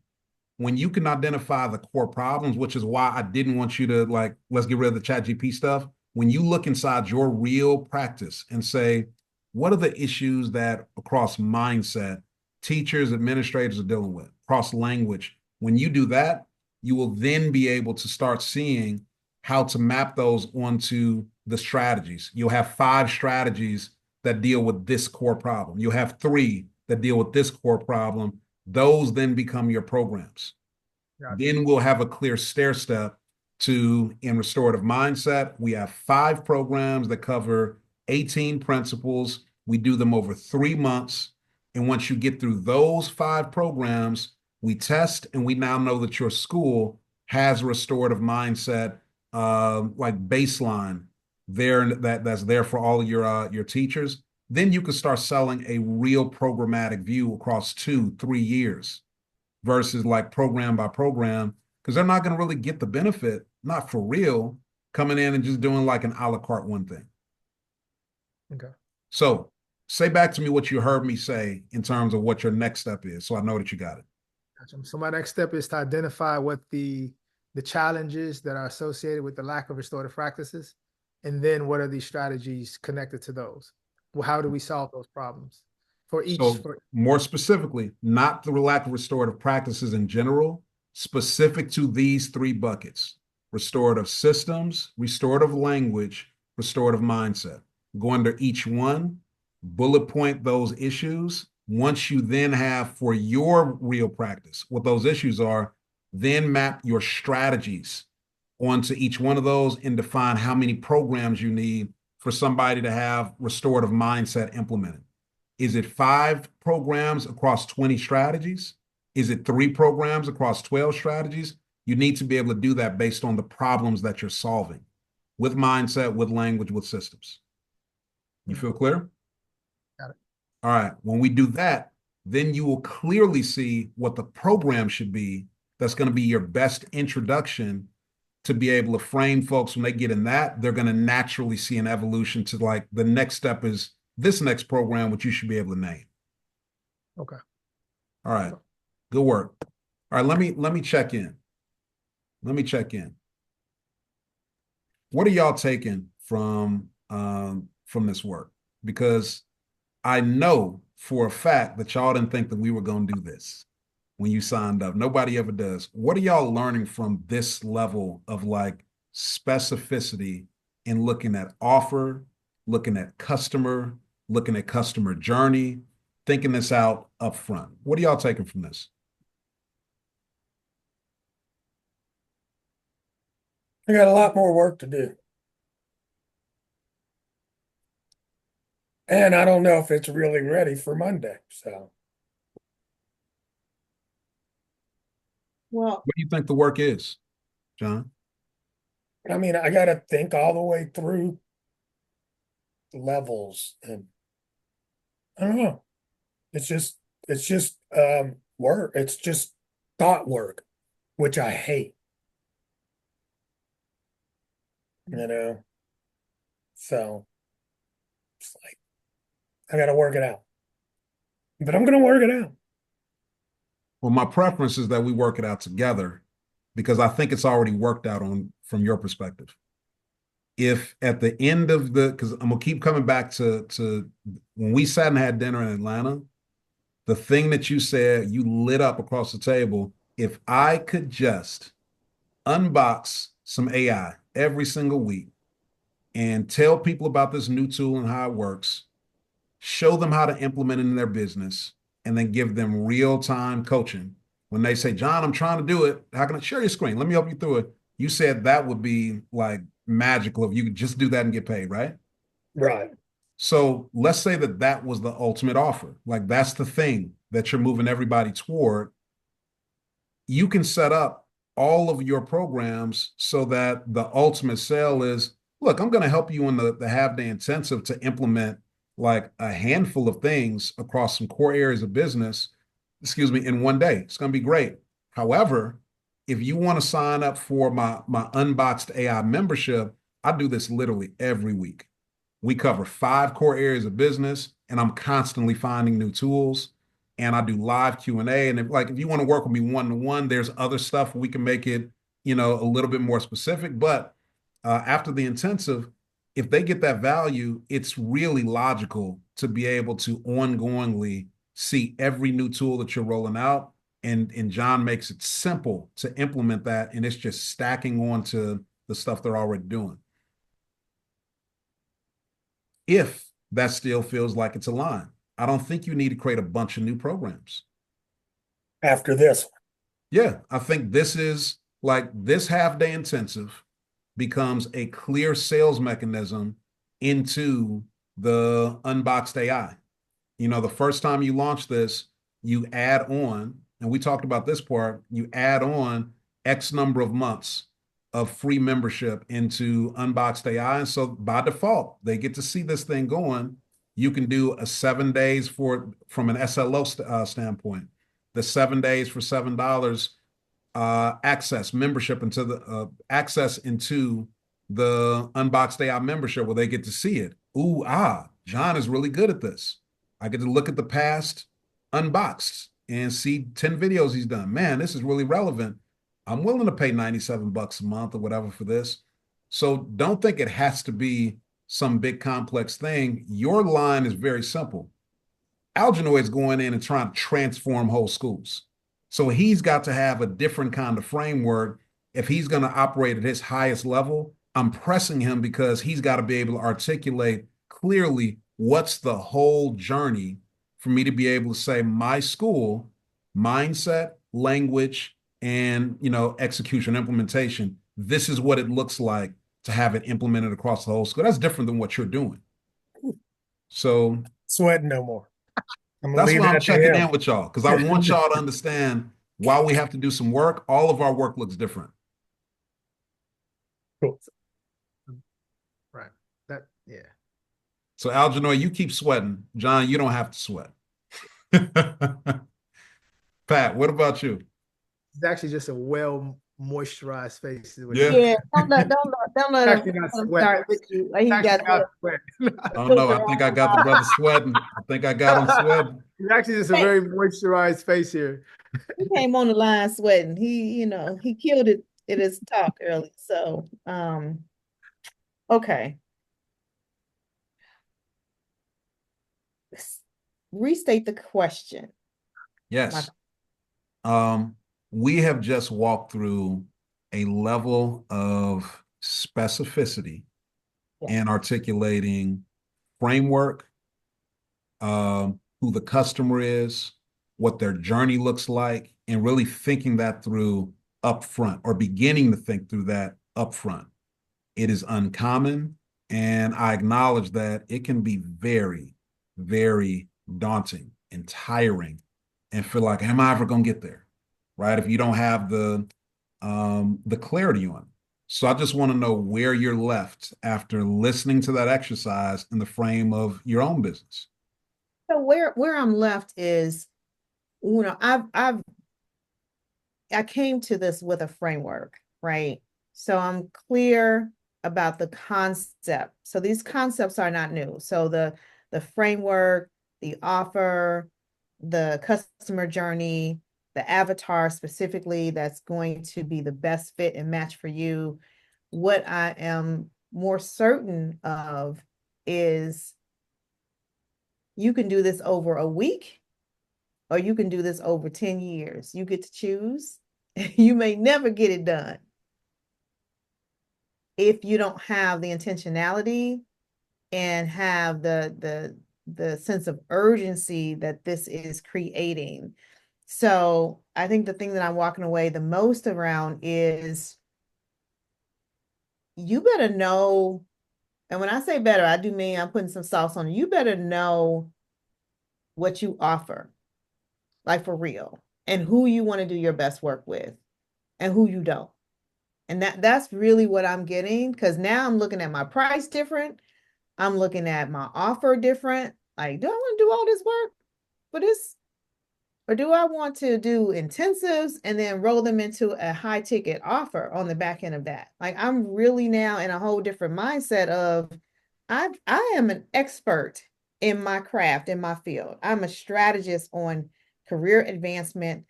When you can identify the core problems, which is why I didn't want you to, like, let's get rid of the ChatGPT stuff. When you look inside your real practice and say, what are the issues that across mindset teachers, administrators are dealing with, across language? When you do that, you will then be able to start seeing how to map those onto the strategies. You'll have 5 strategies that deal with this core problem. You'll have 3 that deal with this core problem. Those then become your programs. Gotcha. Then we'll have a clear stair step to in restorative mindset. We have 5 programs that cover 18 principles. We do them over 3 months. And once you get through those 5 programs, we test and we now know that your school has a restorative mindset like baseline there that's there for all of your teachers. Then you can start selling a real programmatic view across 2-3 years versus like program by program, because they're not going to really get the benefit, not for real, coming in and just doing like an a la carte one thing. Okay. So say back to me what you heard me say in terms of what your next step is, so I know that you got it. Gotcha. So my next step is to identify what the challenges that are associated with the lack of restorative practices, and then what are these strategies connected to those? Well, how do we solve those problems for each? So more specifically, not the lack of restorative practices in general, specific to these 3 buckets: restorative systems, restorative language, restorative mindset. Go under each one, bullet point those issues. Once you then have for your real practice what those issues are, then map your strategies onto each one of those and define how many programs you need for somebody to have restorative mindset implemented. Is it 5 programs across 20 strategies? Is it 3 programs across 12 strategies? You need to be able to do that based on the problems that you're solving with mindset, with language, with systems. You feel clear? Got it. All right. When we do that, then you will clearly see what the program should be that's going to be your best introduction to be able to frame folks. When they get in that, they're going to naturally see an evolution to like the next step is this next program, which you should be able to name. Okay. All right. Good work. All right. Let me check in. Let me check in. What are y'all taking from this work? Because I know for a fact that y'all didn't think that we were going to do this when you signed up. Nobody ever does. What are y'all learning from this level of like specificity in looking at offer, looking at customer journey, thinking this out up front? What are y'all taking from this? I got a lot more work to do. And I don't know if it's really ready for Monday. So, Well, What do you think the work is, John? I mean, I got to think all the way through levels, and I don't know. It's just work. It's just thought work, which I hate, you know. So it's like I got to work it out. But I'm going to work it out. Well, my preference is that we work it out together because I think it's already worked out on from your perspective. If at the end of because I'm gonna keep coming back to when we sat and had dinner in Atlanta, the thing that you said you lit up across the table. If I could just unbox some AI every single week and tell people about this new tool and how it works, show them how to implement it in their business, and then give them real time coaching. When they say, John, I'm trying to do it, how can I share your screen? Let me help you through it. You said that would be like magical if you could just do that and get paid, right? Right. So let's say that that was the ultimate offer. Like that's the thing that you're moving everybody toward. You can set up all of your programs so that the ultimate sale is, look, I'm going to help you in the half day intensive to implement like a handful of things across some core areas of business, excuse me, in one day. It's going to be great. However, if you want to sign up for my unboxed AI membership, I do this literally every week. We cover 5 core areas of business, and I'm constantly finding new tools. And I do live Q&A. And if you want to work with me one-to-one, there's other stuff we can make it, a little bit more specific. But after the intensive, if they get that value, it's really logical to be able to ongoingly see every new tool that you're rolling out. And John makes it simple to implement that. And it's just stacking on to the stuff they're already doing. If that still feels like it's aligned, I don't think you need to create a bunch of new programs. after this. Yeah, I think this is like this half day intensive becomes a clear sales mechanism into the unboxed AI. You know, the first time you launch this, you add on, and we talked about this part, you add on X number of months of free membership into Unboxed AI. And so by default, they get to see this thing going. You can do a 7 days for from an SLO standpoint, the 7 days for $7 access membership into the access into the Unboxed AI membership where they get to see it. Ooh, John is really good at this. I get to look at the past unboxed and see 10 videos he's done. Man, this is really relevant. I'm willing to pay $97 a month or whatever for this. So don't think it has to be some big complex thing. Your line is very simple. Algernoid is going in and trying to transform whole schools. So he's got to have a different kind of framework. If he's going to operate at his highest level, I'm pressing him because he's got to be able to articulate clearly what's the whole journey for me to be able to say my school, mindset, language, and execution, implementation. This is what it looks like to have it implemented across the whole school. That's different than what you're doing. So Sweating no more. I'm gonna that's leave why I'm that to checking him. in with y'all, because I want y'all to understand while we have to do some work, all of our work looks different. Cool. Right. Yeah. So Algernoid, you keep sweating. John, you don't have to sweat. Pat, what about you? It's actually just a well moisturized face. Yeah. Yeah, don't let Actually not him sweat. start with you. Like he Actually got not the sweat. Oh no, filter I think on. I got the brother sweating. I think I got him sweating. It's actually just a very moisturized face here. He came on the line sweating. He killed it in his talk early. So, okay. Restate the question. Yes. We have just walked through a level of specificity in articulating framework, who the customer is, what their journey looks like, and really thinking that through upfront or beginning to think through that upfront. It is uncommon, and I acknowledge that it can be very, very daunting and tiring and feel like, am I ever going to get there? Right? If you don't have the clarity on it. So I just want to know where you're left after listening to that exercise in the frame of your own business. So where I'm left is, I came to this with a framework, right? So I'm clear about the concept. So these concepts are not new. So the framework, the offer, the customer journey, the avatar specifically that's going to be the best fit and match for you. What I am more certain of is you can do this over a week or you can do this over 10 years. You get to choose. You may never get it done if you don't have the intentionality and have the sense of urgency that this is creating. So I think the thing that I'm walking away the most around is you better know, and when I say better, I do mean I'm putting some sauce on it. You better know what you offer, like for real, and who you want to do your best work with and who you don't. And that's really what I'm getting, because now I'm looking at my price different. I'm looking at my offer different. Like, do I want to do all this work for this? Or do I want to do intensives and then roll them into a high ticket offer on the back end of that? Like, I'm really now in a whole different mindset of I am an expert in my craft, in my field. I'm a strategist on career advancement,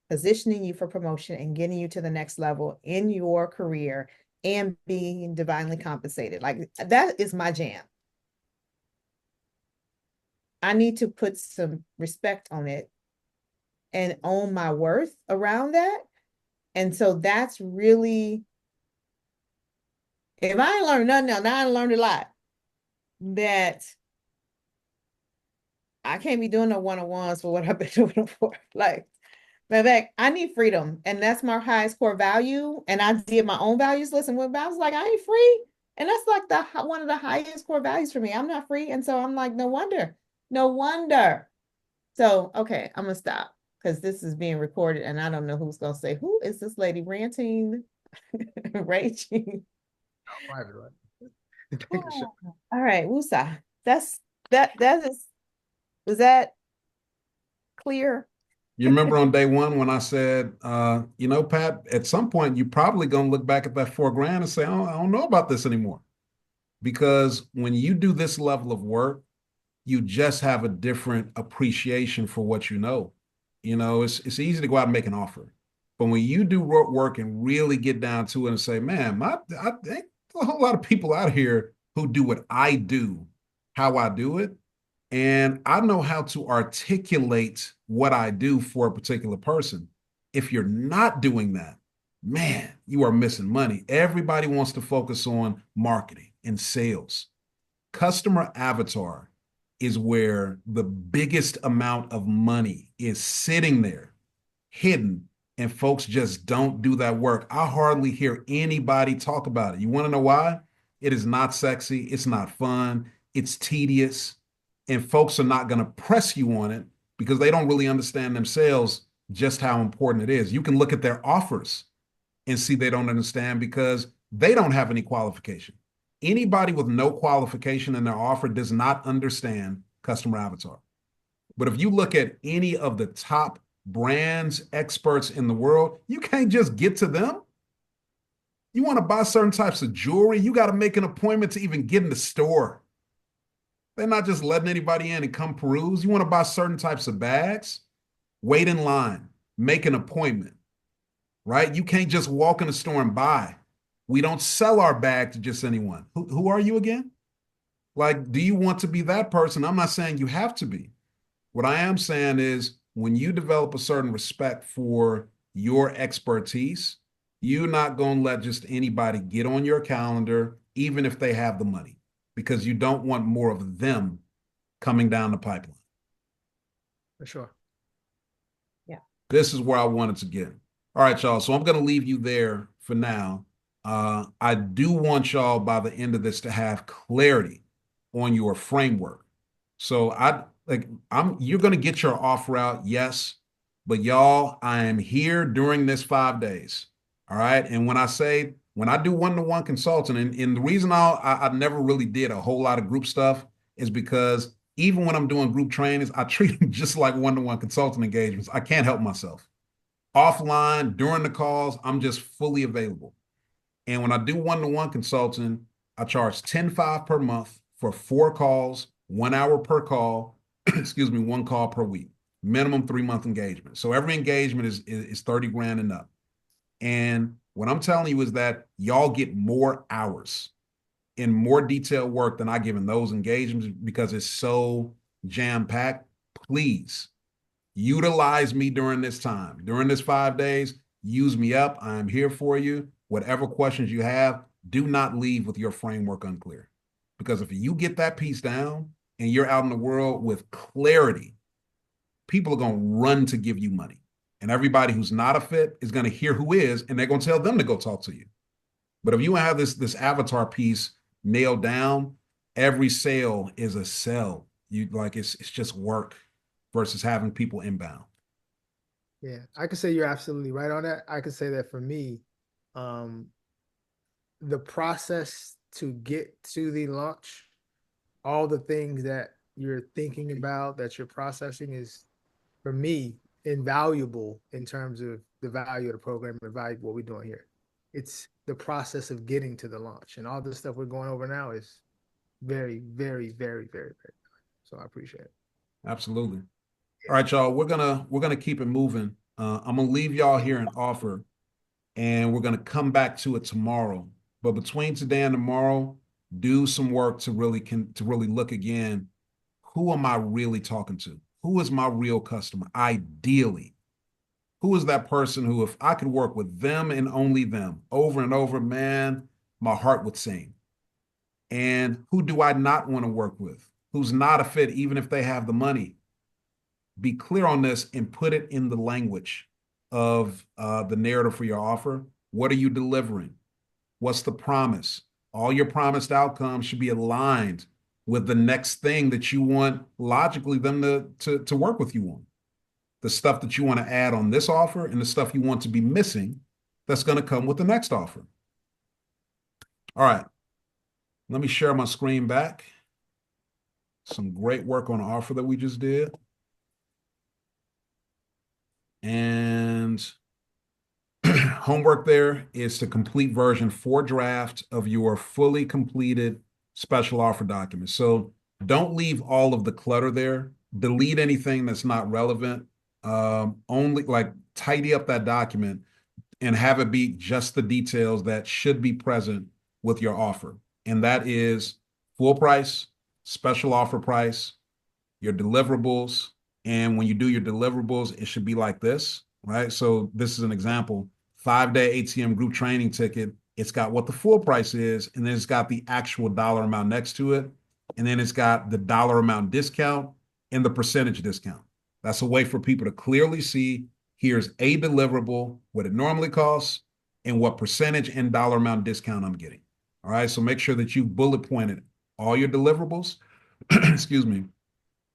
positioning you for promotion and getting you to the next level in your career and being divinely compensated. Like, that is my jam. I need to put some respect on it and own my worth around that. And so that's really, if I ain't learned nothing now I learned a lot, that I can't be doing no one-on-ones for what I've been doing for. Like, Vivek, I need freedom, and that's my highest core value. And I did my own values list, and when I was like, I ain't free, and that's like the one of the highest core values for me. I'm not free, and so I'm like, no wonder, no wonder. So okay, I'm gonna stop because this is being recorded, and I don't know who's gonna say, who is this lady ranting, raging? Private, right? Take a shot. Oh, all right, Wusa. That is was that clear? You remember on day one when I said, Pat, at some point you're probably going to look back at that 4 grand and say, oh, I don't know about this anymore. Because when you do this level of work, you just have a different appreciation for what you know. It's easy to go out and make an offer. But when you do work and really get down to it and say, man, I think a whole lot of people out here who do what I do, how I do it, and I know how to articulate what I do for a particular person. If you're not doing that, man, you are missing money. Everybody wants to focus on marketing and sales. Customer avatar is where the biggest amount of money is sitting there, hidden, and folks just don't do that work. I hardly hear anybody talk about it. You want to know why? It is not sexy. It's not fun. It's tedious. And folks are not going to press you on it because they don't really understand themselves just how important it is. You can look at their offers and see they don't understand because they don't have any qualification. Anybody with no qualification in their offer does not understand customer avatar. But if you look at any of the top brands, experts in the world, you can't just get to them. You want to buy certain types of jewelry, you got to make an appointment to even get in the store. They're not just letting anybody in and come peruse. You want to buy certain types of bags, wait in line, make an appointment, right? You can't just walk in the store and buy. We don't sell our bag to just anyone. Who are you again? Like, do you want to be that person? I'm not saying you have to be. What I am saying is when you develop a certain respect for your expertise, you're not going to let just anybody get on your calendar, even if they have the money, because you don't want more of them coming down the pipeline. For sure. Yeah. This is where I wanted to get. All right, y'all. So I'm going to leave you there for now. I do want y'all by the end of this to have clarity on your framework. So you're going to get your offer out, yes, but y'all, I am here during this 5 days. All right. And when I do one-to-one consulting, and the reason I never really did a whole lot of group stuff is because even when I'm doing group trainings, I treat them just like one-to-one consulting engagements. I can't help myself. Offline, during the calls, I'm just fully available. And when I do one-to-one consulting, I charge 10.5 per month for 4 calls, 1 hour per call, excuse me, 1 call per week, minimum 3-month engagement. So every engagement is 30 grand and up. And what I'm telling you is that y'all get more hours in more detailed work than I give in those engagements because it's so jam-packed. Please utilize me during this time. During this 5 days, use me up. I'm here for you. Whatever questions you have, do not leave with your framework unclear. Because if you get that piece down and you're out in the world with clarity, people are going to run to give you money. And everybody who's not a fit is going to hear who is, and they're going to tell them to go talk to you. But if you have this avatar piece nailed down, every sale is a sell. It's just work versus having people inbound. Yeah, I could say you're absolutely right on that. I could say that for me, the process to get to the launch, all the things that you're thinking about, that you're processing is, for me, invaluable in terms of the value of the program and value of what we're doing here. It's the process of getting to the launch, and all the stuff we're going over now is very, very, very, very, very. So I appreciate it. Absolutely. All right, y'all. We're gonna keep it moving. I'm gonna leave y'all here an offer, and we're gonna come back to it tomorrow. But between today and tomorrow, do some work to really look again. Who am I really talking to? Who is my real customer? Ideally, who is that person who, if I could work with them and only them over and over, man, my heart would sing. And who do I not want to work with? Who's not a fit, even if they have the money? Be clear on this and put it in the language. of the narrative for your offer. What are you delivering? What's the promise? All your promised outcomes should be aligned with the next thing that you want logically them to work with you on. The stuff that you want to add on this offer and the stuff you want to be missing that's going to come with the next offer. All right. Let me share my screen back. Some great work on the offer that we just did. And homework there is to complete version 4 draft of your fully completed special offer document. So don't leave all of the clutter there. Delete anything that's not relevant. Only like tidy up that document and have it be just the details that should be present with your offer. And that is full price, special offer price, your deliverables. And when you do your deliverables, it should be like this, right? So this is an example. 5-day ATM group training ticket. It's got what the full price is, and then it's got the actual dollar amount next to it. And then it's got the dollar amount discount and the percentage discount. That's a way for people to clearly see here's a deliverable, what it normally costs, and what percentage and dollar amount discount I'm getting. All right. So make sure that you bullet pointed all your deliverables. Excuse me.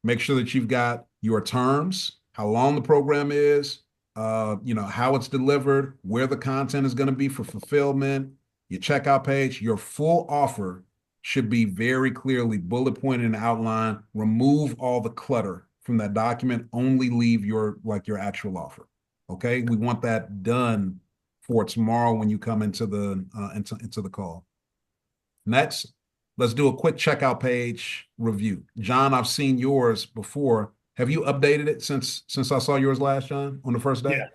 Make sure that you've got your terms, how long the program is, how it's delivered, where the content is going to be for fulfillment, your checkout page, your full offer should be very clearly bullet pointed and outlined. Remove all the clutter from that document. Only leave your actual offer. Okay, we want that done for tomorrow when you come into the call. Next, let's do a quick checkout page review. John, I've seen yours before. Have you updated it since I saw yours last, John, on the first day? Yeah.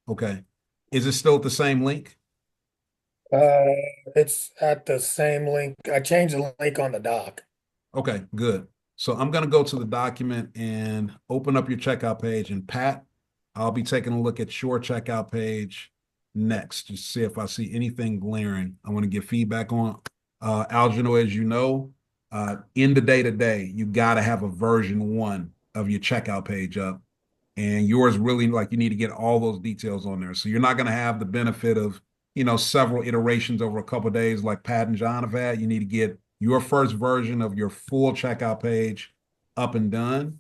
Okay. Is it still at the same link? It's at the same link. I changed the link on the doc. Okay, good. So I'm going to go to the document and open up your checkout page. And Pat, I'll be taking a look at your checkout page next to see if I see anything glaring I want to give feedback on. Algernon, as you know, in the day-to-day, you got to have a version 1 of your checkout page up. And yours really, you need to get all those details on there. So you're not going to have the benefit of, several iterations over a couple of days like Pat and John have had. You need to get your first version of your full checkout page up and done,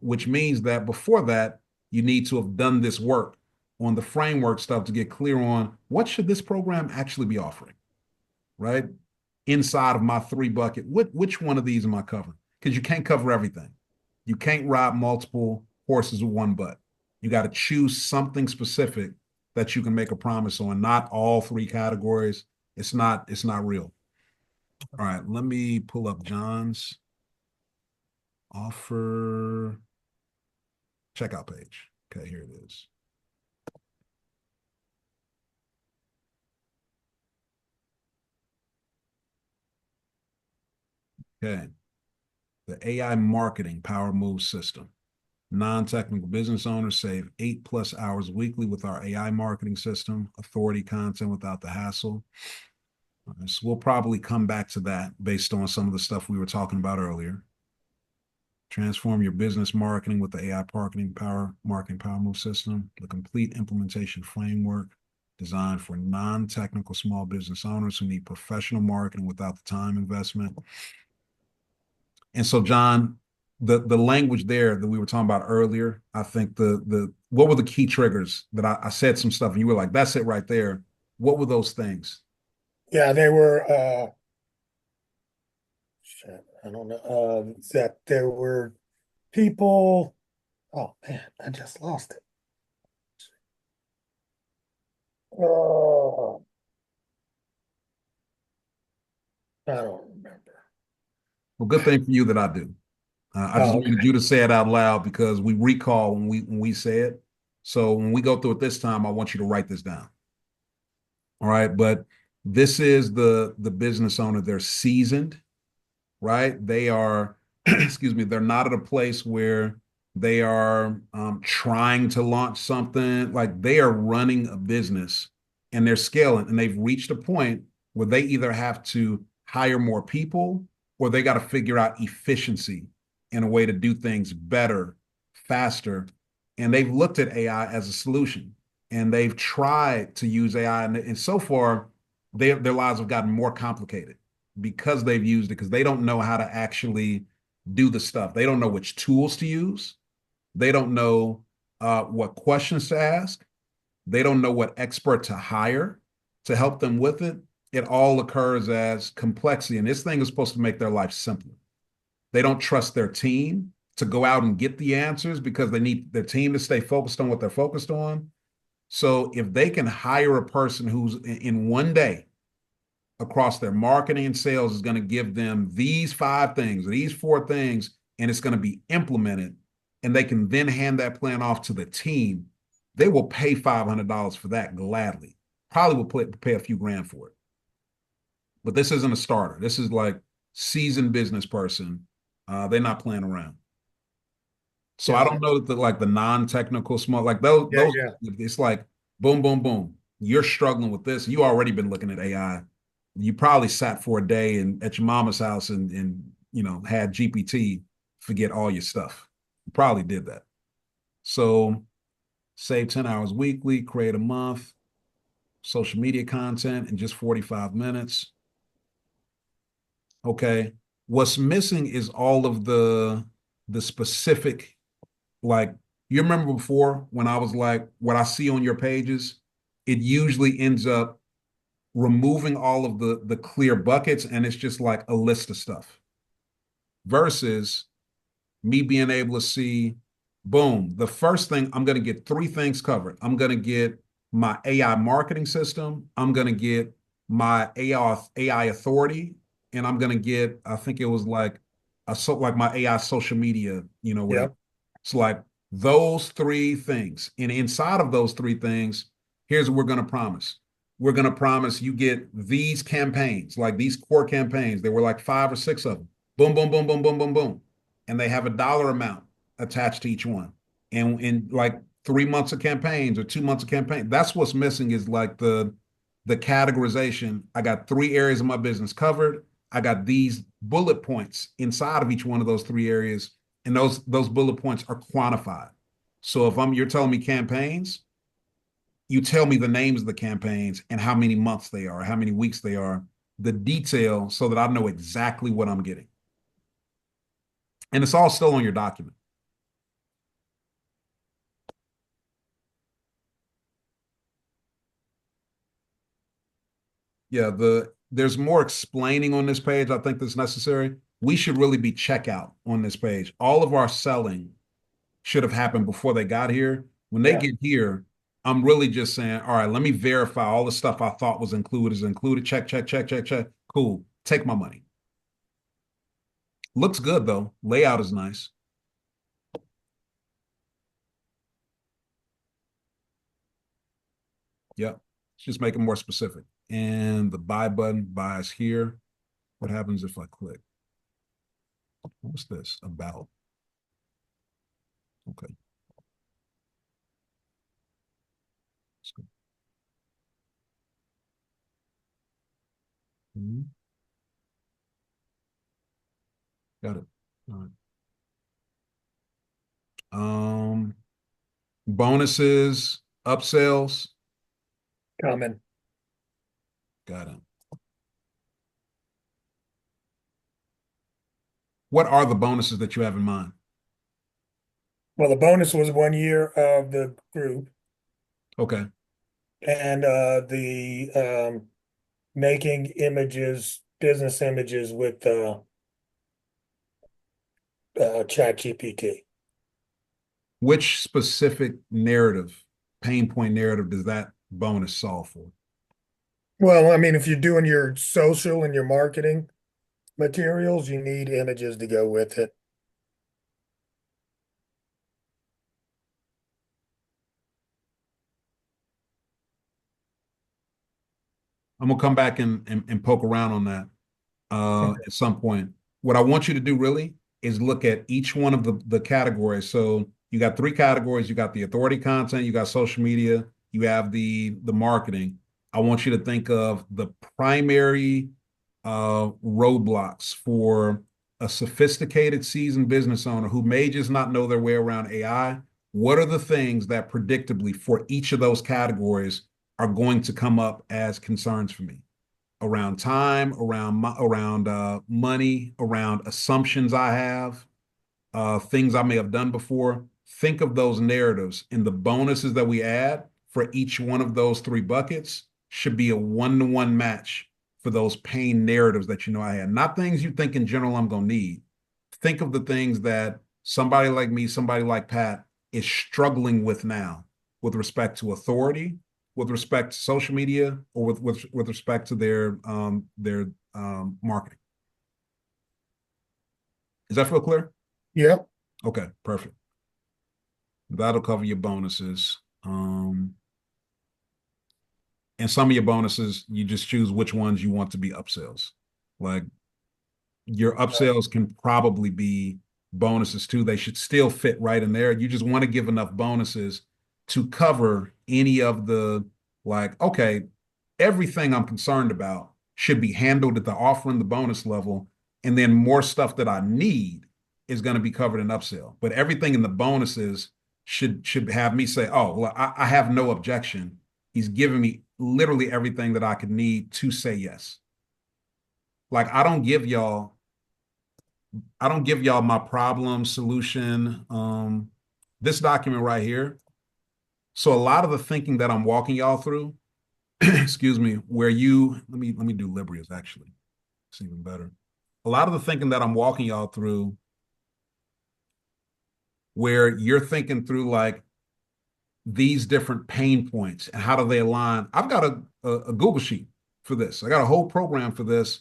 which means that before that, you need to have done this work on the framework stuff to get clear on what should this program actually be offering, right? Inside of my 3 bucket, which one of these am I covering? Because you can't cover everything. You can't ride multiple horses with one butt. You got to choose something specific that you can make a promise on, not all 3 categories. It's not real. All right, let me pull up John's offer checkout page. Okay, here it is. Okay. The AI marketing power move system. Non-technical business owners save 8+ hours weekly with our AI marketing system, authority content without the hassle. So we'll probably come back to that based on some of the stuff we were talking about earlier. Transform your business marketing with the AI marketing power move system, the complete implementation framework designed for non-technical small business owners who need professional marketing without the time investment. And so, John, the language there that we were talking about earlier, I think what were the key triggers that I said some stuff and you were like, that's it right there. What were those things? Yeah, they were I don't know, that there were people. Oh man, I just lost it. Oh, I don't remember. Well, good thing for you that I do. I just Oh, wanted you to say it out loud because we recall when we say it. So when we go through it this time, I want you to write this down. All right. But this is the business owner. They're seasoned, right? They are, excuse me, they're not at a place where they are trying to launch something. Like they are running a business and they're scaling and they've reached a point where they either have to hire more people or they got to figure out efficiency in a way to do things better, faster, and they've looked at AI as a solution, and they've tried to use AI, and so far, their lives have gotten more complicated because they've used it because they don't know how to actually do the stuff. They don't know which tools to use. They don't know what questions to ask. They don't know what expert to hire to help them with it. It all occurs as complexity. And this thing is supposed to make their life simpler. They don't trust their team to go out and get the answers because they need their team to stay focused on what they're focused on. So if they can hire a person who's in one day across their marketing and sales is going to give them these 5 things, these 4 things, and it's going to be implemented, and they can then hand that plan off to the team, they will pay $500 for that gladly. Probably will pay a few grand for it. But this isn't a starter. This is like seasoned business person. They're not playing around. So I don't know that like the non-technical small, like those it's like boom, boom, boom. You're struggling with this. You already been looking at AI. You probably sat for a day and at your mama's house and had GPT forget all your stuff. You probably did that. So save 10 hours weekly, create a month, social media content in just 45 minutes. Okay. What's missing is all of the specific, like, you remember before when I was like, what I see on your pages, it usually ends up removing all of the clear buckets, and it's just like a list of stuff versus me being able to see, boom, the first thing, I'm going to get 3 things covered. I'm going to get my AI marketing system. I'm going to get my AI authority, and I'm going to get, I think it was like like my AI social media, whatever. It's like those 3 things. And inside of those 3 things, here's what we're going to promise. We're going to promise you get these campaigns, like these core campaigns. There were like 5 or 6 of them. Boom, boom, boom, boom, boom, boom, boom. And they have a dollar amount attached to each one. And in like 3 months of campaigns or 2 months of campaign, that's what's missing is like the categorization. I got 3 areas of my business covered. I got these bullet points inside of each one of those 3 areas, and those bullet points are quantified. So if you're telling me campaigns, you tell me the names of the campaigns and how many months they are, how many weeks they are, the detail so that I know exactly what I'm getting. And it's all still on your document. Yeah, there's more explaining on this page. I think that's necessary. We should really be checkout on this page. All of our selling should have happened before they got here. When they get here, I'm really just saying, all right, let me verify all the stuff I thought was included is included. Check, check, check, check, check. Cool. Take my money. Looks good though. Layout is nice. Yep. Just make it more specific. And the buy button buys here. What happens if I click? What's this about? Okay. Mm-hmm. Got it. All right. Bonuses, upsells. Coming. Got it. What are the bonuses that you have in mind? Well, the bonus was 1 year of the group, Okay. and the making images, business images with Chat GPT. Which specific narrative, pain point narrative, does that bonus solve for? Well, I mean, if you're doing your social and your marketing materials, you need images to go with it. I'm gonna come back and poke around on that at some point. What I want you to do really is look at each one of the categories. So you got 3 categories. You got the authority content, you got social media, you have the marketing. I want you to think of the primary roadblocks for a sophisticated, seasoned business owner who may just not know their way around AI, what are the things that predictably for each of those categories are going to come up as concerns for me around time, around money, around assumptions I have, things I may have done before. Think of those narratives, and the bonuses that we add for each one of those three buckets should be a one-to-one match for those pain narratives that you know I had. Not things you think in general I'm going to need. Think of the things that somebody like me, somebody like Pat is struggling with now with respect to authority, with respect to social media, or with respect to their marketing. Does that feel clear? Yep. Okay, perfect. That'll cover your bonuses. And some of your bonuses, you just choose which ones you want to be upsells. Like your upsells can probably be bonuses too. They should still fit right in there. You just want to give enough bonuses to cover any of the, like, okay, everything I'm concerned about should be handled at the offer and the bonus level. And then more stuff that I need is going to be covered in upsell. But everything in the bonuses should have me say, oh, well, I have no objection. He's giving me literally everything that I could need to say yes. Like I don't give y'all my problem solution. This document right here. So a lot of the thinking that I'm walking y'all through, excuse me, where you let me do Librias actually. It's even better. A lot of the thinking that I'm walking y'all through, where you're thinking through like these different pain points and how do they align. I've got a Google sheet for this. I got a whole program for this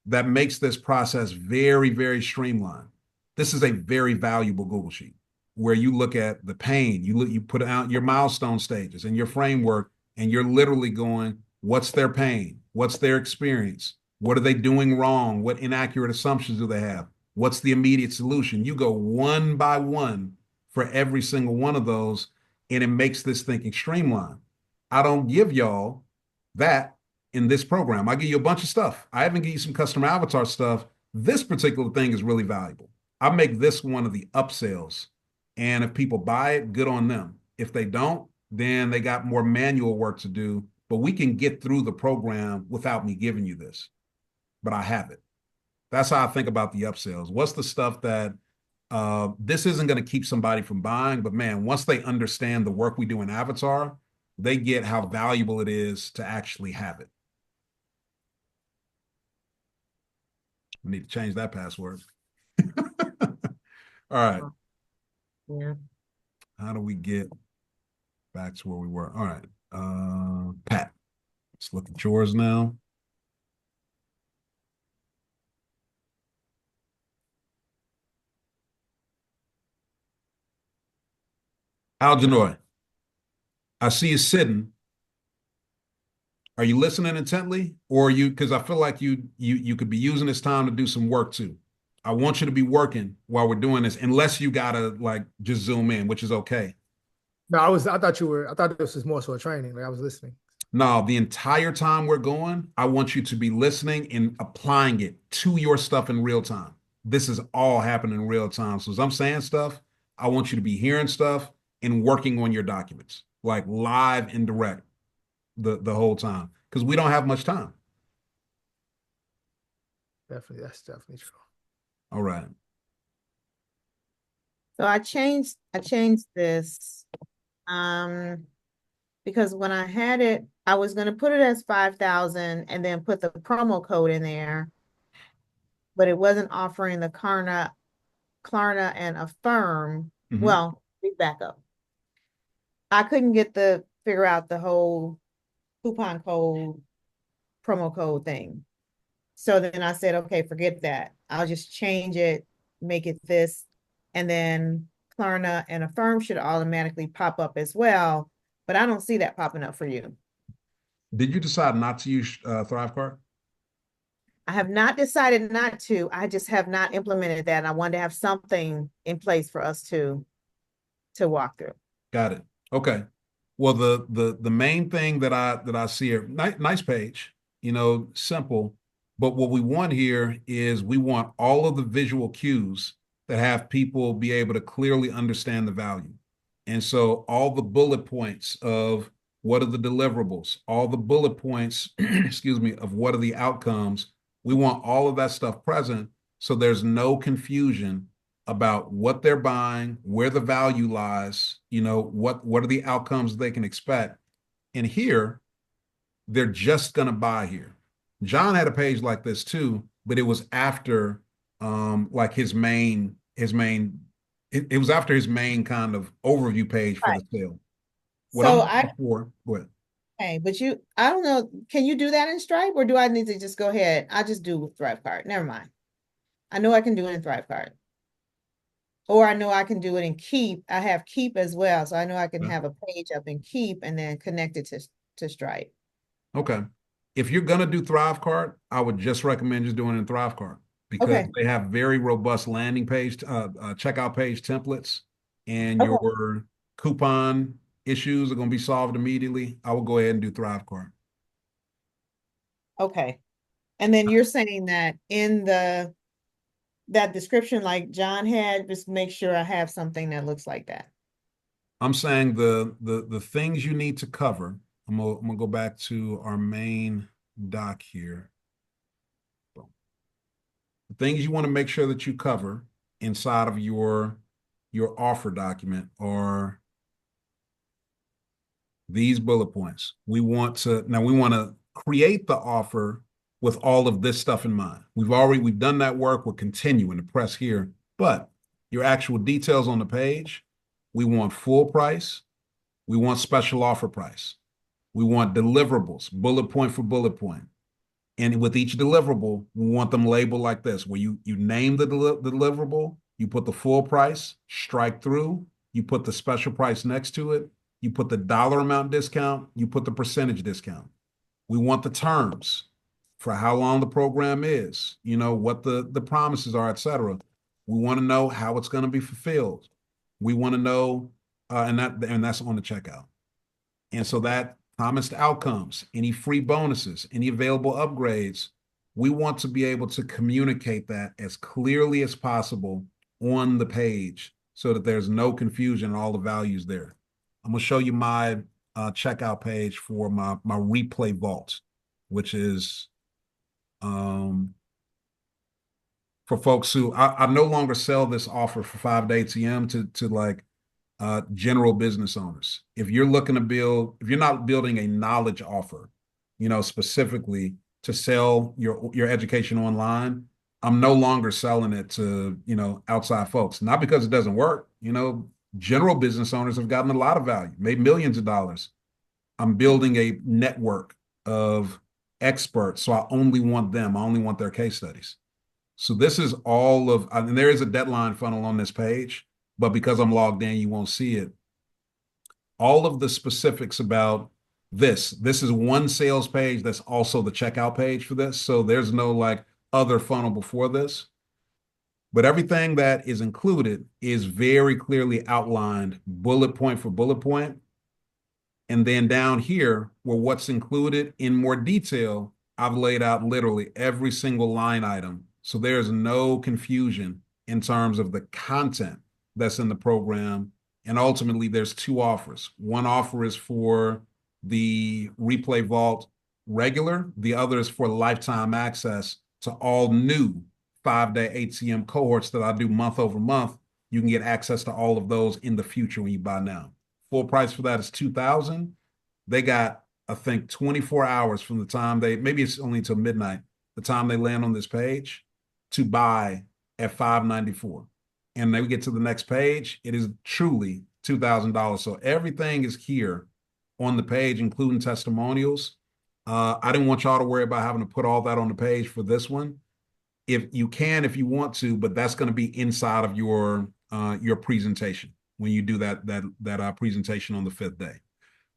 that makes this process very, very streamlined. This is a very valuable Google sheet where you look at the pain, you put out your milestone stages and your framework, and you're literally going, what's their pain? What's their experience? What are they doing wrong? What inaccurate assumptions do they have? What's the immediate solution? You go one by one for every single one of those, and it makes this thinking streamlined. I don't give y'all that in this program. I give you a bunch of stuff. I even give you some customer avatar stuff. This particular thing is really valuable. I make this one of the upsells. And if people buy it, good on them. If they don't, then they got more manual work to do. But we can get through the program without me giving you this. But I have it. That's how I think about the upsells. What's the stuff that this isn't going to keep somebody from buying, but man, once they understand the work we do in Avatar, they get how valuable it is to actually have it. I need to change that password. All right. Yeah. How do we get back to where we were? All right. Pat, let's look at yours now. Algenoy, I see you sitting. Are you listening intently, or are you? Because I feel like you could be using this time to do some work too. I want you to be working while we're doing this, unless you gotta like just zoom in, which is okay. No, I thought this was more so a training. Like I was listening. No, the entire time we're going, I want you to be listening and applying it to your stuff in real time. This is all happening in real time. So as I'm saying stuff, I want you to be hearing stuff and working on your documents, like live and direct the whole time, because we don't have much time. Definitely, that's definitely true. All right. So I changed this because when I had it, I was going to put it as 5,000 and then put the promo code in there, but it wasn't offering the Klarna and Affirm. Well, we back up. I couldn't figure out the whole coupon code, promo code thing. So then I said, okay, forget that. I'll just change it, make it this, and then Klarna and Affirm should automatically pop up as well. But I don't see that popping up for you. Did you decide not to use ThriveCart? I have not decided not to. I just have not implemented that. And I wanted to have something in place for us to walk through. Got it. Okay. Well, the main thing that I see here, nice page, simple. But what we want here is we want all of the visual cues that have people be able to clearly understand the value. And so all the bullet points of what are the deliverables, all the bullet points, excuse me, of what are the outcomes, we want all of that stuff present so there's no confusion about what they're buying, where the value lies, what are the outcomes they can expect. And here, they're just going to buy here. John had a page like this too, but it was after like it was after his main kind of overview page for Right. the sale. What I'm So looking for, what? okay, but I don't know, can you do that in Stripe or do I need to just go ahead? I just do with ThriveCard. Never mind. I know I can do it in ThriveCard. Or I know I can do it in Keep. I have Keep as well. So I know I can have a page up in Keep and then connect it to Stripe. Okay. If you're gonna do ThriveCart, I would just recommend just doing it in ThriveCart because Okay. they have very robust landing page, checkout page templates, and Okay. your coupon issues are going to be solved immediately. I will go ahead and do ThriveCart. Okay. And then you're saying that in that description like John had, just make sure I have something that looks like that. I'm saying the things you need to cover. I'm gonna go back to our main doc here. The things you want to make sure that you cover inside of your offer document are these bullet points. We want to create the offer with all of this stuff in mind. We've done that work. We're continuing to press here, but your actual details on the page, we want full price. We want special offer price. We want deliverables, bullet point for bullet point. And with each deliverable, we want them labeled like this, where you name the deliverable, you put the full price, strike through, you put the special price next to it, you put the dollar amount discount, you put the percentage discount. We want the terms for how long the program is, what the promises are, et cetera. We want to know how it's going to be fulfilled. We want to know, and that's on the checkout. And so that promised outcomes, any free bonuses, any available upgrades, we want to be able to communicate that as clearly as possible on the page so that there's no confusion and all the values there. I'm going to show you my checkout page for my replay vault, which is for folks who I no longer sell this offer for 5-day ATM to like general business owners. If you're not building a knowledge offer, specifically to sell your education online, I'm no longer selling it to, outside folks. Not because it doesn't work. General business owners have gotten a lot of value, made millions of dollars. I'm building a network of experts. So I only want them. I only want their case studies. So this is all of, and there is a deadline funnel on this page, but because I'm logged in, you won't see it. All of the specifics about this is one sales page that's also the checkout page for this. So there's no like other funnel before this. But everything that is included is very clearly outlined bullet point for bullet point. And then down here, where what's included in more detail, I've laid out literally every single line item. So there's no confusion in terms of the content that's in the program. And ultimately, there's two offers. One offer is for the Replay Vault regular, the other is for lifetime access to all new 5-day ATM cohorts that I do month over month. You can get access to all of those in the future when you buy now. Full price for that is $2,000. They got, I think, 24 hours from the time maybe it's only until midnight, the time they land on this page to buy at $594. And then we get to the next page, it is truly $2,000. So everything is here on the page, including testimonials. I didn't want y'all to worry about having to put all that on the page for this one. If you want to, but that's going to be inside of your presentation when you do that presentation on the 5th day.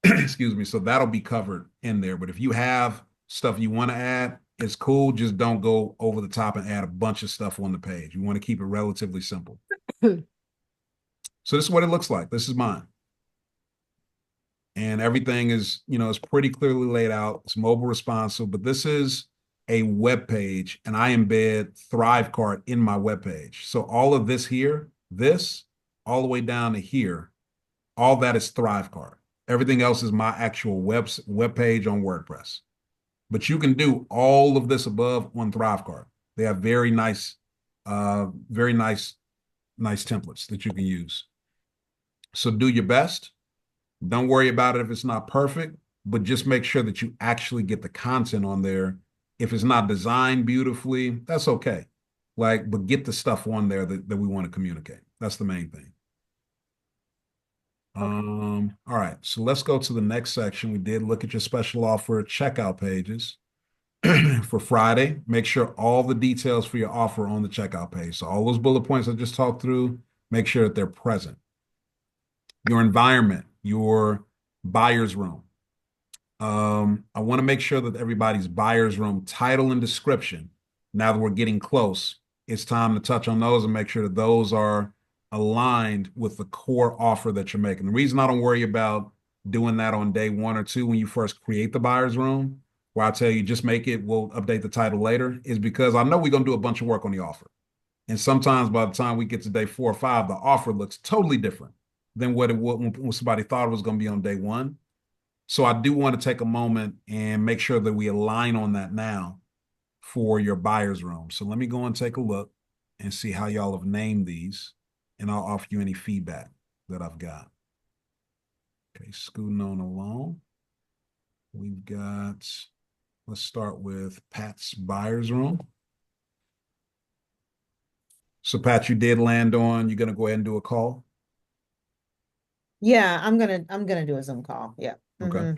Excuse me. So that'll be covered in there. But if you have stuff you want to add, it's cool. Just don't go over the top and add a bunch of stuff on the page. You want to keep it relatively simple. So this is what it looks like. This is mine. And everything is, is pretty clearly laid out. It's mobile responsive, but this is a web page, and I embed ThriveCart in my web page. So all of this here, all the way down to here, All that is ThriveCart. Everything else is my actual web page on WordPress. But you can do all of this above on ThriveCart. They have very nice templates that you can use. So do your best. Don't worry about it if it's not perfect, but just make sure that you actually get the content on there. If it's not designed beautifully, that's okay. Like, but get the stuff on there that we want to communicate. That's the main thing. Okay. All right. So let's go to the next section. We did look at your special offer checkout pages for Friday. Make sure all the details for your offer are on the checkout page. So all those bullet points I just talked through, make sure that they're present. Your environment, your buyer's room. I want to make sure that everybody's buyer's room title and description, now that we're getting close, it's time to touch on those and make sure that those are aligned with the core offer that you're making. The reason I don't worry about doing that on day 1 or 2 when you first create the buyer's room, where I tell you just make it, we'll update the title later, is because I know we're going to do a bunch of work on the offer. And sometimes by the time we get to day 4 or 5, the offer looks totally different than what it would when somebody thought it was going to be on day 1. So I do want to take a moment and make sure that we align on that now for your buyer's room. So let me go and take a look and see how y'all have named these, and I'll offer you any feedback that I've got. Okay, scooting on along. We've got, let's start with Pat's buyer's room. So Pat, you did land on, you're going to go ahead and do a call? Yeah, I'm gonna do a Zoom call. Yeah. Okay, Mm-hmm.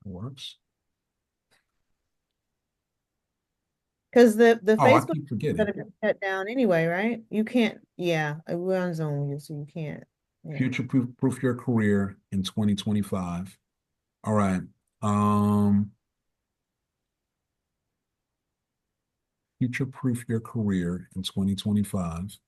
works. Because the Oh, I Facebook keep is forgetting. gonna be shut down anyway, right? You can't, yeah, we're on Zoom, so you can't. Yeah. Future proof your career in 2025. All right. Um, future proof your career in 2025.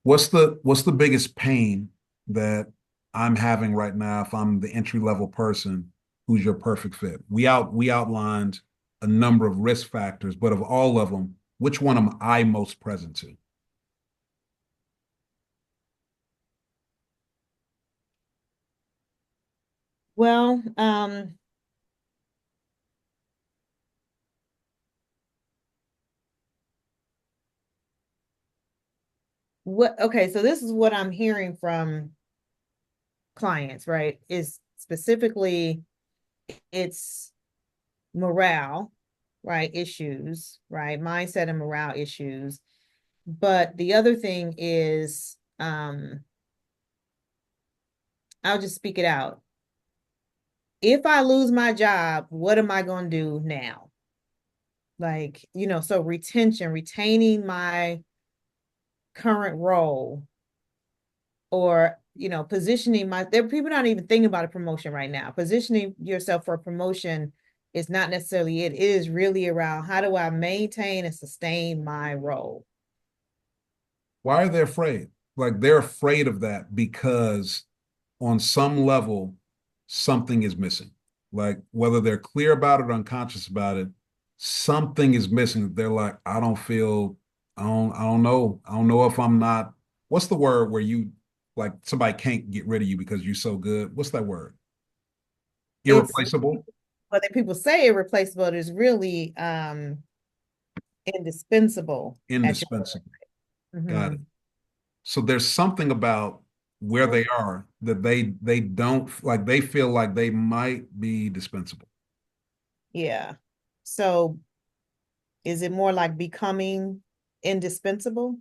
What's the biggest pain that I'm having right now if I'm the entry level person who's your perfect fit? We outlined a number of risk factors, but of all of them, which one am I most present to? Well, okay, so this is what I'm hearing from clients, right? Is specifically it's morale, right? Issues, right? Mindset and morale issues. But the other thing is, I'll just speak it out. If I lose my job, what am I going to do now? Like, so retaining my current role, or, positioning there, people not even thinking about a promotion right now. Positioning yourself for a promotion is not necessarily it. It is really around, how do I maintain and sustain my role? Why are they afraid? Like they're afraid of that because on some level, something is missing. Like whether they're clear about it or unconscious about it, something is missing. They're like, I don't know. I don't know if I'm not, what's the word where you like somebody can't get rid of you because you're so good? What's that word? It's Irreplaceable? whether people say irreplaceable, it is really indispensable at your work. Indispensable. Got it. Mhm. So there's something about where they are that they don't like, they feel like they might be dispensable. Yeah. So is it more like becoming indispensable?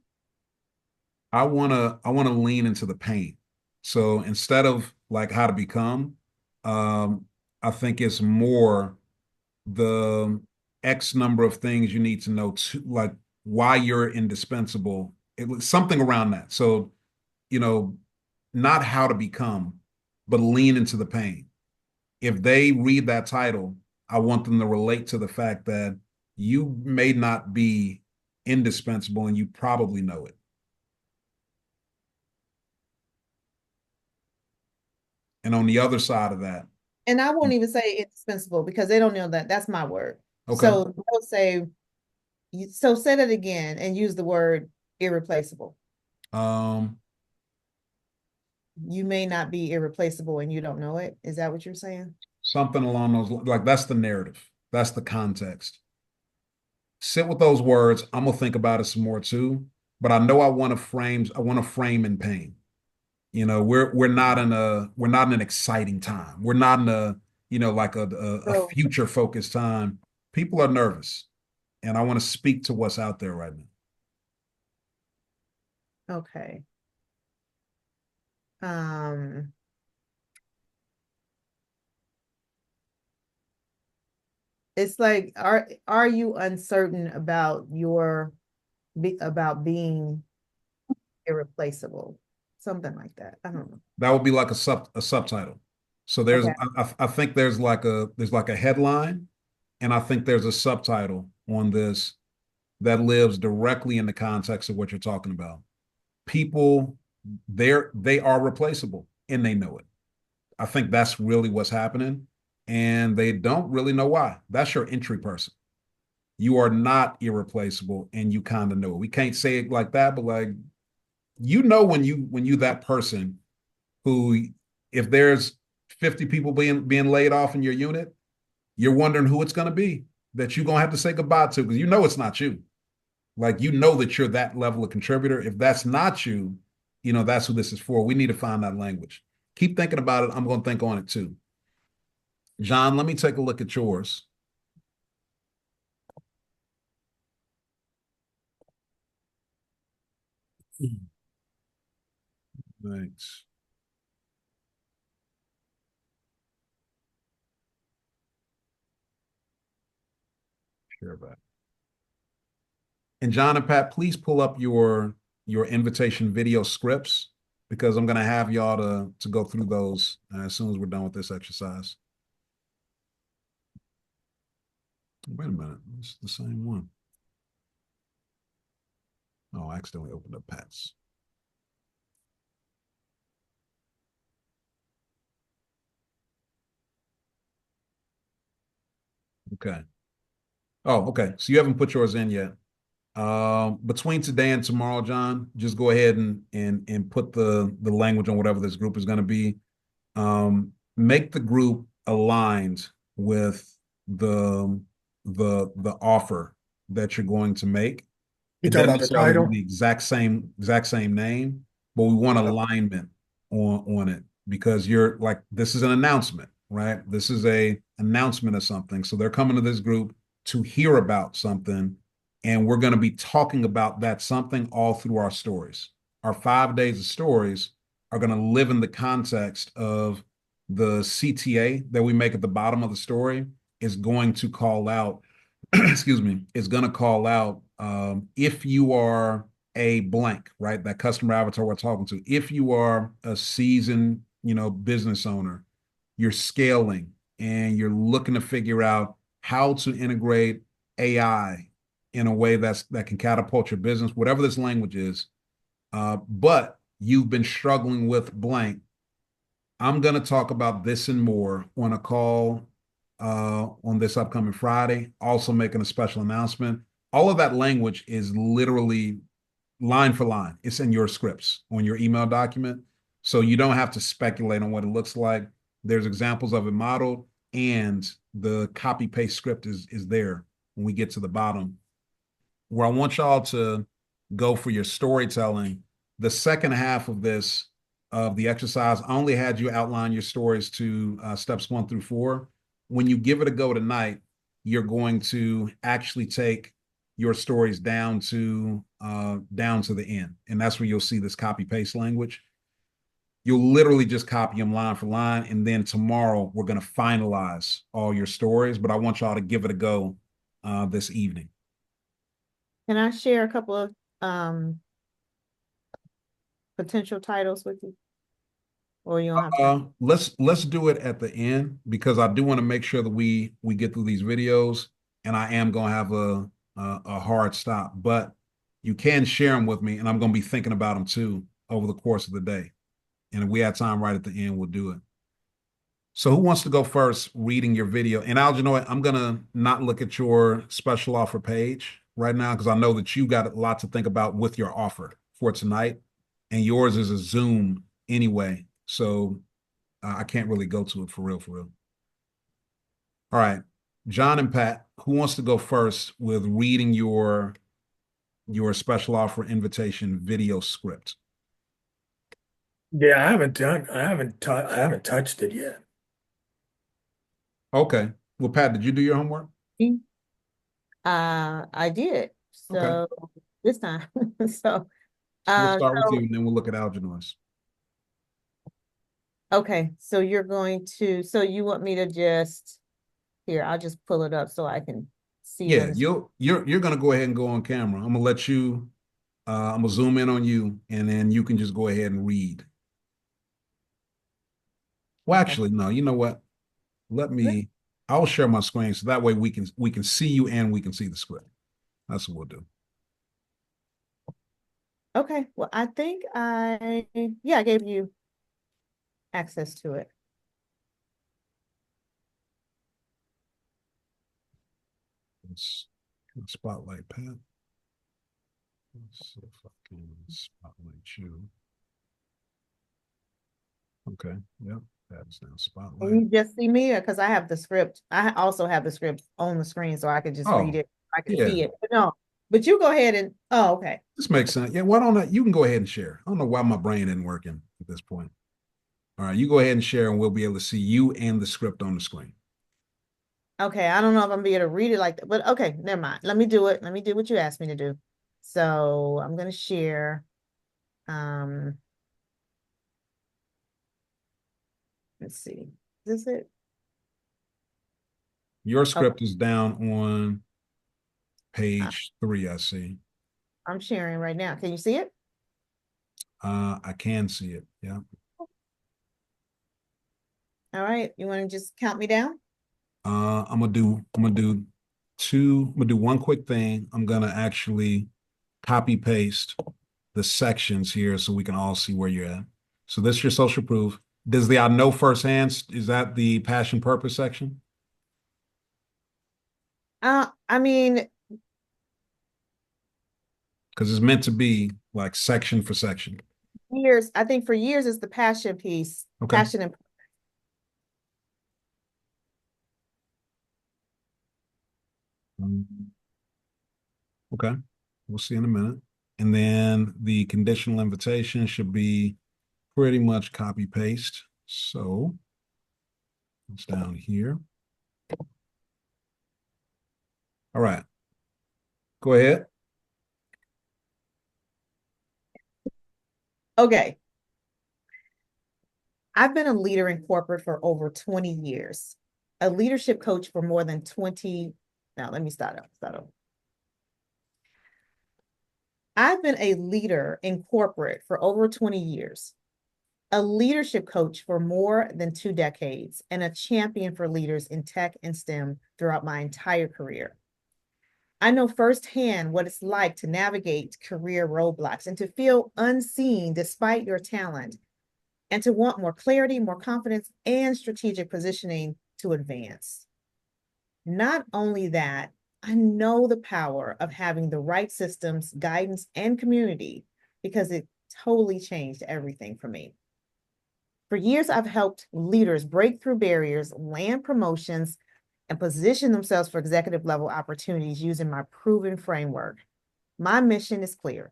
I wanna lean into the pain. So instead of like how to become, um, I think it's more the X number of things you need to know to like why you're indispensable. It was something around that. So, you know, not how to become, but lean into the pain. If they read that title, I want them to relate to the fact that you may not be indispensable and you probably know it. And on the other side of that, And I won't even say indispensable because they don't know that. That's my word. okay, So they'll say, So say that again and use the word irreplaceable. Um, You may not be irreplaceable and you don't know it. Is that what you're saying? Something along those like that's the narrative. That's the context. Sit with those words. I'm gonna think about it some more too. But I know I want to frame in pain. You know, we're not in an exciting time. We're not in a, like a So, future focused time. People are nervous. And I want to speak to what's out there right now. okay. Um, it's like, are you uncertain about about being irreplaceable? Something like that. I don't know. That would be like a subtitle. So Okay. I think there's like a headline, and I think there's a subtitle on this that lives directly in the context of what you're talking about. People, they are replaceable, and they know it. I think that's really what's happening, and they don't really know why. That's your entry person. You are not irreplaceable, and you kind of know it. We can't say it like that, but like when you that person who, if there's 50 people being laid off in your unit, you're wondering who it's going to be that you're going to have to say goodbye to, because it's not you. Like, that you're that level of contributor. If that's not you, that's who this is for. We need to find that language. Keep thinking about it. I'm going to think on it too. John, let me take a look at yours. Thanks. Share back. And John and Pat, please pull up your invitation video scripts, because I'm going to have y'all to go through those as soon as we're done with this exercise. Wait a minute, it's the same one. Oh, I accidentally opened up Pat's. Okay. Oh, okay. So you haven't put yours in yet. Between today and tomorrow, John, just go ahead and put the language on whatever this group is going to be. Make the group aligned with the the offer that you're going to make. You It talking doesn't about the necessarily be title? the exact same name, but we want alignment on it, because you're like, this is an announcement, right? This is a announcement of something. So they're coming to this group to hear about something, and we're going to be talking about that something all through our stories. Our 5 days of stories are going to live in the context of the CTA that we make at the bottom of the story is going to call out excuse me, is going to call out, if you are a blank, right? That customer avatar we're talking to. If you are a seasoned, business owner, you're scaling and you're looking to figure out how to integrate AI in a way that can catapult your business, whatever this language is. But you've been struggling with blank. I'm going to talk about this and more on a call on this upcoming Friday, also making a special announcement. All of that language is literally line for line. It's in your scripts on your email document. So you don't have to speculate on what it looks like. There's examples of it modeled, and the copy paste script is there when we get to the bottom, where I want y'all to go for your storytelling. The second half of the exercise, I only had you outline your stories to steps 1 through 4. When you give it a go tonight, you're going to actually take your stories down to the end, and that's where you'll see this copy paste language. You'll literally just copy them line for line, and then tomorrow we're going to finalize all your stories. But I want y'all to give it a go this evening. Can I share a couple of um potential titles with you? Or you don't have time? Let's do it at the end, because I do want to make sure that we get through these videos, and I am gonna have a hard stop, but you can share them with me, and I'm gonna be thinking about them too over the course of the day. And if we have time right at the end, we'll do it. So who wants to go first reading your video? And Al, you know what? I'm gonna not look at your special offer page. right now because I know that you got a lot to think about with your offer for tonight, and yours is a Zoom anyway. So I can't really go to it for real, for real. All right, John and Pat, who wants to go first with reading your special offer invitation video script? Yeah, I haven't touched it yet. Okay. Well, Pat, did you do your homework? I did. Okay. So this time. So We'll start with you so and then we'll look at Algenois. okay, so you're going to, so you want me to just here, I'll just pull it up so I can see it on Yeah, the screen. you're gonna go ahead and go on camera. I'm gonna let you I'm gonna zoom in on you and then you can just go ahead and read. Well, Okay. actually, no, you know what? Let me I'll share my screen so that way we can see you and we can see the script. That's what we'll do. Okay. Well, I think I gave you access to it. Let's spotlight Pat. Let's see if I can spotlight you. Okay, yep, that's now Can spotlight. you just see me because I have the script. I also have the script on the screen so I can just read Oh, it. I can yeah, see it. But no, but you go ahead and oh, okay. this makes sense. Yeah, why don't you can go ahead and share. I don't know why my brain isn't working at this point. All right, you go ahead and share, and we'll be able to see you and the script on the screen. Okay. I don't know if I'm be able to read it like that, but okay, never mind. Let me do it. Let me do what you asked me to do. So I'm gonna share. Um, let's see. Is this it? Your Okay. script is down on I- page 3, I see. I'm sharing right now. Can you see it? I can see it. Yeah. All right. You want to just count me down? I'm gonna do one quick thing. I'm gonna actually copy paste the sections here so we can all see where you're at. So this is your social proof. Does the I know firsthand, is that the passion purpose section? I mean, Because it's meant to be like section for section. years, I think for years it's the passion piece, Okay. passion and Okay. We'll see in a minute. And then the conditional invitation should be pretty much copy paste. So it's down here. All right. Go ahead. okay. I've been a leader in corporate for over 20 years, a leadership coach for more than 20. Now, let me start up. I've been a leader in corporate for over 20 years, a leadership coach for more than 2 decades, and a champion for leaders in tech and STEM throughout my entire career. I know firsthand what it's like to navigate career roadblocks and to feel unseen despite your talent, and to want more clarity, more confidence, and strategic positioning to advance. Not only that, I know the power of having the right systems, guidance, and community because it totally changed everything for me. For years, I've helped leaders break through barriers, land promotions, and position themselves for executive level opportunities using my proven framework. My mission is clear: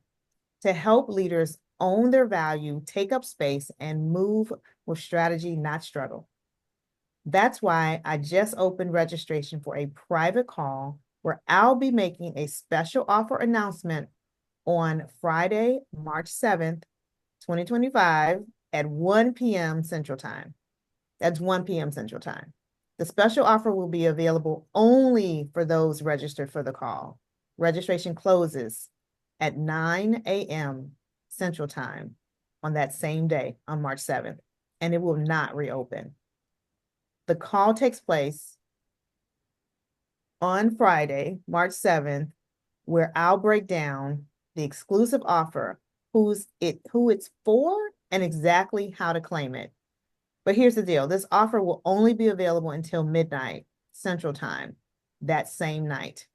to help leaders own their value, take up space, and move with strategy, not struggle. That's why I just opened registration for a private call where I'll be making a special offer announcement on Friday, March 7th, 2025 at 1 p.m. Central Time. That's 1 p.m. Central Time. The special offer will be available only for those registered for the call. Registration closes at 9 a.m. Central Time on that same day, on March 7th, and it will not reopen. The call takes place on Friday, March 7th, where I'll break down the exclusive offer, who it's for, and exactly how to claim it. But here's the deal. This offer will only be available until midnight Central Time that same night.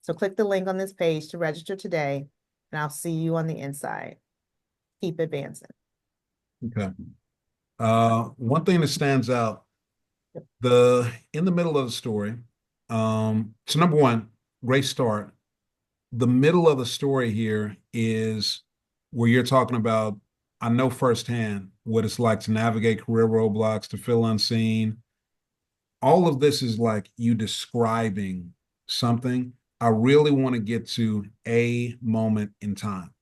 So click the link on this page to register today, and I'll see you on the inside. Keep advancing. Okay. One thing that stands out, in the middle of the story, so number one, great start. The middle of the story here is where you're talking about, I know firsthand what it's like to navigate career roadblocks, to feel unseen. All of this is like you describing something. I really want to get to a moment in time,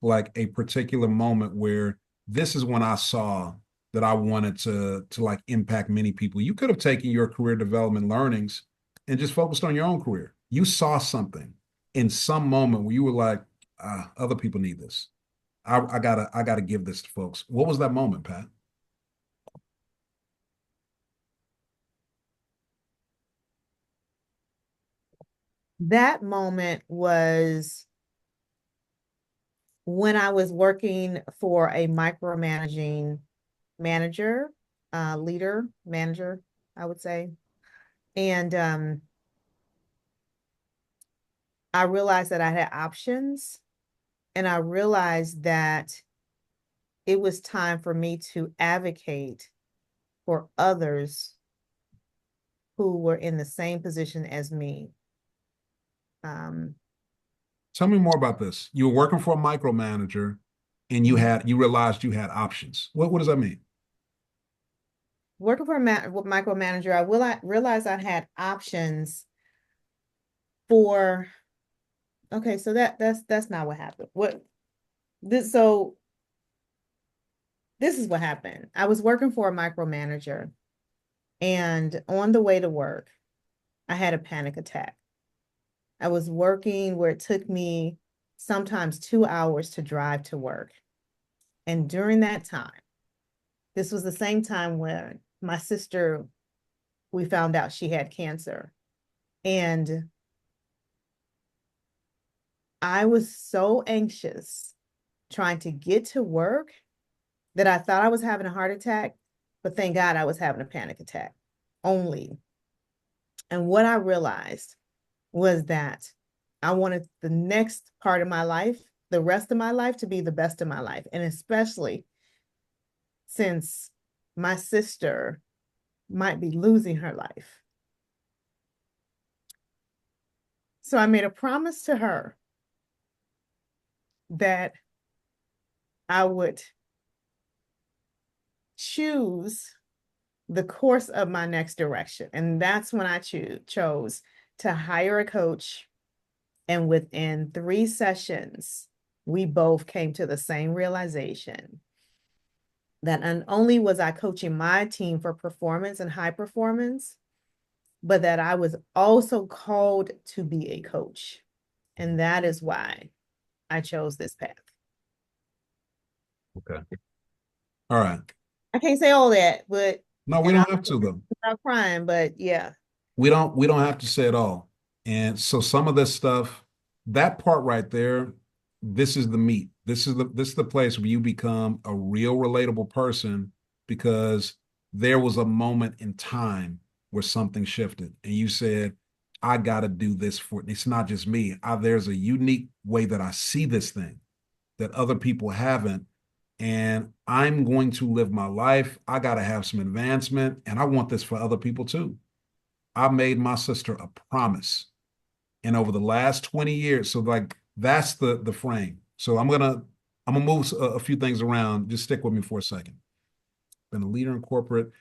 like a particular moment where this is when I saw that I wanted to like impact many people. You could have taken your career development learnings and just focused on your own career. You saw something in some moment where you were like, other people need this. I gotta give this to folks. What was that moment, Pat? That moment was when I was working for a micromanaging manager, leader, manager, I would say. And I realized that I had options, and I realized that it was time for me to advocate for others who were in the same position as me. Tell me more about this. You were working for a micromanager and you realized you had options. What does that mean? Working for a micromanager, I realized I had options for, okay, so that's not what happened. This is what happened. I was working for a micromanager, and on the way to work, I had a panic attack. I was working where it took me sometimes 2 hours to drive to work. And during that time, this was the same time when my sister, we found out she had cancer. And I was so anxious trying to get to work that I thought I was having a heart attack, but thank God I was having a panic attack only. And what I realized was that I wanted the next part of my life, the rest of my life, to be the best of my life. And especially since my sister might be losing her life. So I made a promise to her that I would choose the course of my next direction. And that's when I chose to hire a coach. And within 3 sessions, we both came to the same realization that not only was I coaching my team for performance and high performance, but that I was also called to be a coach. And that is why I chose this path. Okay. All right. I can't say all that, but No, we and don't have to though. without crying, but yeah. We don't have to say it all. And so some of this stuff, that part right there, this is the meat. This is the place where you become a real relatable person because there was a moment in time where something shifted and you said, I got to do this for it. It's not just me. There's a unique way that I see this thing that other people haven't. And I'm going to live my life. I got to have some advancement and I want this for other people too. I made my sister a promise. And over the last 20 years, so like that's the frame. So I'm gonna move a few things around. Just stick with me for a second. Been a leader in corporate.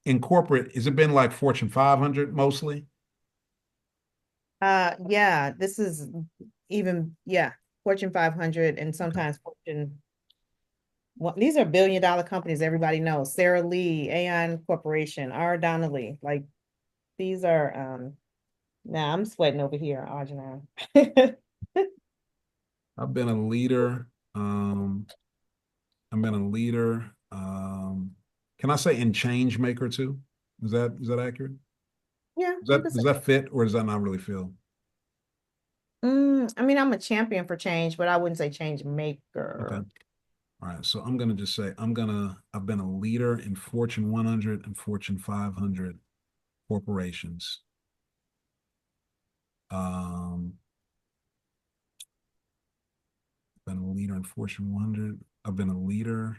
In corporate, has it been like Fortune 500 mostly? Yeah, this is even, yeah, Fortune 500 and Okay. sometimes Fortune, well, these are billion-dollar companies everybody knows. Sarah Lee, Aon Corporation, R. Donnelly, like these are now I'm sweating over here, Arjuna. I've been a leader. I've been a leader. Can I say in change maker too? Is that accurate? Yeah, Does you that could does say. that fit or does that not really feel? I mean, I'm a champion for change, but I wouldn't say change Okay. maker. All right. So I'm gonna just say I've been a leader in Fortune 100 and Fortune 500 corporations. Um, been a leader in Fortune 100. I've been a leader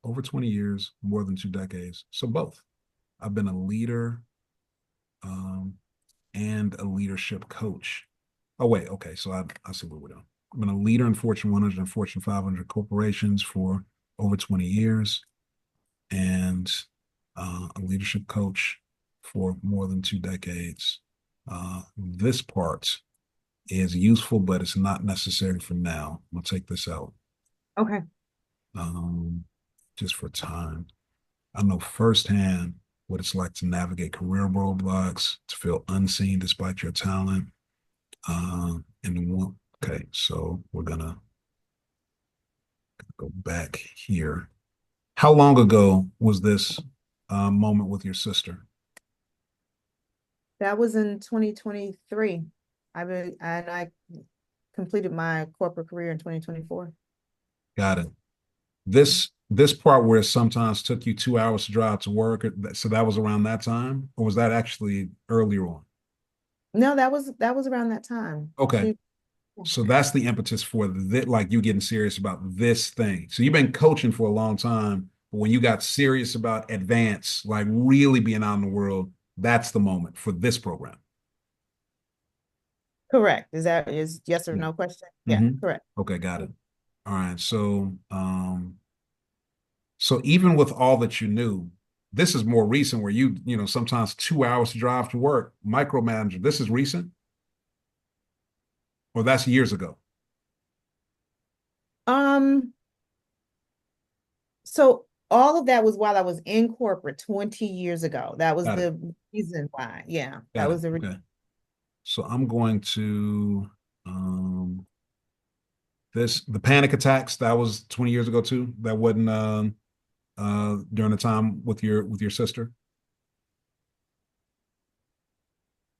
over 20 years, more than 2 decades. So both. I've been a leader um, and a leadership coach. Oh, wait. Okay. So I see what we're doing. I've been a leader in Fortune 100 and Fortune 500 corporations for over 20 years and a leadership coach for more than 2 decades. This part is useful, but it's not necessary for now. I'm going to take this out Okay. Just for time. I know firsthand what it's like to navigate career roadblocks, to feel unseen despite your talent. Okay, so we're gonna go back here. How long ago was this moment with your sister? That was in 2023. I completed my corporate career in 2024. Got it. This part where it sometimes took you 2 hours to drive to work, so that was around that time, or was that actually earlier on? No, that was around that time. Okay. So that's the impetus for like you getting serious about this thing. So you've been coaching for a long time, but when you got serious about advance, like really being out in the world, that's the moment for this program. Correct. Is yes or Yeah. no question? Yeah, correct. Okay, got it. All right. So even with all that you knew, this is more recent where sometimes 2 hours to drive to work, micromanager. This is recent, or that's years ago. Um, so all of that was while I was in corporate 20 years ago. That was Got it. the reason why. Yeah, that Got it. was the reason. Okay. So I'm going to the panic attacks, that was 20 years ago too. That wasn't during the time with your sister.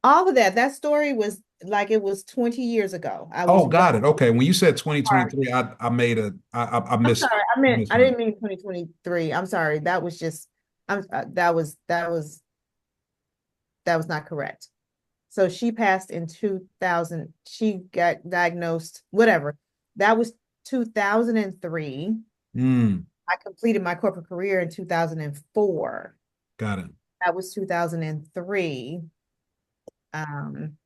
All of that story was like it was 20 years ago. I Oh, was got running. it. Okay. When you said Sorry. 2023, I made a I I'm missed sorry. I misheard. didn't mean 2023. I'm sorry. That was just that was not correct. So she passed in 2000. She got diagnosed, whatever. That was 2003. Mm, I completed my corporate career in 2004. got it. That was 2003. Um,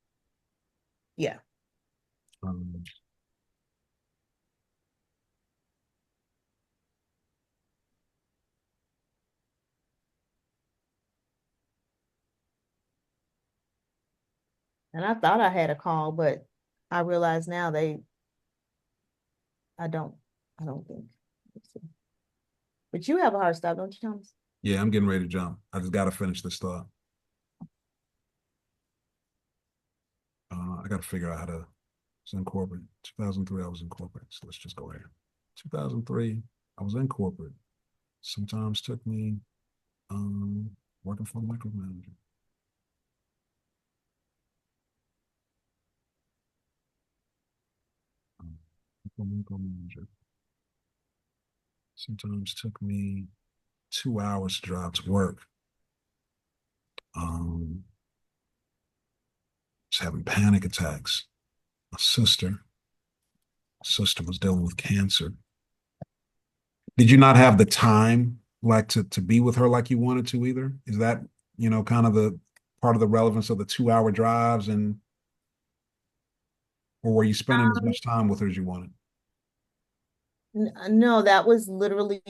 yeah. Um, And I thought I had a call, but I realize now I don't, I don't think. But you have a hard stop, don't you, Thomas? yeah, I'm getting ready to jump. I just got to finish this thought. I got to figure out how to. I was in corporate. 2003, I was in corporate. So let's just go here. 2003, I was in corporate. Sometimes took me working for a micromanager. Micromanager. Sometimes took me 2 hours to drive to work. Um, was having panic attacks. My sister was dealing with cancer. Did you not have the time like to be with her like you wanted to either? Is that, kind of the part of the relevance of the 2 hour drives or were you spending as much time with her as you wanted? No, that was literally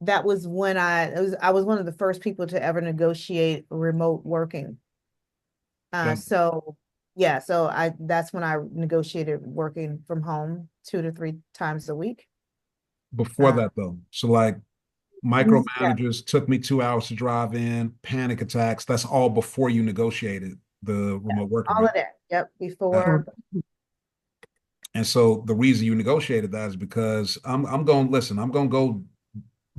that was when I was one of the first people to ever negotiate remote working. Yeah. So yeah, so I that's when I negotiated working from home 2 to 3 times a week. Before Uh, that though, so like yeah, micromanagers took me 2 hours to drive in, panic attacks. That's all before you negotiated the remote working, all right? of that. Yep, Got it. before. And so the reason you negotiated that is because I'm going to listen. I'm going to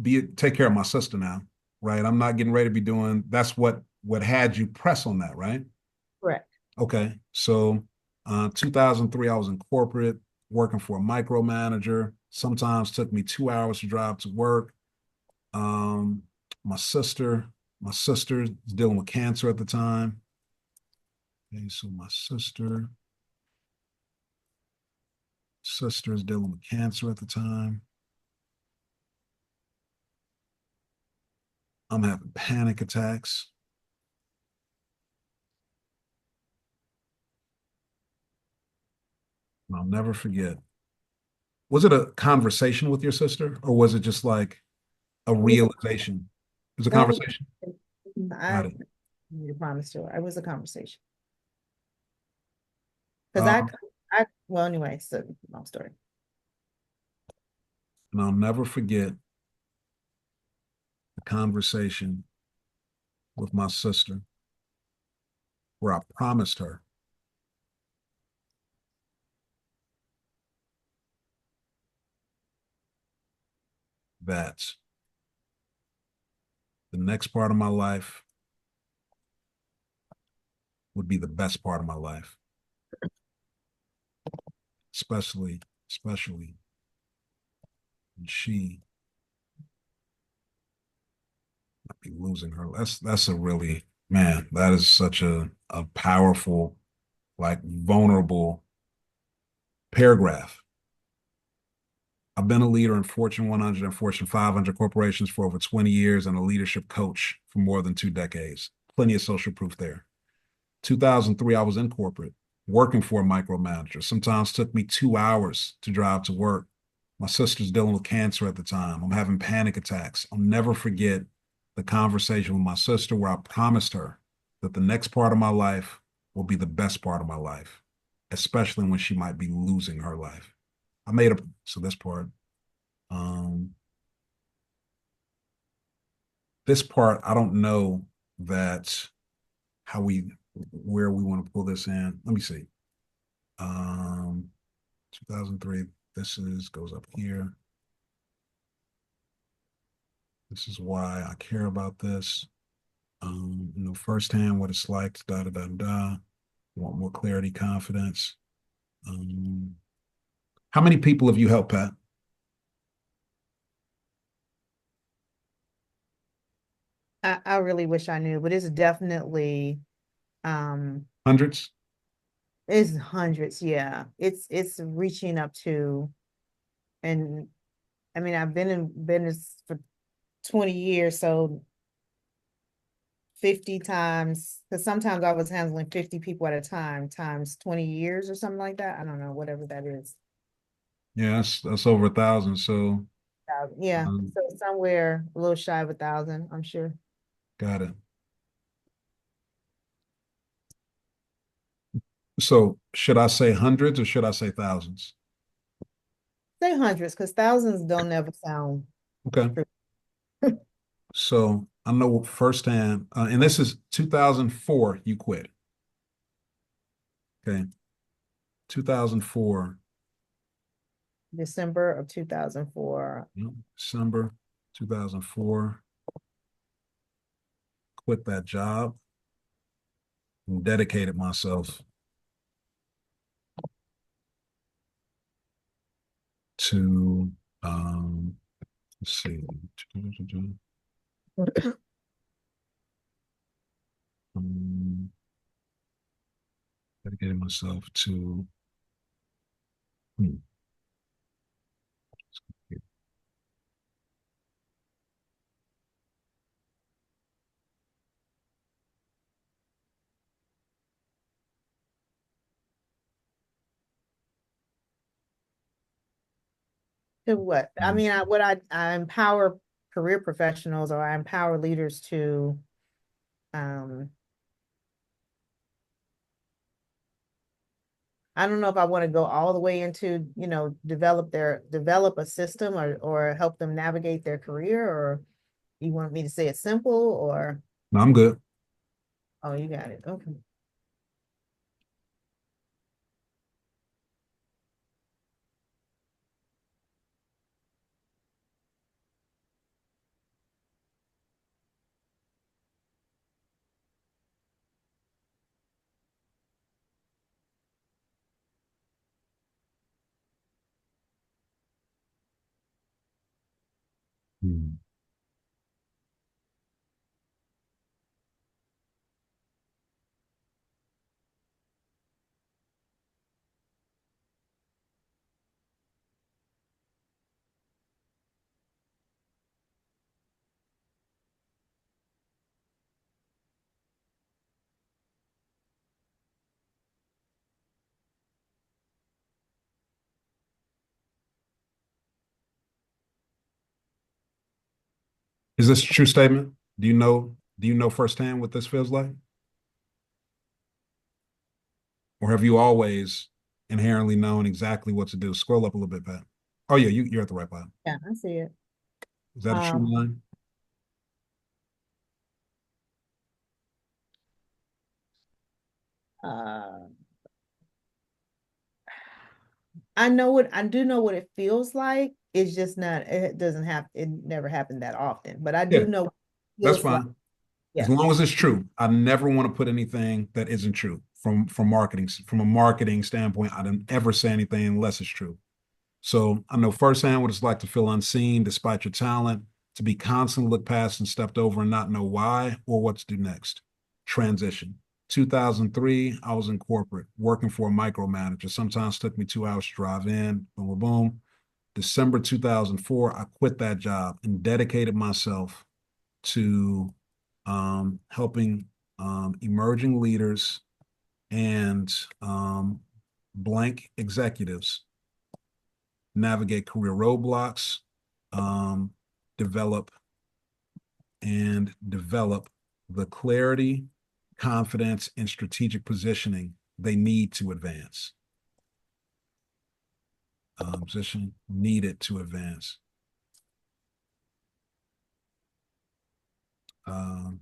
go take care of my sister now, right? I'm not getting ready to be doing. That's what had you press on that, right? Correct. Okay, so 2003, I was in corporate working for a micromanager. Sometimes took me 2 hours to drive to work. Um, my sister, my sister was dealing with cancer at the time. Okay, so my sister, Sister's dealing with cancer at the time. I'm having panic attacks. And I'll never forget. Was it a conversation with your sister, or was it just like a It was a, realization? It was a no, conversation. I Got it. need to promise her. It was a conversation. Because Um, well, anyway, so long story. and I'll never forget the conversation with my sister where I promised her that the next part of my life would be the best part of my life, especially when she might be losing her. That's a really, man, that is such a powerful, like vulnerable paragraph. I've been a leader in Fortune 100 and Fortune 500 corporations for over 20 years and a leadership coach for more than 2 decades. Plenty of social proof there. 2003, I was in corporate, working for a micromanager. Sometimes took me 2 hours to drive to work. My sister's dealing with cancer at the time. I'm having panic attacks. I'll never forget the conversation with my sister where I promised her that the next part of my life will be the best part of my life, especially when she might be losing her life. I made a so this part. Um, this part, I don't know that how we where we want to pull this in. Let me see. Um, 2003. This is goes up here. This is why I care about this. Firsthand what it's like. Da da da da. Want more clarity, confidence. Um, how many people have you helped, Pat? I really wish I knew, but it's definitely um Hundreds. it's hundreds, yeah. It's reaching up to, and I mean I've been in business for 20 years, so 50 times, because sometimes I was handling 50 people at a time, times 20 years or something like that. I don't know, whatever that is. Yeah, that's over 1,000. So, Yeah, um, so somewhere a little shy of 1,000, I'm sure. got it. So, should I say hundreds or should I say thousands? Say hundreds, because thousands don't ever sound Okay. true. So I know firsthand, and this is 2004, you quit. Okay. 2004, December of 2004. December 2004, quit that job and dedicated myself to, let's see, um, dedicated myself hmm, To what? I mean, I empower career professionals, or I empower leaders to um I don't know if I want to go all the way into, develop a system, or help them navigate their career, or you want me to say it simple, or no, I'm good. oh, you got it. Okay. Hmm. Is this a true statement? Do you know firsthand what this feels like? Or have you always inherently known exactly what to do? Scroll up a little bit, Pat. Oh yeah, you're at the right button. Yeah, I see it. Is that a true Um, line? uh, I do know what it feels like. It's just not, it doesn't have, it never happened that often, but I Yeah, do know what it that's feels like. fine. As Yes. long as it's true. I never want to put anything that isn't true from a marketing standpoint. I don't ever say anything unless it's true. So I know firsthand what it's like to feel unseen despite your talent, to be constantly looked past and stepped over and not know why or what to do next. Transition. 2003, I was in corporate working for a micromanager. Sometimes took me 2 hours to drive in, boom, boom, boom. December 2004, I quit that job and dedicated myself to helping emerging leaders and blank executives navigate career roadblocks, um, develop develop the clarity, confidence, and strategic positioning they need to advance. Position needed to advance. Um,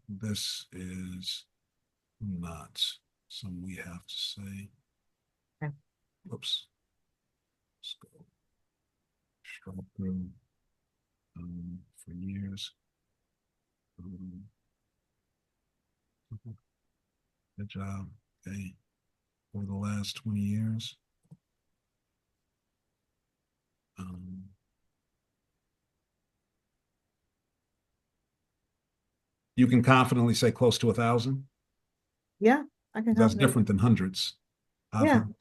this is not something we have to say. Okay. Oops. Let's go straight through for years. Um, good job. Okay. For the last 20 years. Um, you can confidently say close to 1,000. Yeah, I can That's confidently. different than hundreds. I've Yeah, heard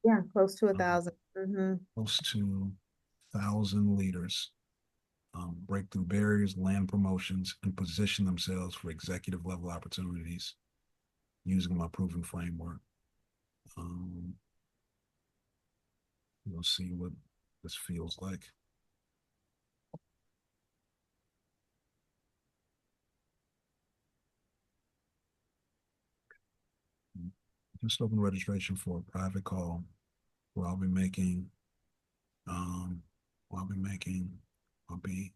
yeah, close to a um, thousand. Mm-hmm. close to 1,000 leaders break through barriers, land promotions, and position themselves for executive level opportunities using my proven framework. Um, we'll see what this feels like. Just open registration for a private call where I'll be making, um, I'll be making, I'll be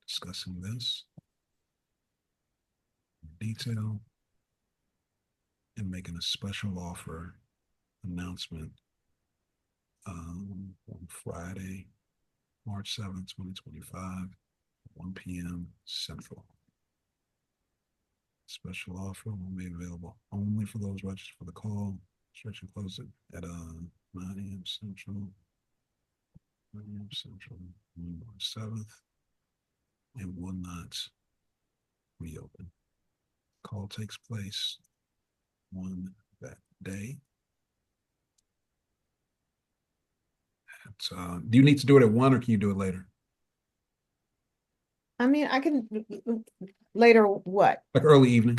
discussing this in detail and making a special offer announcement on Friday, March 7th, 2025, 1 p.m. Central. Special offer will be available only for those registered for the call. Registration closes at 9 a.m. Central. 9 a.m. Central, March 7th. It will not reopen. Call takes place on that day. Do you need to do it at 1 or can you do it later? I mean, I can later what? Like early evening,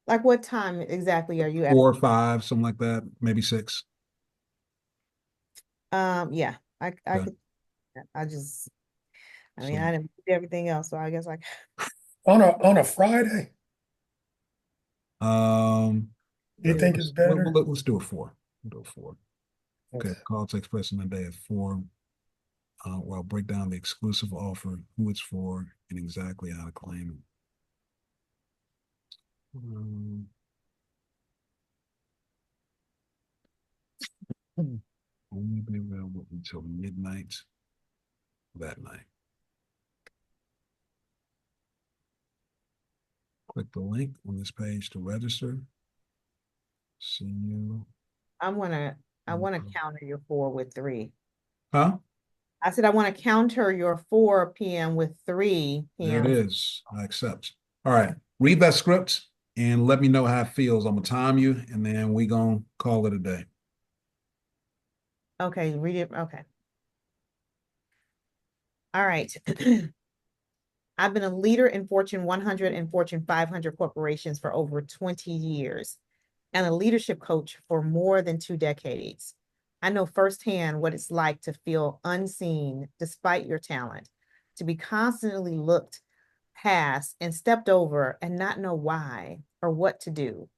Like what time exactly are you at? 4 or 5, something like that, maybe 6. Yeah, I Okay. could I just I So mean I didn't do everything else, so I guess like On a Friday, um you think it's better? let's do it 4. We'll do it 4. Okay. Okay. Call takes place on the day at 4. Where I'll break down the exclusive offer, who it's for, and exactly how to claim it. Only be available until midnight that night. Click the link on this page to register. See you. I wanna counter your 4 with 3. Huh? I said I want to counter your 4 p.m. with 3 There it p.m. is. I accept. All right. Read that script and let me know how it feels. I'm gonna time you and then we gonna call it a day. Okay, read it. Okay. All right. I've been a leader in Fortune 100 and Fortune 500 corporations for over 20 years. and a leadership coach for more than 2 decades. I know firsthand what it's like to feel unseen despite your talent, to be constantly looked past and stepped over and not know why or what to do.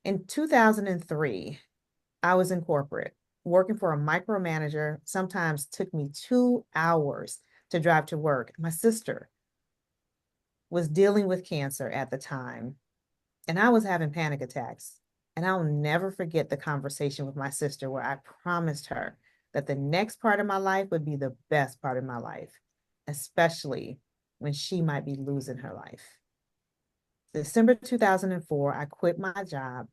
In 2003, I was in corporate, working for a micromanager. Sometimes took me 2 hours to drive to work. My sister was dealing with cancer at the time, and I was having panic attacks. And I'll never forget the conversation with my sister where I promised her that the next part of my life would be the best part of my life, especially when she might be losing her life. December 2004, I quit my job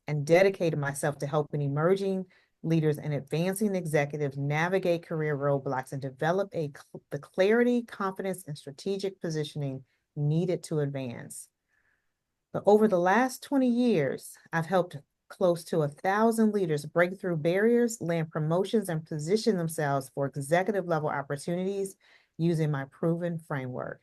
and dedicated myself to helping emerging leaders and advancing executives navigate career roadblocks and develop the clarity, confidence, and strategic positioning needed to advance. But over the last 20 years, I've helped close to 1,000 leaders break through barriers, land promotions, and position themselves for executive level opportunities using my proven framework.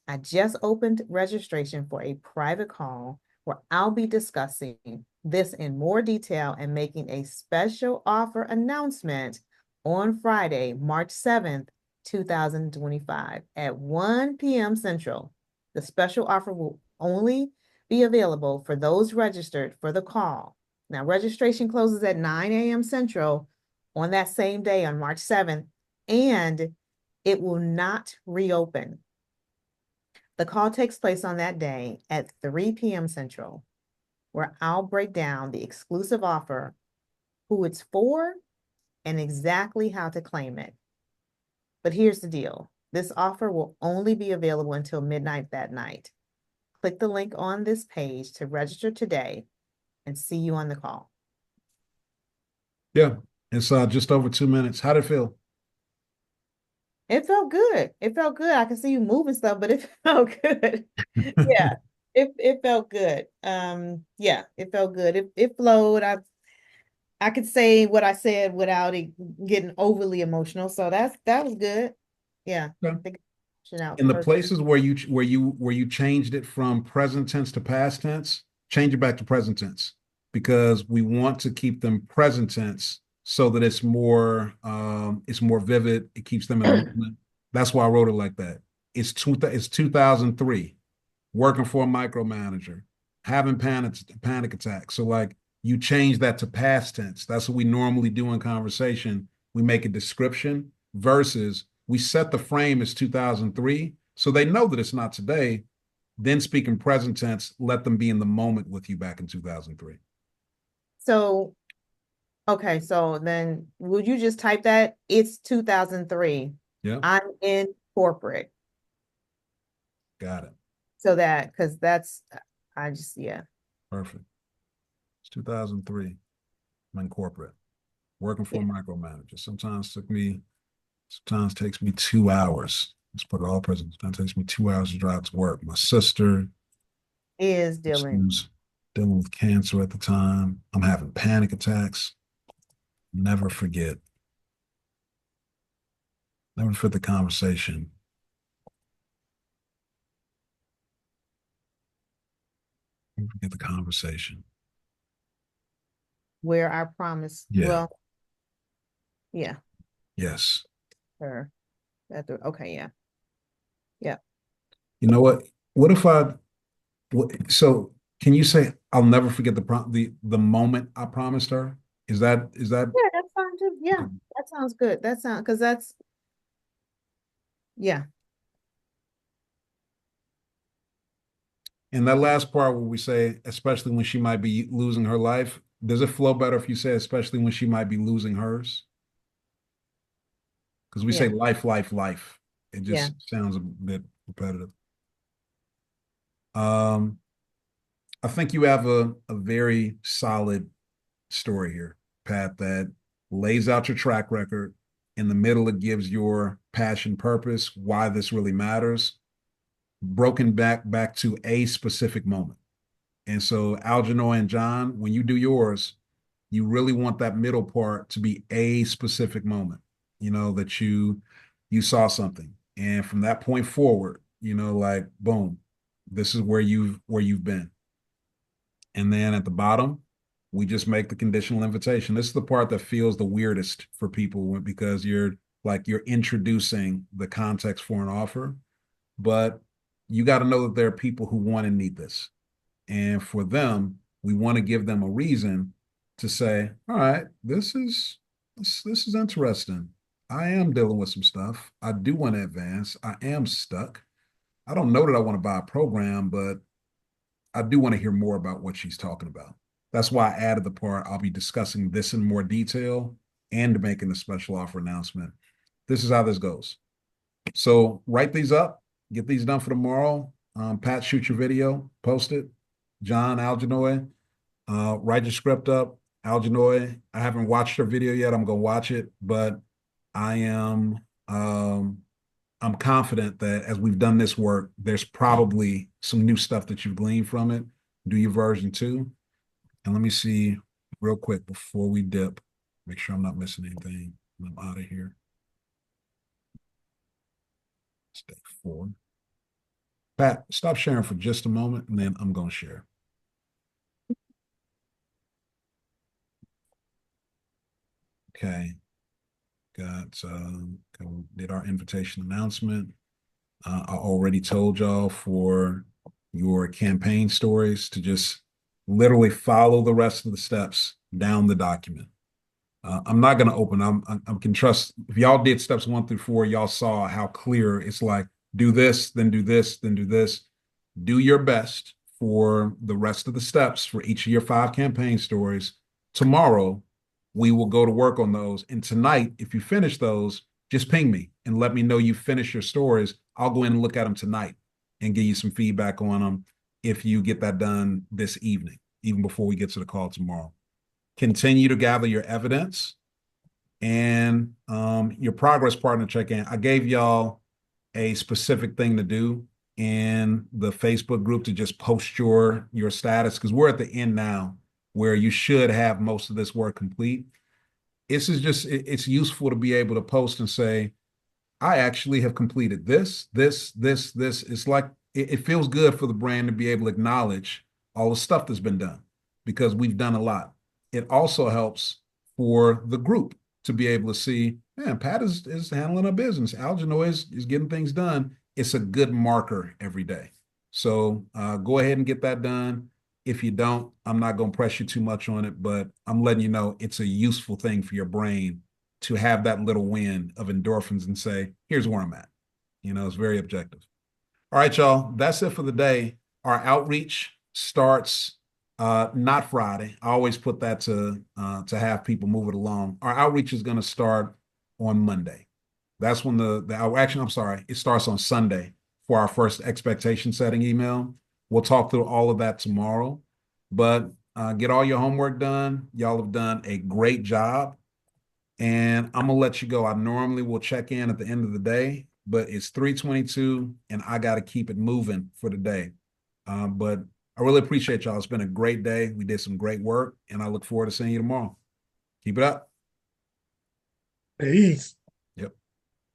I just opened registration for a private call where I'll be discussing this in more detail and making a special offer announcement on Friday, March 7th, 2025 at 1 p.m. Central. The special offer will only be available for those registered for the call. Now, registration closes at 9 a.m. Central on that same day on March 7th, and it will not reopen. The call takes place on that day at 3 p.m. Central, where I'll break down the exclusive offer, who it's for, and exactly how to claim it. But here's the deal. This offer will only be available until midnight that night. Click the link on this page to register today and see you on the call. Yeah. It's just over 2 minutes. How'd it feel? It felt good. It felt good. I can see you moving stuff, but it felt good. Yeah, it felt good. Yeah, it felt good. It flowed. I could say what I said without it getting overly emotional. So that was good. Yeah. Okay. Out In the perfect. places where you changed it from present tense to past tense, change it back to present tense because we want to keep them present tense so that it's more vivid. It keeps them in the moment. That's why I wrote it like that. It's 2003, working for a micromanager, having panic attacks. So like you change that to past tense. That's what we normally do in conversation. We make a description versus we set the frame as 2003 so they know that it's not today. Then speaking present tense, let them be in the moment with you back in 2003. So, okay, so then would you just type that? It's 2003. Yeah, I'm in corporate. got it. So that, because yeah. Perfect. It's 2003. I'm in corporate, working for a Yeah. micromanager. Sometimes takes me 2 hours. Let's put it all present. Sometimes takes me 2 hours to drive to work. My sister, Is she dealing. was dealing with cancer at the time. I'm having panic attacks. Never forget. Never forget the conversation. Never forget the conversation. Where I promise. Yeah. Well, yeah. Yes. Her. Okay, yeah. Yeah. You know what? What if so can you say I'll never forget the moment I promised her? Is that Yeah, that's fine too. Yeah, okay. that sounds good. That sounds because yeah. And that last part where we say, especially when she might be losing her life, does it flow better if you say, especially when she might be losing hers? Because we say Yeah. life, life, life. It Yeah. just sounds a bit repetitive. Um, I think you have a very solid story here, Pat, that lays out your track record. In the middle, it gives your passion, purpose, why this really matters, broken back to a specific moment. And so Algernoy and John, when you do yours, you really want that middle part to be a specific moment, that you saw something. And from that point forward, like boom, this is where you've been. And then at the bottom, we just make the conditional invitation. This is the part that feels the weirdest for people because you're introducing the context for an offer, but you got to know that there are people who want and need this. And for them, we want to give them a reason to say, all right, this is interesting. I am dealing with some stuff. I do want to advance. I am stuck. I don't know that I want to buy a program, but I do want to hear more about what she's talking about. That's why I added the part I'll be discussing this in more detail and making the special offer announcement. This is how this goes. So write these up, get these done for tomorrow. Pat, shoot your video, post it. John Algenoy, write your script up. Algenoy, I haven't watched her video yet. I'm gonna watch it, but I am I'm confident that as we've done this work, there's probably some new stuff that you've gleaned from it. Do your version 2. And let me see real quick before we dip, make sure I'm not missing anything. I'm out of here. Step 4. Pat, stop sharing for just a moment, and then I'm going to share. Okay. Did our invitation announcement. I already told y'all for your campaign stories to just literally follow the rest of the steps down the document. I'm not going to open. I can trust if y'all did steps 1 through 4, y'all saw how clear it's like, do this, then do this, then do this. Do your best for the rest of the steps for each of your 5 campaign stories. Tomorrow, we will go to work on those. And tonight, if you finish those, just ping me and let me know you finish your stories. I'll go in and look at them tonight and give you some feedback on them if you get that done this evening, even before we get to the call tomorrow. Continue to gather your evidence and your progress partner check-in. I gave y'all a specific thing to do in the Facebook group to just post your status because we're at the end now where you should have most of this work complete. It's useful to be able to post and say, I actually have completed this. It's like it feels good for the brand to be able to acknowledge all the stuff that's been done because we've done a lot. It also helps for the group to be able to see, man, Pat is handling a business. Algenoy is getting things done. It's a good marker every day. So go ahead and get that done. If you don't, I'm not going to press you too much on it, but I'm letting you know it's a useful thing for your brain to have that little win of endorphins and say, here's where I'm at. It's very objective. All right, y'all. That's it for the day. Our outreach starts not Friday. I always put that to have people move it along. Our outreach is going to start on Monday. That's when it starts on Sunday for our first expectation setting email. We'll talk through all of that tomorrow, but get all your homework done. Y'all have done a great job. And I'm gonna let you go. I normally will check in at the end of the day, but it's 3:22 and I got to keep it moving for the day. But I really appreciate y'all. It's been a great day. We did some great work, and I look forward to seeing you tomorrow. Keep it up. Peace.